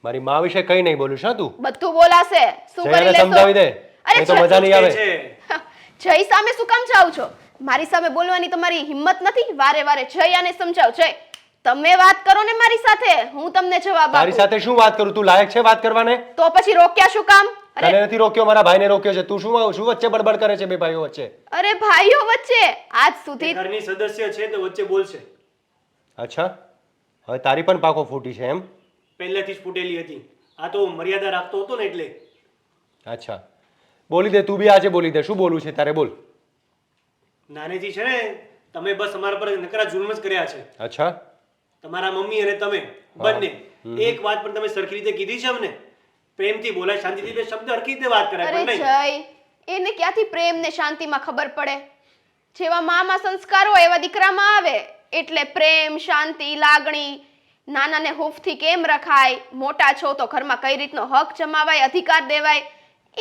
મારી માં વિશે કઈ નહીં બોલું છો તું? બધું બોલાશે. શું કરી જયાને લેશો? સમજાવી દે, અરે નહીં તો મજા નહીં આવે. જય સામે શું કામ જાવ છો? મારી સામે બોલવાની તમારી હિંમત નથી? વારે વારે જયાને સમજાવ. જય તમે વાત કરો ને મારી સાથે, હું તમને જવાબ તારી આપું. સાથે શું વાત કરું? તું લાયક છે વાત કરવાને? તો પછી રોક્યા શું કામ? તને નથી રોક્યો, મારા ભાઈને રોક્યો છે. તું શું વચ્ચે બડબડ કરે છે બે ભાઈઓ વચ્ચે? અરે ભાઈઓ વચ્ચે આજ સુધી ઘરની સદસ્ય છે તો વચ્ચે બોલશે. અચ્છા, હવે તારી પણ પાકો ફૂટી છે એમ? પહેલેથી જ ફૂટેલી હતી. આ તો મર્યાદા રાખતો હતો ને એટલે. અચ્છા, બોલી દે તું બી આજે બોલી દે. શું બોલવું છે તારે? બોલ. નાનેથી છે ને તમે બસ અમારા પર નકરા જુલ્મ જ કર્યા છે. અચ્છા, તમારા મમ્મી અને તમે બંને એક વાત પણ તમે સરખી રીતે કીધી છે અમને? પ્રેમથી બોલાય, શાંતિથી બે શબ્દ હરખી રીતે વાત કરાય, અરે પણ નહીં. જય એને ક્યાંથી પ્રેમ ને શાંતિમાં ખબર પડે? જેવા મામાં સંસ્કાર હોય એવા દીકરામાં આવે. એટલે પ્રેમ, શાંતિ, લાગણી, નાનાને હૂંફથી કેમ રખાય, મોટા છો તો ઘરમાં કઈ રીતનો હક જમાવાય, અધિકાર દેવાય,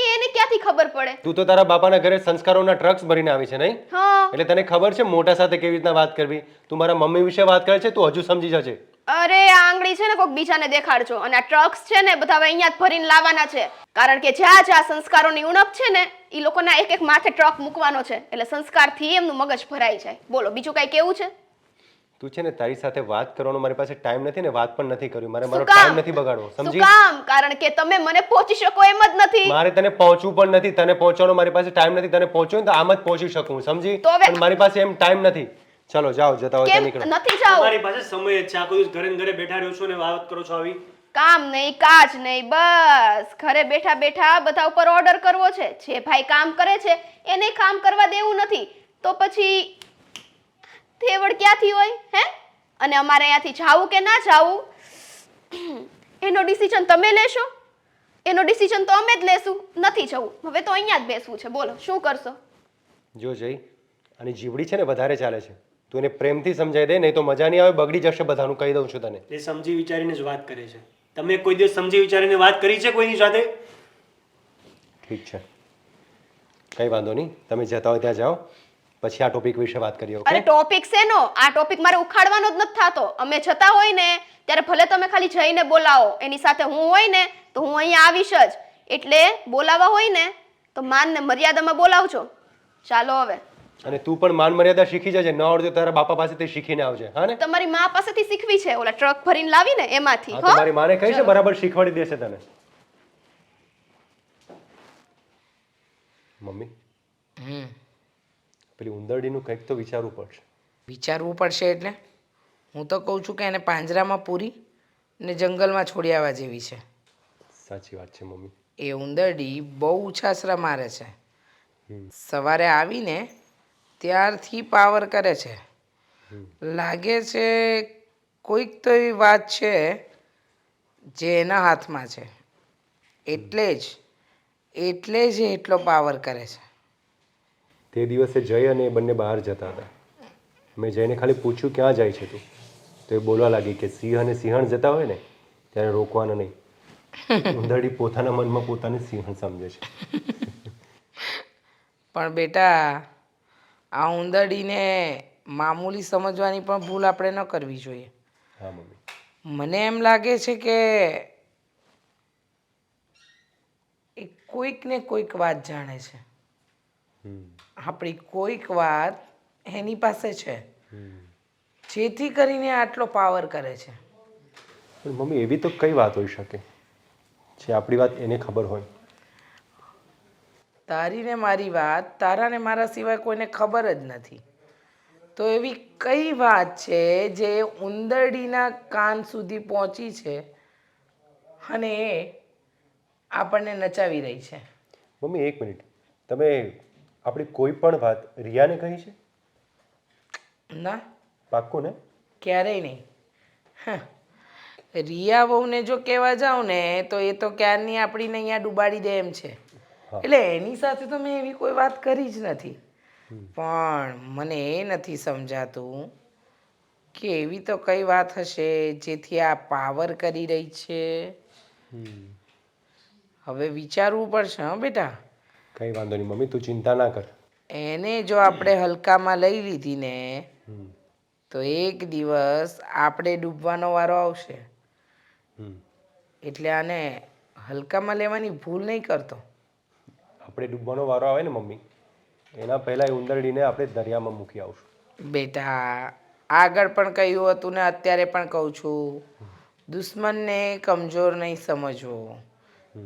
એ એને ક્યાંથી ખબર પડે? તું તો તારા બાપાના ઘરે સંસ્કારોના ટ્રક્સ ભરીને આવી છે નહીં? હા. એટલે તને ખબર છે મોટા સાથે કેવી રીતના વાત કરવી? તું મારા મમ્મી વિશે વાત કરે છે, તું હજુ સમજી જજે. અરે આ આંગળી છે ને કોઈક બીજાને દેખાડજો, અને આ ટ્રક્સ છે ને બધા હવે અહીંયા જ ભરીને લાવવાના છે, કારણ કે જ્યાં જ્યાં સંસ્કારોની ઉણપ છે ને એ લોકોના એક એક માથે ટ્રક મૂકવાનો છે, એટલે સંસ્કારથી એમનું મગજ ભરાઈ જાય. બોલો બીજું કઈ કેવું છે? તું છે ને તારી સાથે વાત કરવાનો મારી પાસે ટાઈમ નથી ને વાત પણ નથી કર્યું. મારે મારો શું કામ? ટાઈમ નથી બગાડવો, શું સમજી? કામ? કારણ કે તમે મને પહોંચી શકો એમ જ નથી. મારે તને પહોંચવું પણ નથી, તને પહોંચવાનો મારી પાસે ટાઈમ નથી. તને પહોંચ્યો ને તો આમ જ પહોંચી શકું, સમજી? તો હવે- પણ મારી પાસે એમ ટાઈમ નથી. ચલો જાઓ, જતા હોય તો કેમ નીકળો. નથી જાવ? તમારી પાસે સમય જ છે. આ કોઈ ઘરે ને ઘરે બેઠા રહ્યો છો ને વાત કરો છો આવી? કામ નહીં, કાજ નહીં, બસ ઘરે બેઠા બેઠા બધા ઉપર ઓર્ડર કરવો છે. જે ભાઈ કામ કરે છે એને કામ કરવા દેવું નથી, તો પછી તેવડ ક્યાંથી હોય હે? અને અમારે અહીંયાથી જાવું કે ના જાવું એનો ડિસિઝન તમે લેશો, એનો ડિસિઝન તો અમે જ લેશું. નથી જવું, હવે તો અહીંયા જ બેસવું છે. બોલો શું કરશો? જો જઈ આની જીવડી છે ને વધારે ચાલે છે. તું એને પ્રેમથી સમજાવી દે, નહીં તો મજા નહીં આવે, બગડી જશે બધાનું, કહી દઉં છું તને. એ સમજી વિચારીને જ વાત કરે છે. તમે કોઈ દિવસ સમજી વિચારીને વાત કરી છે કોઈની સાથે? ઠીક છે, કંઈ વાંધો નહીં, તમે જતા હોય ત્યાં જાઓ, પછી આ ટોપિક વિશે વાત કરીએ. અરે ઓકે? ટોપિક શેનો? આ ટોપિક મારે ઉખાડવાનો જ નથી થતો. અમે જતા હોય ને ત્યારે ભલે તમે ખાલી જઈને બોલાવો, એની સાથે હું હોય ને તો હું અહીંયા આવીશ જ. એટલે બોલાવા હોય ને તો માન ને મર્યાદામાં બોલાવજો. ચાલો હવે. અને તું પણ માન મર્યાદા શીખી જજે, ન આવડે તો તારા બાપા પાસેથી શીખીને આવજે. હા ને? તમારી મા પાસેથી શીખવી છે, ઓલા ટ્રક ભરીને લાવીને એમાંથી. હા, તમારી માને કહી છે, બરાબર શીખવાડી દેશે તને. મમ્મી, પેલી ઉંદરડીનું કંઈક તો વિચારવું પડશે. વિચારવું પડશે એટલે હું તો કહું છું કે એને પાંજરામાં પૂરી ને જંગલમાં છોડી આવવા જેવી છે. સાચી વાત છે મમ્મી. એ ઉંદરડી બહુ ઉછાસરા મારે છે. સવારે આવીને ત્યારથી પાવર કરે છે. લાગે છે કોઈક તો એવી વાત છે જે એના હાથમાં છે, એટલે જ એ એટલો પાવર કરે છે. તે દિવસે જય અને એ બંને બહાર જતા હતા. મેં જઈને ખાલી પૂછ્યું ક્યાં જાય છે તું, તો એ બોલવા લાગી કે સિંહ અને સિંહણ જતા હોય ને ત્યારે રોકવાના નહીં. ઉંદરડી પોતાના મનમાં પોતાને સિંહણ સમજે છે. પણ બેટા, આ ઉંદરડીને મામૂલી સમજવાની પણ ભૂલ આપણે ન કરવી જોઈએ. હા મમ્મી. મને એમ લાગે છે કે એ કોઈક ને કોઈક વાત જાણે છે. આપણી કોઈક વાત એની પાસે છે, જેથી કરીને આટલો પાવર કરે છે. પણ મમ્મી, એવી તો કઈ વાત હોઈ શકે જે આપણી વાત એને ખબર હોય? તારી ને મારી વાત તારા ને મારા સિવાય કોઈને ખબર જ નથી. તો એવી કઈ વાત છે જે ઉંદરડીના કાન સુધી પહોંચી છે અને એ આપણને નચાવી રહી છે? મમ્મી એક મિનિટ, તમે આપણી કોઈ પણ વાત રિયાને કહી છે? ના, પાક્કું ને? ક્યારેય નહીં. રિયા વહુને જો કહેવા જાઉં ને તો એ તો ક્યારની આપણીને અહીંયા ડૂબાડી દે એમ છે. એટલે એની સાથે તો મેં એવી કોઈ વાત કરી જ નથી. પણ મને એ નથી સમજાતું કે એવી તો કઈ વાત હશે જેથી આ પાવર કરી રહી છે. હવે વિચારવું પડશે. હા બેટા, કંઈ વાંધો નહીં મમ્મી, તું ચિંતા ના કર. એને જો આપણે હલકામાં લઈ લીધી ને તો એક દિવસ આપણે ડૂબવાનો વારો આવશે. એટલે આને હલકામાં લેવાની ભૂલ નહીં કરતો. આપણે ડૂબવાનો વારો આવે ને મમ્મી, એના પહેલાં એ ઉંદરડીને આપણે દરિયામાં મૂકી આવશું. બેટા, આગળ પણ કહ્યું હતું ને અત્યારે પણ કહું છું, દુશ્મનને કમજોર નહીં સમજવો.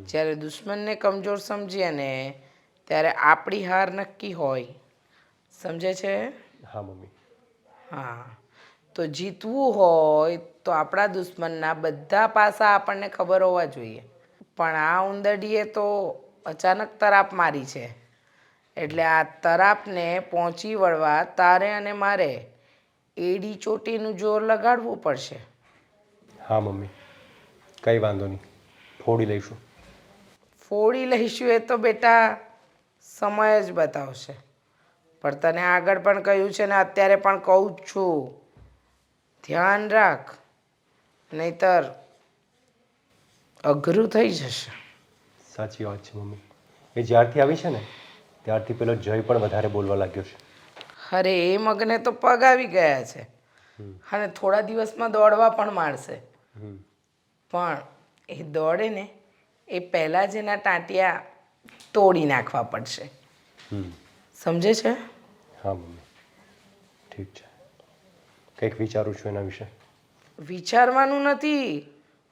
જ્યારે દુશ્મનને કમજોર સમજીએ ને ત્યારે આપણી હાર નક્કી હોય. સમજે છે? હા મમ્મી. હા, તો જીતવું હોય તો આપણા દુશ્મનના બધા પાસા આપણને ખબર હોવા જોઈએ. પણ આ ઉંદરડીએ તો અચાનક તરાપ મારી છે, એટલે આ તરાપને પહોંચી વળવા તારે અને મારે એડી ચોટીનું જોર લગાડવું પડશે. હા મમ્મી, કંઈ વાંધો નહીં, ફોડી લઈશું. ફોડી લઈશું એ તો બેટા સમય જ બતાવશે. પણ તને આગળ પણ કહ્યું છે ને અત્યારે પણ કહું જ છું, ધ્યાન રાખ, નહીતર અઘરું થઈ જશે. સાચી વાત છે મમ્મી. એ જ્યારથી આવી છે ને ત્યારથી પેલો જય પણ વધારે બોલવા લાગ્યો છે. અરે એ મગને તો પગ આવી ગયા છે અને થોડા દિવસમાં દોડવા પણ માંડશે. પણ એ દોડે ને એ પહેલાં જ એના ટાંટિયા તોડી નાખવા પડશે. સમજે છે? હા મમ્મી, ઠીક છે. કંઈક વિચારું છું એના વિશે. વિચારવાનું નથી,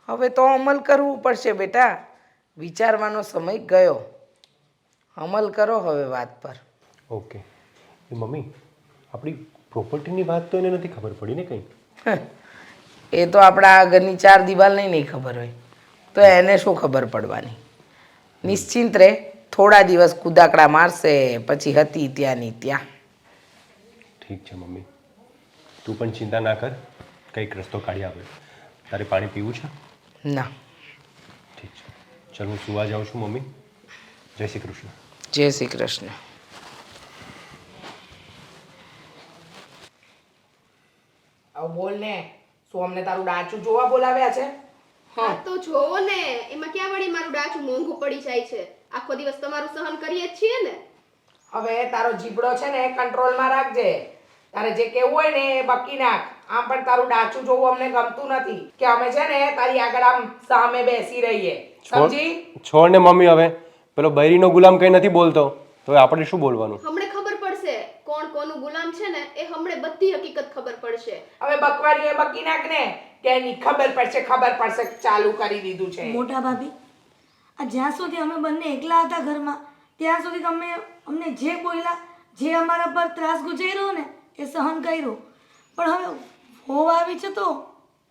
હવે તો અમલ કરવું પડશે બેટા. વિચારવાનો સમય ગયો. અમલ કરો હવે વાત પર. ઓકે. એ મમ્મી, આપણી પ્રોપર્ટીની વાત તો એને નથી ખબર પડી ને કંઈ? એ તો આપણા ઘરની 4 દિવાલને નહીં ખબર હોય તો એને શું ખબર પડવાની? નિશ્ચિંત રહે, થોડા દિવસ કુદાકડા મારશે, પછી હતી ત્યાંની ત્યાં. ઠીક છે મમ્મી, તું પણ ચિંતા ના કર, કંઈક રસ્તો કાઢી આવે. તારે પાણી પીવું છે? ના. ઠીક છે, ચાલ હું સુવા જાઉં છું મમ્મી. જય શ્રી કૃષ્ણ. જય શ્રી કૃષ્ણ. આવું બોલ ને, શું અમને તારું ડાચું જોવા બોલાવ્યા છે? હા તો જોવો ને, એમાં ક્યાં વળી મારું ડાચું મોંઘું પડી જાય છે? આખો દિવસ તમારું સહન કરીએ જ છીએ ને. હવે તારો જીબડો છે ને કંટ્રોલમાં રાખજે. તારે જે કેવું હોય ને એ બકી નાખ. આમ પણ તારું ડાચું જોવું અમને ગમતું નથી કે અમે છે ને તારી આગળ આમ સામે બેસી રહીએ. સમજી? છોડ ને મમ્મી, હવે પેલો બૈરીનો ગુલામ કંઈ નથી બોલતો તો હવે આપણે શું બોલવાનું? હમણે ખબર પડશે કોણ કોનું ગુલામ છે ને, એ હમણે બધી હકીકત ખબર પડશે. હવે બકવાડી એ બકી નાખ ને કે એની ખબર પડશે ચાલુ કરી દીધું છે. મોટા ભાભી, આ જ્યાં સુધી અમે બંને એકલા હતા ઘરમાં ત્યાં સુધી તમે અમને જે બોલ્યા, જે અમારા પર ત્રાસ ગુજાર્યો ને એ સહન કર્યું. પણ હવે વહુ આવી છે તો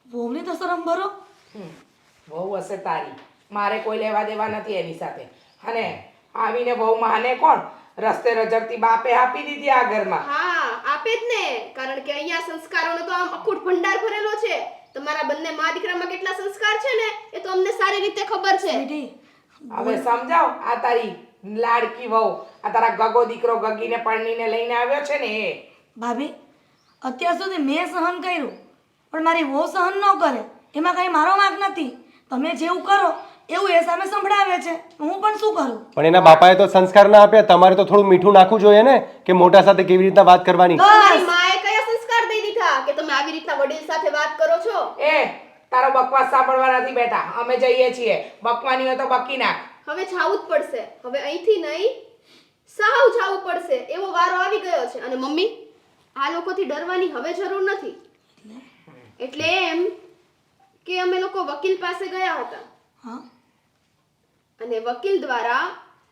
વહુની તો શરમ ભરો. બહુ હશે તારી, મારે કોઈ લેવા દેવા નથી એની સાથે. અને આવીને બહુ માને કોણ? રસ્તે રજડતી બાપે આપી દીધી આ ઘરમાં. હા આપે જ ને, કારણ કે અહીંયા સંસ્કારોનો તો આમ અખૂટ ભંડાર ભરેલો છે. તમારા બંને મા દીકરામાં કેટલા સંસ્કાર છે ને એ તો અમને સારી રીતે ખબર છે. હવે સમજાવ, આ તારી લાડકી વહુ, આ તારા ગગો દીકરો ગગીને પરણીને લઈને આવ્યો છે ને એ. ભાભી, અત્યાર સુધી મેં સહન કર્યું પણ મારી વહુ સહન ન કરે એમાં કંઈ મારો વાંક નથી. તમે જેવું કરો એવું એ સામે સંભળાવે છે, હું પણ શું કરું? પણ એના બાપાએ તો સંસ્કાર ના આપ્યા. તમારે તો થોડું મીઠું નાખવું જોઈએ ને કે મોટા સાથે કેવી રીતના વાત કરવાની. તમારી માએ કયા સંસ્કાર દઈ દીધા કે તમે આવી રીતના વડીલ સાથે વાત કરો છો? એ તારો બકવાસ સાંભળવા નથી બેટા, અમે જઈએ છીએ. બકવાની હોય તો બકી નાખ. હવે જાવું જ પડશે. હવે અહીંથી નહીં, સાવ જાવું પડશે એવો વારો આવી ગયો છે. અને મમ્મી, આ લોકોથી ડરવાની હવે જરૂર નથી. એટલે એમ કે અમે લોકો વકીલ પાસે ગયા હતા હા, અને વકીલ દ્વારા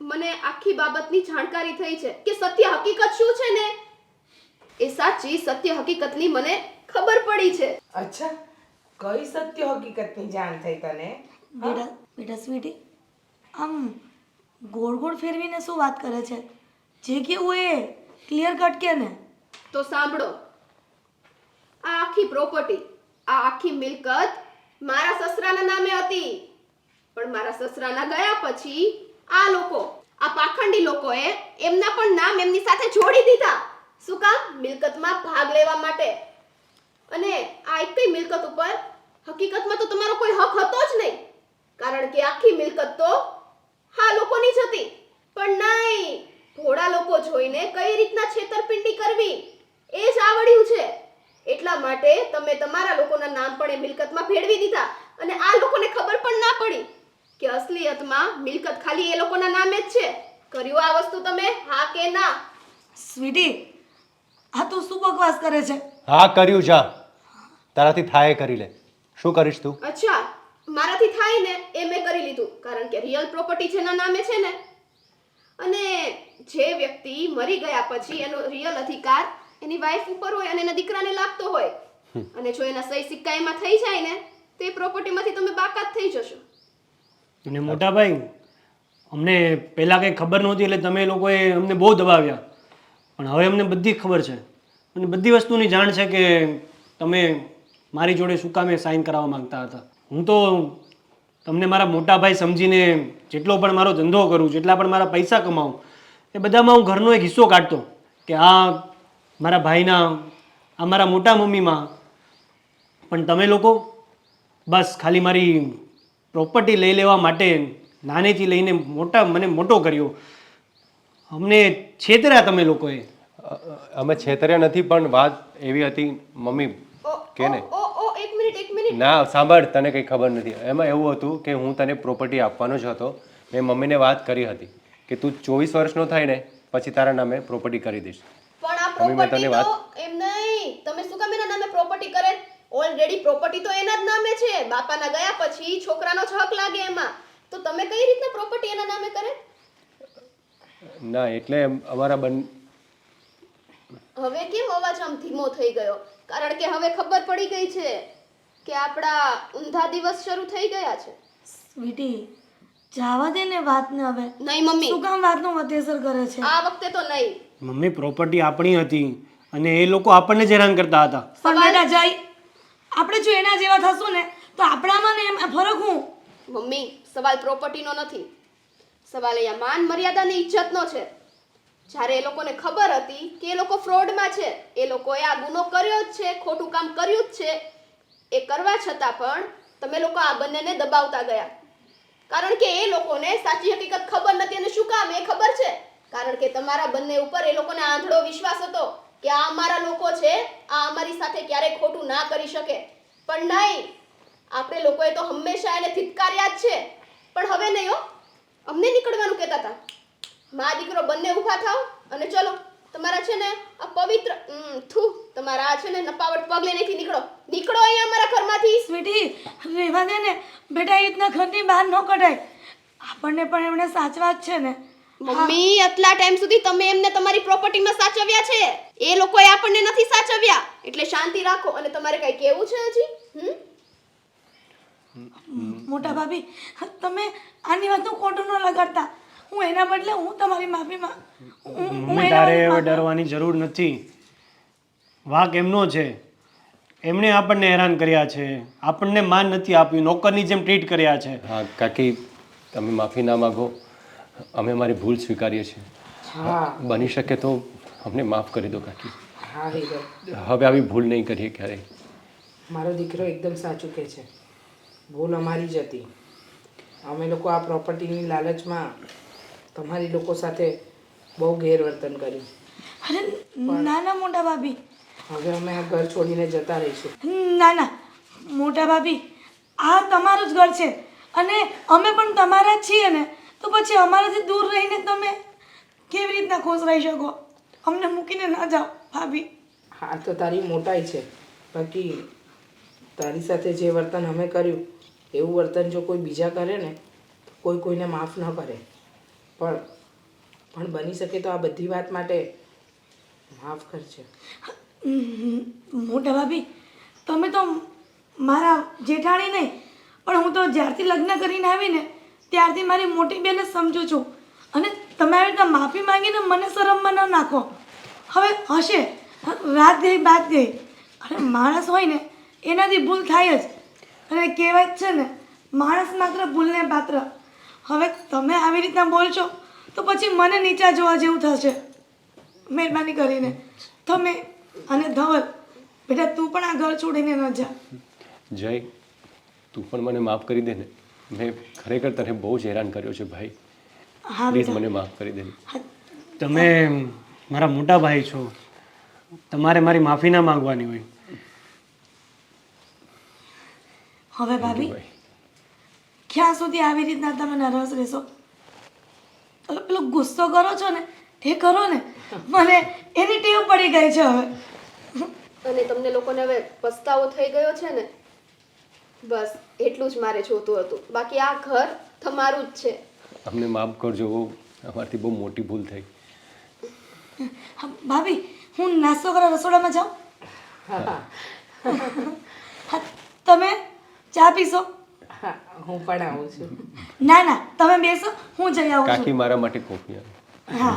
મને આખી બાબતની જાણકારી થઈ છે કે સત્ય હકીકત શું છે ને એ સાચી સત્ય હકીકતની મને ખબર પડી છે. અચ્છા, કઈ સત્ય હકીકતની જાણ થઈ તને? બેટા સ્વીટી, આમ ગોળ ગોળ ફેરવીને શું વાત કરે છે? જે કેવું એ ક્લિયર કટ કે ને. તો સાંભળો, આ આખી પ્રોપર્ટી, આ આખી મિલકત મારા સસરાના નામે હતી. પણ મારા સસરાના ગયા પછી આ લોકો, આ પાખંડી લોકોએ એમના પણ નામ એમની સાથે જોડી દીધા. શું કામ? મિલકતમાં ભાગ લેવા માટે. અને આ એકઈ મિલકત ઉપર હકીકતમાં તો તમારો કોઈ હક હતો જ નહીં, કારણ કે આખી મિલકત તો હા લોકોની જ હતી. પણ નહીં, ભોળા લોકો જોઈને કઈ રીતના છેતરપિંડી કરવી એ જ આવડ્યું છે. એટલા માટે તમે તમારા લોકોના નામ પણ એ મિલકતમાં ભેળવી દીધા અને આ લોકોને ખબર પણ ના પડી કે અસલિયતમાં મિલકત ખાલી એ લોકોના નામે જ છે. કર્યું આ વસ્તુ તમે? હા કે ના? સ્વીટી, આ તું શું બકવાસ કરે છે? હા કર્યું, જા તારાથી થાય કરી લે. શું કરીશ તું? અચ્છા, મારાથી થાય ને એ મેં કરી લીધું, કારણ કે રિયલ પ્રોપર્ટી જેના નામે છે ને, અને જે વ્યક્તિ મરી ગયા પછી એનો રિયલ અધિકાર એની વાઈફ ઉપર હોય અને એના દીકરાને લાગતો હોય, અને જો એના સહી સિક્કા એમાં થઈ જાય ને તો એ પ્રોપર્ટીમાંથી તમે બાકાત થઈ જશો. અને મોટા ભાઈ, અમને પહેલાં કંઈ ખબર નહોતી એટલે તમે લોકોએ અમને બહુ દબાવ્યા, પણ હવે અમને બધી ખબર છે અને બધી વસ્તુની જાણ છે કે તમે મારી જોડે શું કામે સાઇન કરાવવા માંગતા હતા. હું તો તમને મારા મોટા ભાઈ સમજીને જેટલો પણ મારો ધંધો કરું, જેટલા પણ મારા પૈસા કમાઉં, એ બધામાં હું ઘરનો એક હિસ્સો કાઢતો કે આ મારા ભાઈના, આ મારા મોટા મમ્મીમાં. પણ તમે લોકો બસ ખાલી મારી પ્રોપર્ટી લઈ લેવા માટે નાનેથી લઈને મને મોટો કર્યો. અમને છેતર્યા તમે લોકોએ. અમે છેતર્યા નથી, પણ વાત એવી હતી મમ્મી કે ને. એક મિનિટ. ના સાંભળ, તને કંઈ ખબર નથી. એમાં એવું હતું કે હું તને પ્રોપર્ટી આપવાનો જ હતો. મેં મમ્મીને વાત કરી હતી કે તું 24 વર્ષનો થાય ને પછી તારા નામે પ્રોપર્ટી કરી દઈશ. પણ આ પ્રોપર્ટી તો એમ નહીં, તમે શું કામ એના નામે પ્રોપર્ટી કરે? ઓલરેડી પ્રોપર્ટી તો એના જ નામે છે. બાપાના ગયા પછી છોકરાનો જ હક લાગે એમાં, તો તમે કઈ રીતના પ્રોપર્ટી એના નામે કરે? ના એટલે અમારા હવે કેમ અવાજ આમ ધીમો થઈ ગયો? કારણ કે હવે ખબર પડી ગઈ છે કે આપણા ઊંધા દિવસ શરૂ થઈ ગયા છે. સ્વીટી, જાવા દે ને વાતને હવે. નહીં મમ્મી, શું કામ વાતનો વતેસર કરે છે? આ વખતે તો નહીં. મમ્મી, પ્રોપર્ટી આપણી હતી અને એ લોકો આપણને જ હેરાન કરતા હતા. પણ બેટા જય, આપણે જો એના જેવા થશું ને તો આપણામાં ને એમ ફરક હું. મમ્મી, સવાલ પ્રોપર્ટીનો નથી. સવાલ અહીંયા માન મર્યાદાની ઇજ્જતનો છે. જ્યારે એ લોકોને ખબર હતી કે એ લોકો ફ્રોડમાં છે, એ લોકોએ આ ગુનો કર્યો જ છે, ખોટું કામ કર્યું જ છે, એ કરવા છતાં પણ તમે લોકો આ બંનેને દબાવતા ગયા. કારણ કે એ લોકોને સાચી હકીકત ખબર નથી. અને શું કામ એ ખબર છે? કારણ કે તમારા બંને ઉપર એ લોકોને આંધળો વિશ્વાસ હતો કે આ અમારા લોકો છે, આ અમારી સાથે ક્યારેય ખોટું ના કરી શકે. પણ નહીં, આપણે લોકોએ તો હંમેશા એને ધિક્કાર્યા જ છે. પણ હવે નહીં હો, અમને નીકળવાનું કહેતા હતા. મા દીકરો બંને ઊભા થાવ અને ચલો તમારા છે ને આ પવિત્ર તમારા આ છે ને નપાવટ પગલે નથી, નીકળો અહીંયા અમારા ઘરમાંથી. સ્વીટી રહેવા દે ને બેટા, એ રીતના ઘરની બહાર ન કઢાય. આપણને પણ એમણે સાચવા જ છે ને. મમ્મી, આટલા ટાઈમ સુધી તમે એમને તમારી પ્રોપર્ટીમાં સાચવ્યા છે, એ લોકોએ આપણને નથી સાચવ્યા. એટલે શાંતિ રાખો. અને તમારે કઈ કેવું છે હજી? મોટા ભાભી, તમે આની વાતનું ખોટું ન લગાડતા. હું એના બદલે હું તમારી માફીમાં મમ્મી, તારે હવે ડરવાની જરૂર નથી. વાંક એમનો છે. એમણે આપણને હેરાન કર્યા છે, આપણને માન નથી આપ્યું, નોકરની જેમ ટ્રીટ કર્યા છે. હા કાકી, તમે માફી ના માગો. અમે અમારી ભૂલ સ્વીકારીએ છીએ. હા બની શકે તો અમને માફ કરી દો કાકી. હા હિરલ, હવે આવી ભૂલ નહીં કરીએ ક્યારેય. મારો દીકરો એકદમ સાચું કહે છે. ભૂલ અમારી જ હતી. અમે લોકો આ પ્રોપર્ટીની લાલચમાં તમારી લોકો સાથે બહુ ગેરવર્તન કર્યું. અરે ના ના મોટા ભાભી, હવે અમે આ ઘર છોડીને જતા રહીશું. ના ના મોટા ભાભી, આ તમારું જ ઘર છે અને અમે પણ તમારા જ છીએ ને. તો પછી અમારાથી દૂર રહીને તમે કેવી રીતના ખુશ રહી શકો? અમને મૂકીને ના જાઓ ભાભી. હા તો તારી મોટાઈ છે, બાકી તારી સાથે જે વર્તન અમે કર્યું એવું વર્તન જો કોઈ બીજા કરે ને તો કોઈ કોઈને માફ ન કરે. પણ બની શકે તો આ બધી વાત માટે માફ કરજે. મોટા ભાભી, તમે તો મારા જેઠાણી નહીં, પણ હું તો જ્યારથી લગ્ન કરીને આવીને ત્યારથી મારી મોટી બેને સમજું છું. અને તમે આવી રીતના માફી માંગીને મને શરમમાં ન નાખો. હવે હશે, રાત ગઈ બાત ગઈ, અને માણસ હોય ને એનાથી ભૂલ થાય જ. અને કહેવાય જ છે ને, માણસ માત્ર ભૂલને પાત્ર. હવે તમે આવી રીતના બોલશો તો પછી મને નીચા જોવા જેવું થશે. મહેરબાની કરીને તમે અને ધવલ, બેટા તું પણ આ ઘર છોડીને ન જા. જય, તું પણ મને માફ કરી દે ને. મેં ખરેખર તને બહુ જ હેરાન કર્યો છે ભાઈ. હા પ્લીઝ બેટા, મને માફ કરી દે. તમે મારા મોટા ભાઈ છો, તમારે મારી માફી ના માંગવાની હોય. હવે ભાભી, ભાઈ, ક્યાં સુધી આવી રીતના તમે નર્વસ રહેશો? પેલો ગુસ્સો કરો છો ને એ કરો ને, મને એની ટેવ પડી ગઈ છે હવે. અને તમને લોકોને હવે પસ્તાવો થઈ ગયો છે ને, બસ એટલું જ મારે જોતું હતું. બાકી આ ઘર તમારું જ છે. અમને માફ કરજો, અમારથી બહુ મોટી ભૂલ થઈ. હા, ભાભી હું નાસ્તો કરવા રસોડામાં જાઉં? હા હા, તમે ચા પીશો? હા, હું પણ આવું છું. ના ના તમે બેસો, હું જઈ આવું કાકી છું. મારા માટે કોફી આવે. હા